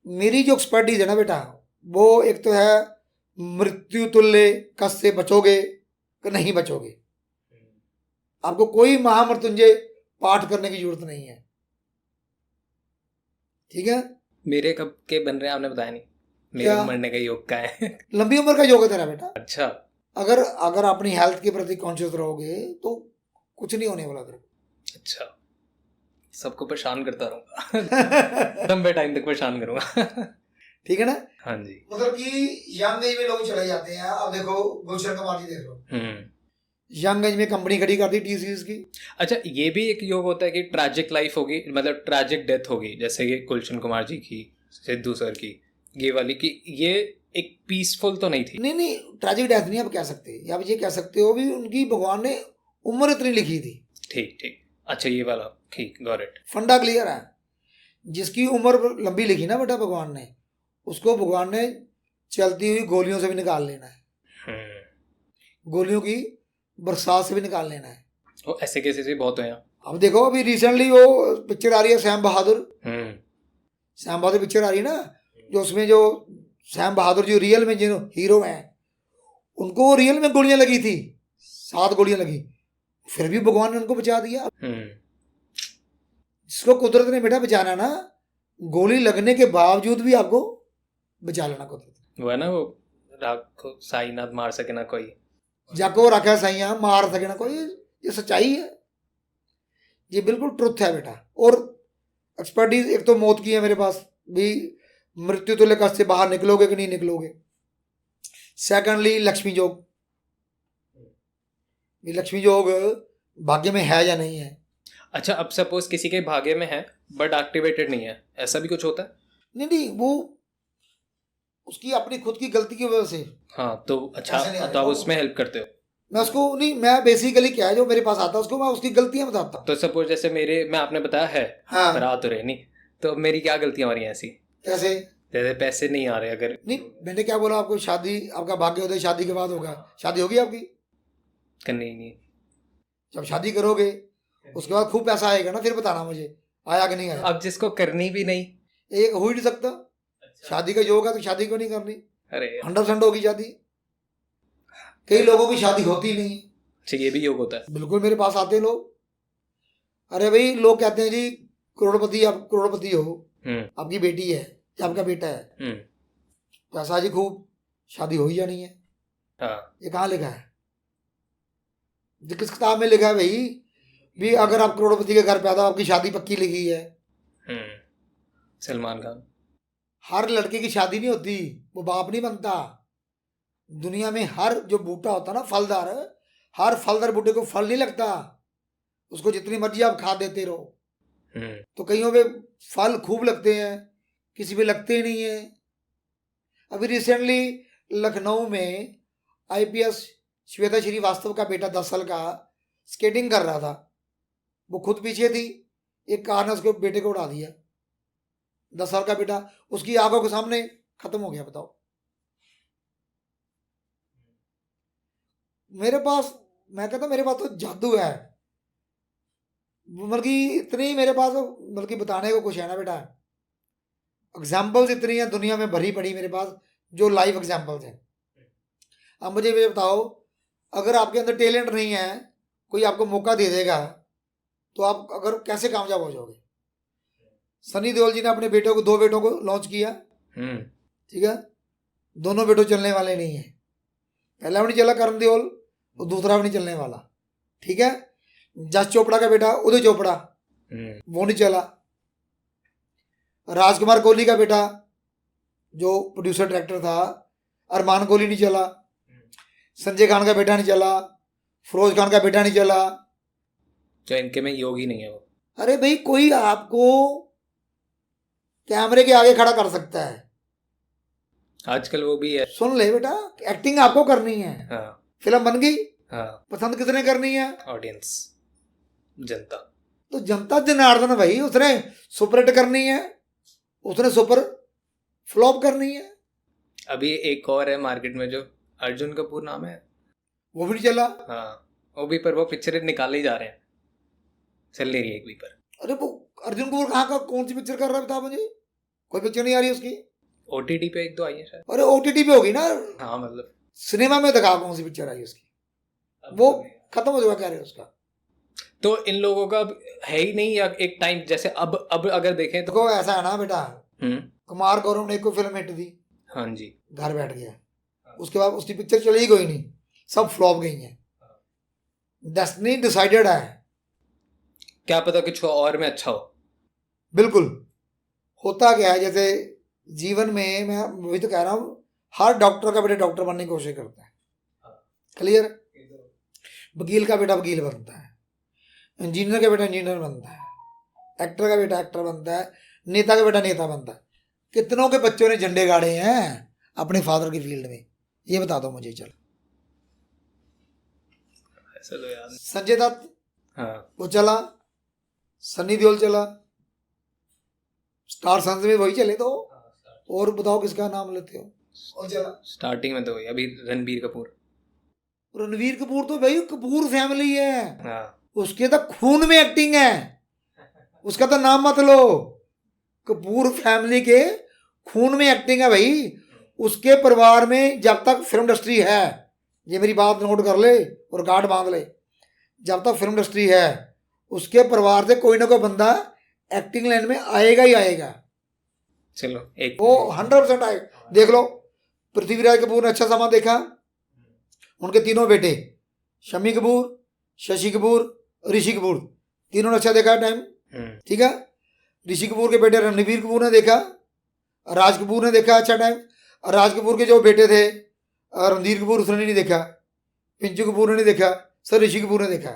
मेरी जो एक्सपर्टीज है ना बेटा, वो एक तो है मृत्यु तुल्य कष्ट से बचोगे कि नहीं बचोगे। आपको कोई महामृत्युंजय पाठ करने की जरूरत नहीं है। ठीक है, मेरे कब के बन रहे हैं आपने बताया नहीं, मेरे मरने का योग का है। लंबी उम्र का योग है तेरा बेटा। अच्छा, अगर अपनी हेल्थ के प्रति कॉन्शियस रहोगे तो कुछ नहीं होने वाला तेरे को। अच्छा, सबको परेशान करता रहूंगा, लंबे टाइम तक परेशान करूंगा। ठीक है ना। हाँ जी, मतलब कि यंग एज में लोग चले जाते हैं। अब देखो गुलशन कुमार जी देख लो, यंग एज में कंपनी खड़ी कर दी टी सीरीज की। अच्छा, ये भी एक योग होता है कि ट्रैजिक लाइफ होगी, मतलब ट्रैजिक डेथ होगी, जैसे कि गुलशन कुमार जी की, सिद्धू सर की, ये वाली कि ये एक पीसफुल तो नहीं थी। नहीं नहीं, ट्रेजिक डेथ नहीं आप कह सकते, या आप ये कह सकते हो भी उनकी भगवान ने उम्र इतनी लिखी थी। ठीक ठीक, अच्छा ये वाला ठीक, गॉट इट। फंडा क्लियर है। जिसकी उम्र लंबी लिखी ना बेटा भगवान ने, उसको भगवान ने चलती हुई गोलियों से भी निकाल लेना है, गोलियों की बरसात से भी निकाल लेना है। वो ऐसे केसेस भी बहुत हैं। अब देखो अभी रिसेंटली वो पिक्चर आ रही है सैम बहादुर, सैम बहादुर पिक्चर आ रही है ना, जो उसमें जो सैम बहादुर जो रियल में जो हीरो हैं, उनको रियल में गोलियां लगी थी, 7 गोलियां लगी, फिर भी भगवान ने उनको बचा दिया। जिसको कुदरत ने बेटा बचाना ना, गोली लगने के बावजूद भी आपको बचा लेना कुदरत। वो है ना, वो राग को साईनाथ मार सके ना कोई, जाको रखा सैया मार सके ना कोई, ये सच्चाई है, ये बिल्कुल ट्रुथ है बेटा। और एक्सपर्टीज एक तो मौत की है मेरे पास भी, मृत्यु तुल्य कष्ट से बाहर निकलोगे कि नहीं निकलोगे। सेकंडली लक्ष्मी योग, ये लक्ष्मी योग भाग्य में है या नहीं है। अच्छा अब सपोज किसी के भाग्य में है बट एक्टिवेटेड नहीं है, ऐसा भी कुछ होता है? नहीं नहीं, वो उसकी अपनी खुद की गलती की वजह से। हाँ तो अच्छा, ऐसे नहीं तो आप उसमें हेल्प करते हो? मैं उसको नहीं, मैं बेसिकली क्या है जो मेरे पास आता है उसको मैं उसकी गलतियां बताता हूँ। तो सपोज जैसे मेरे, मैं आपने बताया है हाँ, पर आ तो रहे नहीं, तो मेरी क्या गलतियां हो रही हैं ऐसी? कैसे? जैसे पैसे नहीं आ रहे, अगर नहीं मैंने क्या बोला आपको, शादी आपका भाग्य होता है शादी के बाद होगा, शादी होगी आपकी, करनी ही नहीं। जब शादी करोगे उसके बाद खूब पैसा आएगा ना, फिर बताना मुझे आया कि नहीं आया। अब जिसको करनी भी नहीं, एक हो ही नहीं सकता, शादी का योग है तो शादी को नहीं करनी, अरे 100% होगी शादी। कई लोगों की शादी होती नहीं है। अच्छा ये भी योग होता है? बिल्कुल, मेरे पास आते हैं लोग, अरे भाई लोग कहते हैं जी करोड़पति, आप करोड़पति हो, आपकी बेटी है या आपका बेटा है, पैसा जी खूब, शादी हो ही या नहीं है। हाँ। ये कहाँ लिखा है? किस किताब में लिखा है भाई भी अगर आप करोड़पति के घर पैदा हो आपकी शादी पक्की लिखी है? सलमान खान। हर लड़के की शादी नहीं होती, वो बाप नहीं बनता। दुनिया में हर जो बूटा होता ना फलदार, हर फलदार बूटे को फल नहीं लगता, उसको जितनी मर्जी आप खा देते रहो। तो कईयों पे फल खूब लगते हैं, किसी पे लगते ही नहीं है। अभी रिसेंटली लखनऊ में आईपीएस श्वेता श्रीवास्तव का बेटा 10 साल का स्केटिंग कर रहा था, वो खुद पीछे थी, एक कार ने उसके बेटे को उड़ा दिया। 10 साल का बेटा उसकी आंखों के सामने खत्म हो गया। बताओ, मेरे पास, मैं कहता मेरे पास तो जादू है, बल्कि इतनी मेरे पास, बल्कि बताने को कुछ है ना बेटा, एग्जाम्पल्स इतनी है दुनिया में भरी पड़ी मेरे पास, जो लाइव एग्जाम्पल्स हैं। अब मुझे ये बताओ, अगर आपके अंदर टैलेंट नहीं है, कोई आपको मौका दे देगा, तो आप अगर कैसे कामयाब हो जाओगे? सनी देओल जी ने अपने बेटों को, 2 बेटों को लॉन्च किया, ठीक है, दोनों बेटों चलने वाले नहीं है, पहला भी नहीं चला करण देओल और दूसरा भी नहीं चलने वाला, ठीक है। जस चोपड़ा का बेटा उदय चोपड़ा, वो नहीं चला। राजकुमार कोहली का बेटा जो प्रोड्यूसर डायरेक्टर था, अरमान कोहली नहीं चला। संजय खान का बेटा नहीं चला, फिरोज खान का बेटा नहीं चला। तो इनके में योग ही नहीं है वो। अरे भाई कोई आपको कैमरे के आगे खड़ा कर सकता है, आजकल वो भी है। सुन ले बेटा, एक्टिंग आपको करनी है। हाँ। फिल्म बन गई, हाँ। पसंद किसने करनी है? ऑडियंस, जनता। तो जनता जनार्दन भाई, उसने सुपरहिट करनी है, उसने सुपर फ्लॉप करनी है। अभी एक और है मार्केट में जो अर्जुन कपूर नाम है, वो भी नहीं चला। हाँ वो भी, पर वो पिक्चर निकाले ही जा रहे हैं, चल नहीं रही एक भी पर। अरे वो अर्जुन कपूर कहाँ का, कौन सी पिक्चर कर रहा है बता मुझे, कोई पिक्चर नहीं आ रही उसकी। ओटीटी पे 1-2 आई है शायद। अरे ओटीटी पे होगी ना, हाँ मतलब सिनेमा में दिखा कौन सी पिक्चर आई उसकी, वो खत्म हो जाएगा कह रहे उसका। तो इन लोगों का अब है ही नहीं, या एक टाइम जैसे अब अगर देखें तो देखो ऐसा है ना बेटा, कुमार गौरव ने एक को फिल्म हिट दी, हाँ जी, घर बैठ गया, उसके बाद उसकी पिक्चर चली ही कोई नहीं, सब फ्लॉप गई हैं। डेस्टिनी डिसाइडेड है, क्या पता कुछ और में अच्छा हो। बिल्कुल। होता क्या है, जैसे जीवन में मैं वही तो कह रहा हूँ, हर डॉक्टर का बेटा डॉक्टर बनने की कोशिश करता है, क्लियर। वकील का बेटा वकील बनता है, इंजीनियर का बेटा इंजीनियर बनता है, एक्टर का बेटा एक्टर बनता है, नेता का बेटा नेता बनता है। कितनों के बच्चों ने झंडे गाड़े हैं अपने फादर की फील्ड में, ये बता दो मुझे। चल ऐसा तो याद। संजय दत्त हाँ, वो चला, सनी देओल चला, स्टार सन्स में वही चले। तो और बताओ किसका नाम लेते हो और चला। स्टार्टिंग में तो वही, अभी रणबीर कपूर। रणवीर कपूर तो भाई कपूर फैमिली है, हाँ, उसके तो खून में एक्टिंग है, उसका तो नाम मत लो। कपूर फैमिली के खून में एक्टिंग है भाई। उसके परिवार में जब तक फिल्म इंडस्ट्री है, ये मेरी बात नोट कर ले और गांठ बांध ले, जब तक फिल्म इंडस्ट्री है उसके परिवार से कोई ना कोई बंदा एक्टिंग लाइन में आएगा ही आएगा। चलो एक वो 100% आएगा। देख लो पृथ्वीराज कपूर ने अच्छा समा देखा, उनके तीनों बेटे शम्मी कपूर, शशि कपूर, ऋषि कपूर, तीनों ने अच्छा देखा टाइम। ठीक है, ऋषि कपूर के बेटे रणबीर कपूर ने देखा, राज कपूर ने देखा अच्छा टाइम। राज कपूर के जो बेटे थे रणधीर कपूर, उसने नहीं देखा, पिंचू कपूर ने नहीं देखा, सर ऋषि कपूर ने देखा।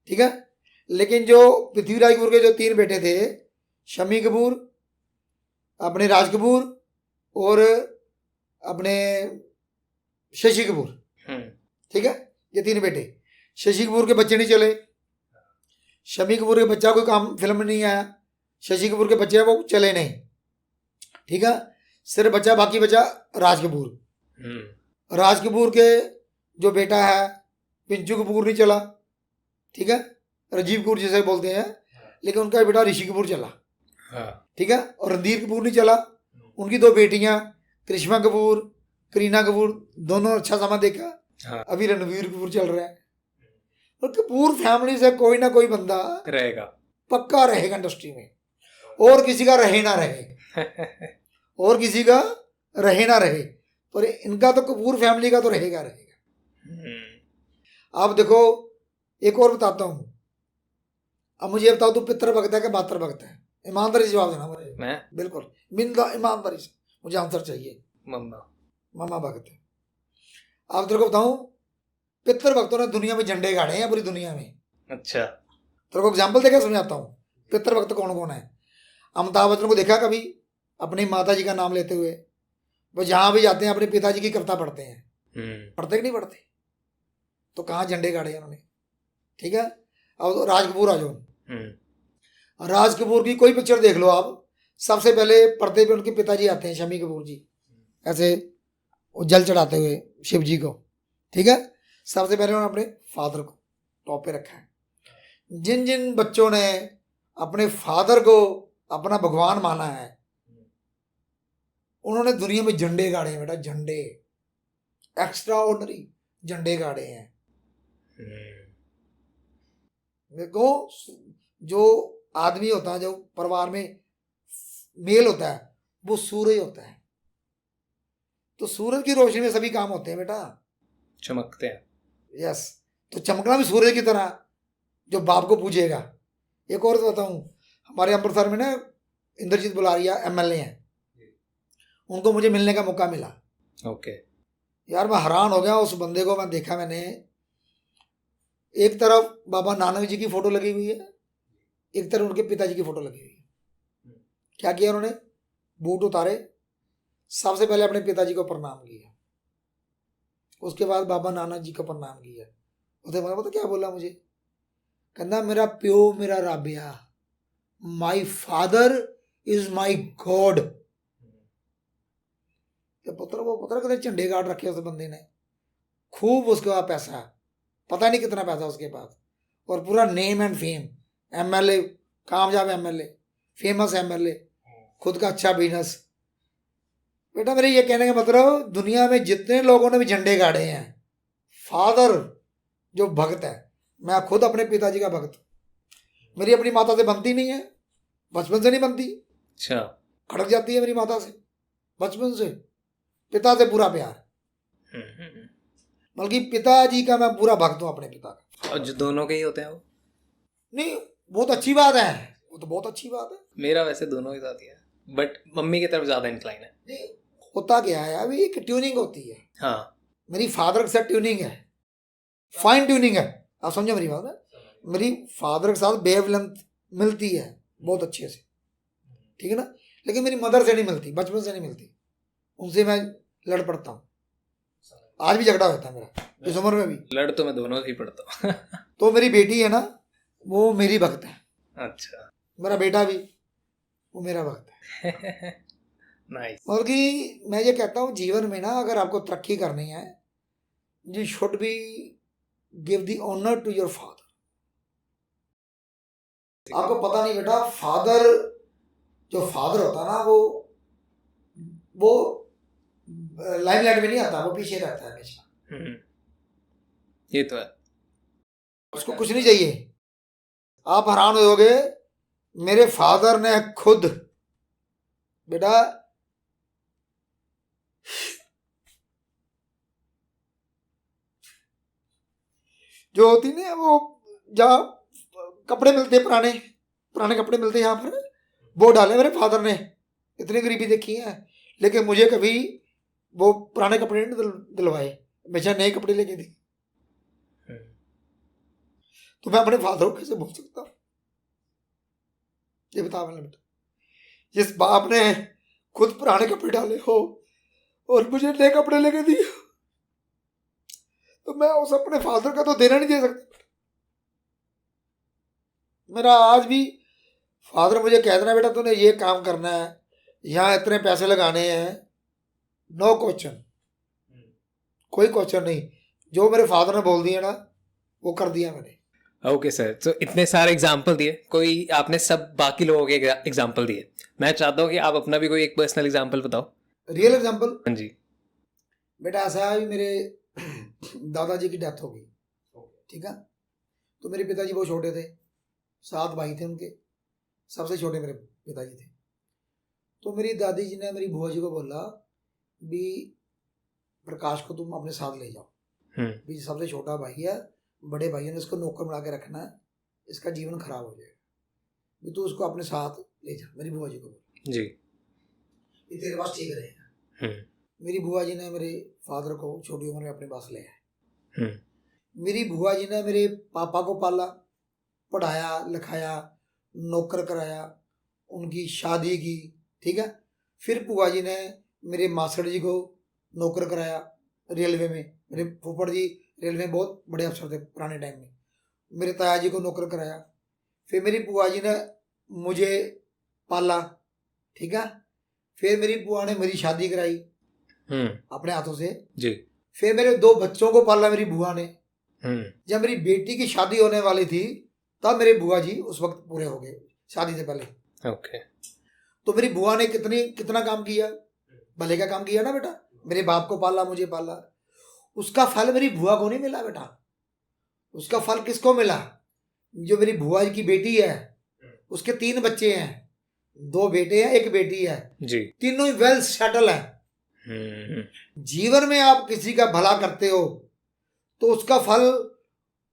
ठीक है, लेकिन जो पृथ्वीराज कपूर के जो 3 बेटे थे, शम्मी कपूर, अपने राज कपूर और अपने शशि कपूर, ठीक है, ये 3 बेटे। शशि कपूर के बच्चे नहीं चले, शम्मी कपूर के बच्चा कोई काम फिल्म में नहीं आया, शशि कपूर के बच्चे वो चले नहीं। ठीक है, सिर्फ बच्चा बाकी बचा राज कपूर। राज कपूर के जो बेटा है पिंचू कपूर नहीं चला, ठीक है, राजीव कपूर जिसे बोलते हैं, लेकिन उनका बेटा ऋषि कपूर चला। ठीक है, और रणधीर कपूर नहीं चला। उनकी 2 बेटियां करिश्मा कपूर, करीना कपूर, दोनों अच्छा समा देखा। अभी रणवीर कपूर चल रहा है। और कपूर फैमिली से कोई ना कोई बंदा रहेगा, पक्का रहेगा इंडस्ट्री में, और किसी का रहे ना रहे और किसी का रहे ना रहे, पर इनका तो कपूर फैमिली का तो रहेगा रहेगा। अब देखो एक और बताता हूँ। अब मुझे बताओ तू पितर भक्त है कि मातर भक्त है? ईमानदारी से जवाब देना मुझे। मैं बिल्कुल ईमानदारी से, मुझे आंसर चाहिए। मम्मा भक्त है। अब तेरे को बताऊं, पितर भक्तों ने दुनिया में झंडे गाड़े हैं पूरी दुनिया में। अच्छा, तेरे को एग्जाम्पल देकर समझाता हूँ पितर भक्त कौन कौन है। अमिताभ बच्चन को देखा कभी अपनी माता जी का नाम लेते हुए? वो जहां भी जाते हैं अपने पिताजी की कविता पढ़ते हैं, पढ़ते कि नहीं पढ़ते? तो कहाँ झंडे गाड़े उन्होंने। ठीक है, अब राज कपूर आ जाओ। राज कपूर की कोई पिक्चर देख लो आप, सबसे पहले पर्दे पे उनके पिताजी आते हैं, शम्मी कपूर जी, ऐसे जल चढ़ाते हुए शिव जी को। ठीक है, सबसे पहले उन्होंने अपने फादर को टॉप पे रखा है। जिन जिन बच्चों ने अपने फादर को अपना भगवान माना है, उन्होंने दुनिया में झंडे गाड़े हैं बेटा, झंडे, एक्स्ट्रा ऑर्डिनरी झंडे गाड़े हैं। देखो, जो आदमी होता है, जो परिवार में मेल होता है, वो सूरज होता है। तो सूरज की रोशनी में सभी काम होते हैं बेटा, चमकते हैं। यस, तो चमकना भी सूरज की तरह, जो बाप को पूजेगा। एक और बताऊं, हमारे अमृतसर में ना इंद्रजीत बुलारिया MLA हैं, उनको मुझे मिलने का मौका मिला। ओके यार, मैं हैरान हो गया उस बंदे को। मैं देखा, मैंने एक तरफ बाबा नानक जी की फोटो लगी हुई है, एक तरफ उनके पिताजी की फोटो लगी हुई है। क्या किया उन्होंने? बूट उतारे, सबसे पहले अपने पिताजी को प्रणाम किया, उसके बाद बाबा नानक जी को प्रणाम किया। उसके बाद पता क्या बोला मुझे? कहना मेरा प्यो मेरा Rabia, my father is my God. पुत्र वो पुत्र कितने झंडे गाड़ रखे उस बंदे ने, खूब उसके पास पैसा, पता नहीं कितना पैसा उसके पास, और पूरा नेम एंड फेम, MLA, कामयाब MLA, फेमस MLA, खुद का अच्छा बिजनेस। बेटा मेरे ये कहने का मतलब, दुनिया में जितने लोगों ने भी झंडे गाड़े हैं, फादर जो भक्त है, मैं खुद अपने पिताजी का भक्त। मेरी अपनी माता से बनती नहीं है, बचपन से नहीं बनती। अच्छा, खड़क जाती है मेरी माता से बचपन से। पिता से पूरा प्यार, बल्कि पिताजी का मैं पूरा भक्त हूँ अपने पिता का। और जो दोनों के ही होते हैं वो नहीं, बहुत अच्छी बात है, वो तो बहुत अच्छी बात है। मेरा वैसे दोनों ही साथ ही है, बट मम्मी की तरफ ज्यादा इंक्लाइन है। नहीं, होता क्या है अभी, एक ट्यूनिंग होती है। हाँ, मेरी फादर के साथ ट्यूनिंग है, फाइन ट्यूनिंग है। आप समझो मेरी बात है, मेरी फादर के साथ वेवलेंथ मिलती है बहुत अच्छे से। ठीक है ना, लेकिन मेरी मदर से नहीं मिलती, बचपन से नहीं मिलती, उनसे मैं लड़ पड़ता हूँ। आज भी झगड़ा होता है मेरा इस उम्र में भी। लड़ तो मैं दोनों ही पड़ता हूँ। तो मेरी बेटी है ना, वो मेरी भक्त है। अच्छा। मेरा बेटा भी, वो मेरा भक्त है। नाइस। और कि मैं ये कहता हूँ जीवन में ना, अगर आपको तरक्की करनी है, you should be give the honour to your father. आपको पता नहीं बेटा, फादर जो फादर होता ना, वो लाइमलाइट में नहीं आता, वो पीछे रहता है हमेशा। ये तो है। उसको कुछ नहीं चाहिए। आप हैरान होगे, मेरे फादर ने खुद बेटा जो होती ना, वो जहाँ कपड़े मिलते हैं, पुराने कपड़े मिलते हैं यहाँ पर, वो डाले मेरे फादर ने। इतनी गरीबी देखी है, लेकिन मुझे कभी वो पुराने कपड़े नहीं दिलवाए, हमेशा नए कपड़े लेके दी। तो मैं अपने फादर को कैसे भूल सकता हूँ? ये बता मैंने बेटा, जिस बाप ने खुद पुराने कपड़े डाले हो और मुझे नए कपड़े लेके दिए, तो मैं उस अपने फादर का तो देना नहीं दे सकता। मेरा आज भी फादर मुझे कहता है, बेटा तूने ये काम करना है, यहाँ इतने पैसे लगाने हैं, नो क्वेश्चन, कोई क्वेश्चन नहीं। जो मेरे फादर ने बोल दिया ना, वो कर दिया मैंने। ओके सर, तो इतने सारे एग्जाम्पल दिए, कोई आपने सब बाकी लोगों के एग्जाम्पल दिए, मैं चाहता हूँ कि आप अपना भी कोई एक पर्सनल एग्जाम्पल बताओ। Real example? हाँ जी। बेटा ऐसा है, मेरे दादाजी की डेथ हो गई, ठीक है। तो मेरे पिताजी बहुत छोटे थे, 7 भाई थे उनके, सबसे छोटे मेरे पिताजी थे। तो मेरी दादी जी ने मेरी बुआ जी को बोला भी प्रकाश को तुम अपने साथ ले जाओ, भी सबसे छोटा भाई है, बड़े भाइयों ने इसको नौकर बना के रखना है, इसका जीवन खराब हो जाएगा, भी तू उसको अपने साथ ले जा। मेरी बुआ जी को बोला जी, ये तेरे पास ठीक रहेगा। मेरी बुआ जी ने मेरे फादर को छोटी उम्र में अपने पास ले आए। मेरी बुआ जी ने मेरे पापा को पाला, पढ़ाया लिखाया, नौकर कराया, उनकी शादी की, ठीक है। फिर बुआ जी ने मेरे मास्टर जी को नौकर कराया रेलवे में। मेरे फूफड़ जी रेलवे में बहुत बड़े अफसर थे पुराने टाइम में, मेरे ताया जी को नौकर कराया। फिर मेरी बुआ जी ने मुझे पाला, ठीक है। फिर मेरी बुआ ने मेरी शादी कराई अपने हाथों से जी। फिर मेरे 2 बच्चों को पाला मेरी बुआ ने। जब मेरी बेटी की शादी होने वाली थी, तब मेरे बुआ जी उस वक्त पूरे हो गए, शादी से पहले। ओके। तो मेरी बुआ ने कितना काम किया, भले का काम किया ना बेटा। मेरे बाप को पाला, मुझे पाला। उसका फल मेरी बुआ को नहीं मिला बेटा, उसका फल किसको मिला? जो मेरी बुआ की बेटी है, उसके 3 बच्चे हैं, 2 बेटे हैं, 1 बेटी है जी। तीनों ही वेल सेटल है। जीवन में आप किसी का भला करते हो तो उसका फल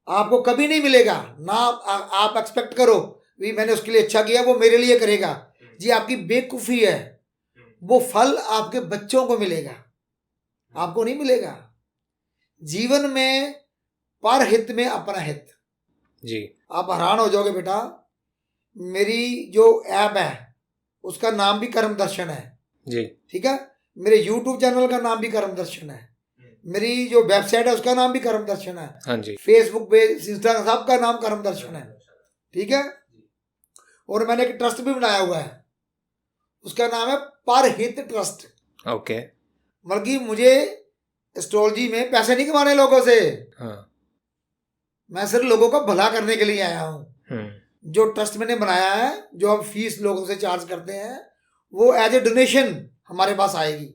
आपको कभी नहीं मिलेगा ना। आप एक्सपेक्ट करो भी मैंने उसके लिए अच्छा किया, वो मेरे लिए करेगा, जी आपकी बेवकूफ़ी है। वो फल आपके बच्चों को मिलेगा, आपको नहीं मिलेगा। जीवन में पर हित में अपना हित। जी। आप हैरान हो जाओगे बेटा, मेरी जो ऐप है उसका नाम भी कर्म दर्शन है जी, ठीक है। मेरे YouTube चैनल का नाम भी कर्म दर्शन है, मेरी जो वेबसाइट है उसका नाम भी कर्म दर्शन है, हाँ जी। फेसबुक पे, इंस्टाग्राम, सबका नाम कर्म दर्शन है, ठीक है। और मैंने एक ट्रस्ट भी बनाया हुआ है, उसका नाम है परहित ट्रस्ट। ओके। मतलब कि मुझे एस्ट्रोलॉजी में पैसे नहीं कमाने लोगों से, हाँ। मैं सिर्फ लोगों का भला करने के लिए आया हूँ। जो ट्रस्ट मैंने बनाया है, जो हम फीस लोगों से चार्ज करते हैं, वो एज ए डोनेशन हमारे पास आएगी।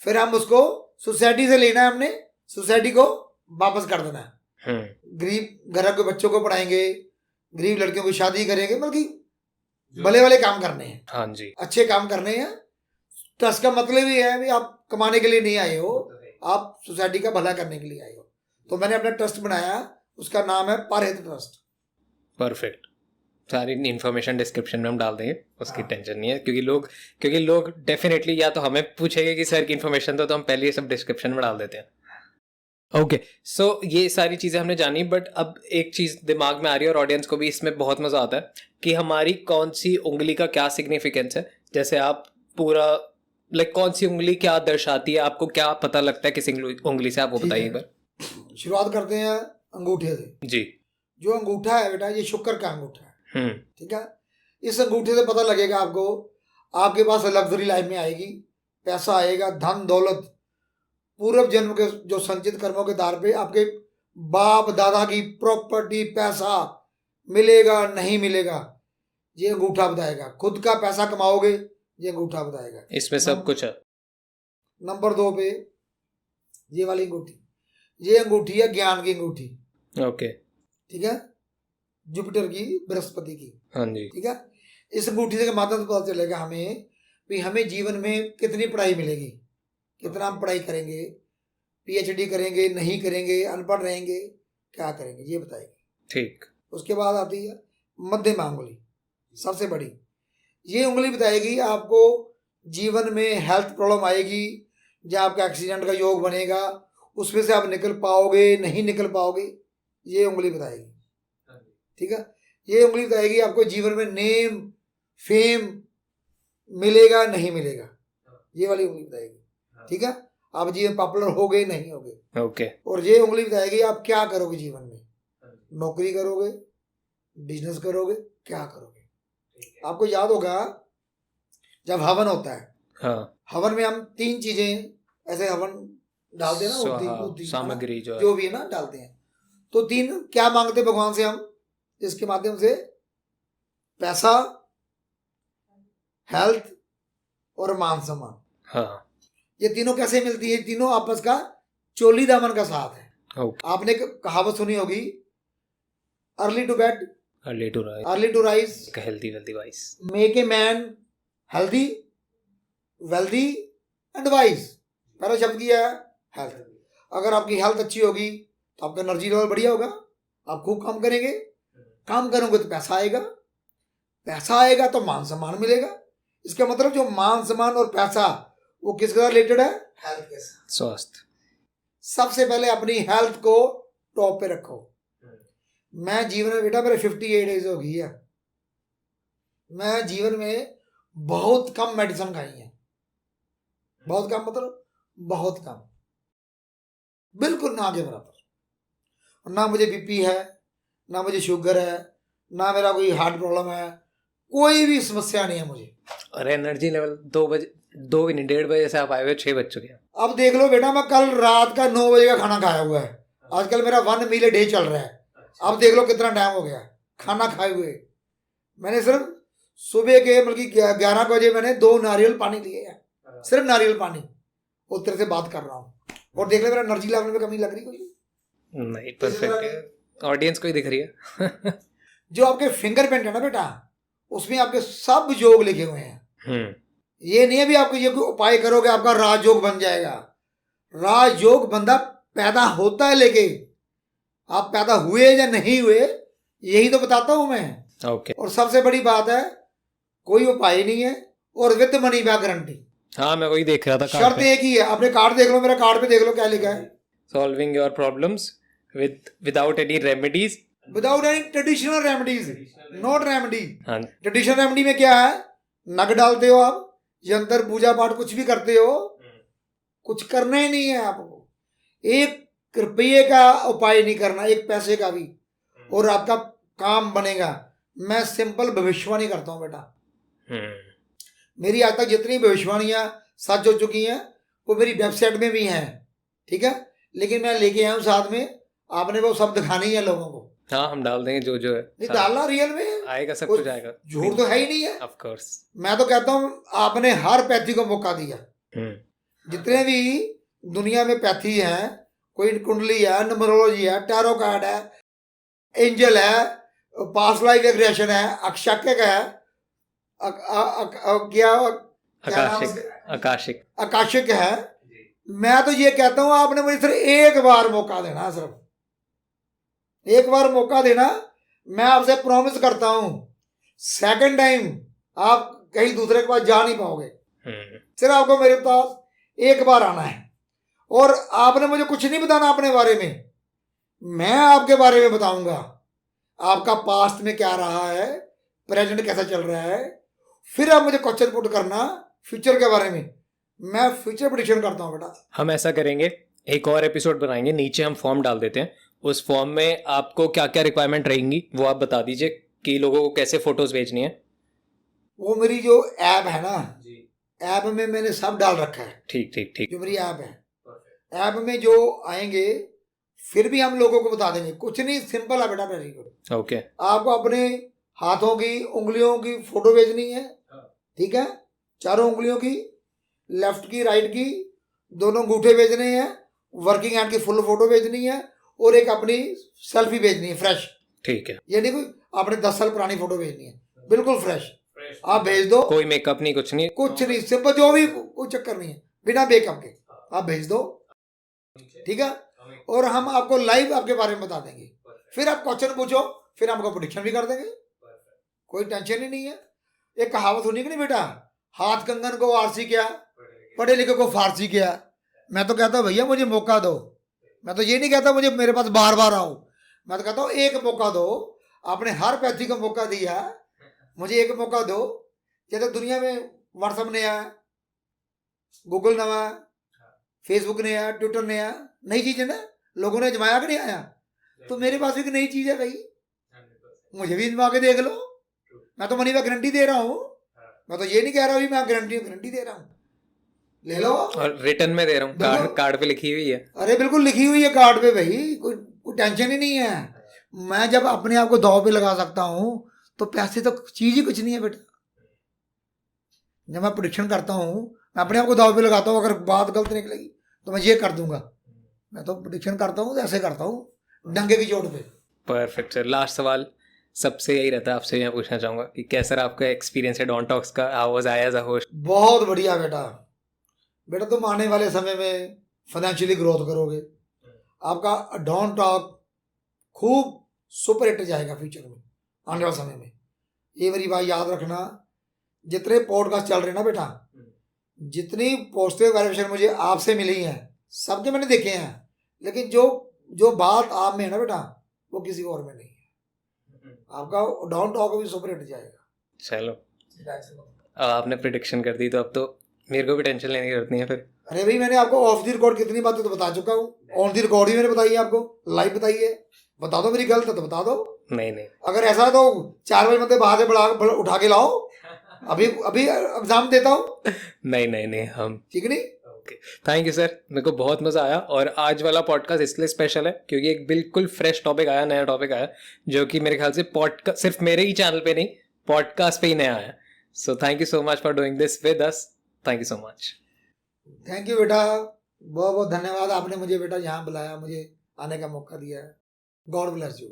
फिर हम उसको सोसाइटी से लेना है, हमने सोसाइटी को वापस कर देना है। गरीब घर के बच्चों को पढ़ाएंगे, गरीब लड़कियों की शादी करेंगे, मतलब कि भले वाले काम करने हैं। हाँ जी, अच्छे काम करने हैं। ट्रस्ट का मतलब ही है भी आप कमाने के लिए नहीं आए हो, आप सोसाइटी का भला करने के लिए आए हो। तो मैंने अपना ट्रस्ट बनाया, उसका नाम है परहित ट्रस्ट। परफेक्ट। सारी इन्फॉर्मेशन डिस्क्रिप्शन में हम डाल देंगे, उसकी टेंशन नहीं है, क्योंकि लोग डेफिनेटली या तो हमें पूछेंगे कि सर की इन्फॉर्मेशन तो हम पहले ये सब डिस्क्रिप्शन में डाल देते हैं। ओके, सो ये सारी चीज़ें हमने जानी, बट अब एक चीज़ दिमाग में आ रही है और ऑडियंस को भी इसमें बहुत मज़ा आता है कि हमारी कौन सी उंगली का क्या सिग्निफिकेंस है। जैसे आप पूरा लाइक कौन सी उंगली क्या दर्शाती है, आपको क्या पता लगता है किस उंगली से, आप वो ठीक बताइए है। एक बार। शुरुआत करते हैं अंगूठे से। जी। जो अंगूठा है बेटा, ये शुक्र का अंगूठा है। हम्म। ठीक है। इस अंगूठे से पता लगेगा आपको, आपके पास लग्जरी लाइफ में आएगी, पैसा आएगा, धन दौलत, पूर्व जन्म के जो संचित कर्मों के आधार पे आपके बाप दादा की प्रॉपर्टी, पैसा मिलेगा नहीं मिलेगा, ये अंगूठा बताएगा। खुद का पैसा कमाओगे, ये अंगूठा बताएगा। इसमें सब कुछ है। नंबर 2 पे ये वाली अंगूठी, ये अंगूठी है ज्ञान की अंगूठी। ओके। ठीक है, जुपिटर की, बृहस्पति की। हाँ जी। ठीक है। इस अंगूठी के माध्यम से पता चलेगा हमें कि हमें जीवन में कितनी पढ़ाई मिलेगी, कितना हम पढ़ाई करेंगे, पीएचडी करेंगे नहीं करेंगे, अनपढ़ रहेंगे, क्या करेंगे, ये बताएगी। ठीक। उसके बाद आती है मध्यमा उंगली, सबसे बड़ी। ये उंगली बताएगी आपको जीवन में हेल्थ प्रॉब्लम आएगी, जहाँ आपका एक्सीडेंट का योग बनेगा, उसमें से आप निकल पाओगे नहीं निकल पाओगे, ये उंगली बताएगी। ठीक है। ये उंगली बताएगी आपको जीवन में नेम फेम मिलेगा नहीं मिलेगा, ये वाली उंगली बताएगी। ठीक है। आप जीवन पॉपुलर हो गए नहीं हो गए। ओके। और ये उंगली बताएगी आप क्या करोगे जीवन में, नौकरी करोगे, बिजनेस करोगे, क्या करोगे। आपको याद होगा जब हवन होता है, हाँ। हवन में हम 3 चीजें ऐसे हवन डालते हैं ना, सामग्री जो भी है ना डालते हैं, तो 3 क्या मांगते हैं भगवान से हम, इसके माध्यम से पैसा, हेल्थ और मान सम्मान। हाँ। ये तीनों कैसे मिलती है, तीनों आपस का चोली दामन का साथ है। ओके। आपने एक कहावत सुनी होगी, early to bed early to rise healthy wealthy wise make a man healthy wealthy and wise. पहला शब्द किया है हेल्थ। अगर आपकी हेल्थ अच्छी होगी तो आपका एनर्जी लेवल बढ़िया होगा, आप खूब काम करेंगे, काम करोगे तो पैसा आएगा, पैसा आएगा तो मान सम्मान मिलेगा। इसका मतलब जो मान सम्मान और पैसा वो किसके साथ रिलेटेड है, हेल्थ के साथ, स्वास्थ्य। सबसे पहले अपनी हेल्थ को टॉप पे रखो। मैं जीवन में बेटा, मेरे 58 एज हो गई है, मैं जीवन में बहुत कम मेडिसिन खाई है, बहुत कम मतलब बहुत कम, बिल्कुल ना के बराबर। ना मुझे बीपी है, ना मुझे शुगर है, ना मेरा कोई हार्ट प्रॉब्लम है, कोई भी समस्या नहीं है मुझे। और एनर्जी लेवल 1:30 बजे से आप आए हुए 6 बज चुके हैं। अब देख लो बेटा, मैं कल रात का 9 बजे का खाना खाया हुआ है, आजकल मेरा 1 मील डे चल रहा है। अब देख लो कितना टाइम हो गया खाना खाए हुए। मैंने सिर्फ सुबह के बल्कि 11 बजे मैंने 2 नारियल पानी लिए हैं, सिर्फ नारियल पानी। उस तरह से बात कर रहा हूँ, और देख ले मेरा एनर्जी लेवल में कमी लग रही कोई नहीं? परफेक्ट है, ऑडियंस को ही दिख रही है। जो आपके फिंगरप्रिंट है ना बेटा, उसमें आपके सब योग लिखे हुए हैं। ये नहीं है भी आपको ये कोई उपाय करोगे आपका राजयोग बन जाएगा। राजयोग बंदा पैदा होता है, लेके आप पैदा हुए या नहीं हुए यही तो बताता हूं मैं। ओके। और सबसे बड़ी बात है, कोई उपाय नहीं है, और विद मनी बैक गारंटी। हाँ, मैं वही देख रहा था। शर्त एक ही है, आपने कार्ड देख लो, मेरा कार्ड पे देख लो क्या लिखा है, solving your problems without any remedies, without any traditional remedies, not remedy. हाँ। ट्रेडिशनल रेमेडी में क्या है, नग डालते हो आप, यंत्र पूजा पाठ कुछ भी करते हो, कुछ करना ही नहीं है आपको, 1 रुपये का उपाय नहीं करना, 1 पैसे का भी, और आपका काम बनेगा। मैं सिंपल भविष्यवाणी करता हूँ बेटा। मेरी आज तक जितनी भविष्यवाणियां सच हो चुकी हैं वो मेरी वेबसाइट में भी हैं, ठीक है, लेकिन मैं लेके आया हूँ साथ में, आपने वो सब दिखानी है लोगों को। हाँ, हम डाल देंगे जो है, नहीं डालना, रियल में आएगा, सब कुछ आएगा, झूठ तो है ही नहीं है। Of course. मैं तो कहता हूँ आपने हर पैथी को मौका दिया। जितने भी दुनिया में पैथी हैं, कोई कुंडली है, न्यूमरोलॉजी है, टैरो कार्ड है, एंजल है, पास्ट लाइफ रिग्रेशन है, अक्षकक है, आकाशिक है। मैं तो ये कहता हूं आपने मुझे सिर्फ 1 बार मौका देना, सिर्फ 1 बार मौका देना। मैं आपसे प्रॉमिस करता हूं सेकंड टाइम आप कहीं दूसरे के पास जा नहीं पाओगे। सिर्फ आपको मेरे पास 1 बार आना है, और आपने मुझे कुछ नहीं बताना अपने बारे में, मैं आपके बारे में बताऊंगा। आपका पास्ट में क्या रहा है, प्रेजेंट कैसा चल रहा है, फिर आप मुझे क्वेश्चन पुट करना फ्यूचर के बारे में, मैं फ्यूचर प्रेडिक्शन करता हूँ बेटा। हम ऐसा करेंगे, एक और एपिसोड बनाएंगे, नीचे हम फॉर्म डाल देते हैं, उस फॉर्म में आपको क्या क्या रिक्वायरमेंट रहेंगी वो आप बता दीजिए कि लोगों को कैसे फोटोज भेजनी है। वो मेरी जो ऐप है ना जी, ऐप में मैंने सब डाल रखा है। ठीक ठीक ठीक। जो मेरी ऐप है, ऐप में जो आएंगे फिर भी हम लोगों को बता देंगे, कुछ नहीं, सिंपल है बेटा, वेरी गुड। ओके। आपको अपने हाथों की उंगलियों की फोटो भेजनी है, ठीक है, चारों उंगलियों की, लेफ्ट की राइट की, दोनों अंगूठे भेजने हैं, वर्किंग हैंड की फुल फोटो भेजनी है, और एक अपनी सेल्फी भेजनी है फ्रेश। ठीक है। ये नहीं कोई आपने 10 साल पुरानी फोटो भेजनी है, बिल्कुल फ्रेश आप भेज दो, कोई मेकअप नहीं, कुछ नहीं, कुछ नहीं, सिंपल, जो भी, कोई चक्कर नहीं है, बिना मेकअप के आप भेज दो, ठीक है। और हम आपको लाइव आपके बारे में बता देंगे, फिर आप क्वेश्चन पूछो, फिर हम आपको प्रेडिक्शन भी कर देंगे, कोई टेंशन ही नहीं है। एक कहावत होनी कि नहीं बेटा, हाथ कंगन को आरसी क्या, पढ़े लिखे को फारसी क्या। मैं तो कहता हूँ भैया मुझे मौका दो, मैं तो ये नहीं कहता मुझे मेरे पास बार बार आओ, मैं तो कहता हूँ एक मौका दो। आपने हर पैथी को मौका दिया, मुझे एक मौका दो। जैसे दुनिया में व्हाट्सएप नया है, गूगल नया है, फेसबुक नया, ट्विटर नया, नई चीज है ना, लोगों ने जमाया कि नहीं आया, तो मेरे पास एक नई चीज है भाई, मुझे भी जमा के देख लो। मैं तो मनी में गारंटी दे रहा हूँ, मैं तो ये नहीं कह रहा हूँ मैं गारंटी दे रहा हूँ, ले लो। और रिटर्न में दे रहा हूँ, कार्ड पे लिखी हुई है। अरे बिल्कुल लिखी हुई है कार्ड पे भाई, कोई टेंशन ही नहीं है। मैं जब अपने आप को दांव पे लगा सकता हूँ तो पैसे तो चीज ही कुछ नहीं है बेटा। जब मैं प्रेडिक्शन करता हूँ, मैं अपने आप को दांव पे लगाता हूँ, अगर बात गलत निकलेगी तो मैं ये कर दूंगा। मैं तो प्रेडिक्शन करता हूँ तो ऐसे करता हूँ, डंगे की चोट पे। Perfect sir. लास्ट सवाल सबसे यही रहता है, आपसे मैं पूछना चाहूंगा कि कैसा रहा आपका एक्सपीरियंस है डॉन टॉक्स का, how was I as a host? बहुत बढ़िया बेटा, बेटा तुम आने वाले समय में फाइनेंशियली ग्रोथ करोगे, आपका डॉन टॉक खूब सुपर हिट जाएगा फ्यूचर में, आने वाले समय में। ये मेरी बात याद रखना, जितने पॉडकास्ट चल रहे हैं ना बेटा, जितनी पॉजिटिव वाइब्रेशन मुझे आपसे मिली है, सबके मैंने देखे हैं, लेकिन जो बात आप में है ना बेटा, वो किसी और में नहीं है। आपका डॉन टॉक भी सुपर हिट जाएगा। चलो, अब आपने प्रेडिक्शन कर दी तो अब तो मेरे को भी टेंशन लेने की जरूरत नहीं है फिर। अरे भाई मैंने आपको ऑफ द रिकॉर्ड कितनी बातें तो बता चुका हूँ, ऑन द रिकॉर्ड ही मैंने बताई है आपको, लाइव बताई है। बता दो मेरी गलत है तो बता दो। नहीं, अगर ऐसा है तो 4 बजे मतलब बाहर से उठा के लाओ, अभी एग्जाम देता हूँ। नहीं हम ठीक नहीं। थैंक यू सर, मेरे को बहुत मजा आया। और आज वाला पॉडकास्ट इसलिए स्पेशल है क्योंकि एक बिल्कुल फ्रेश टॉपिक आया, नया टॉपिक आया, जो कि मेरे ख्याल से पॉडकास्ट सिर्फ मेरे ही चैनल पे नहीं, पॉडकास्ट पे ही नया आया। So thank you so much for doing this with us. Thank you so much. Thank you बेटा, बहुत बहुत धन्यवाद, आपने मुझे बेटा यहाँ बुलाया, मुझे आने का मौका दिया है। God bless you.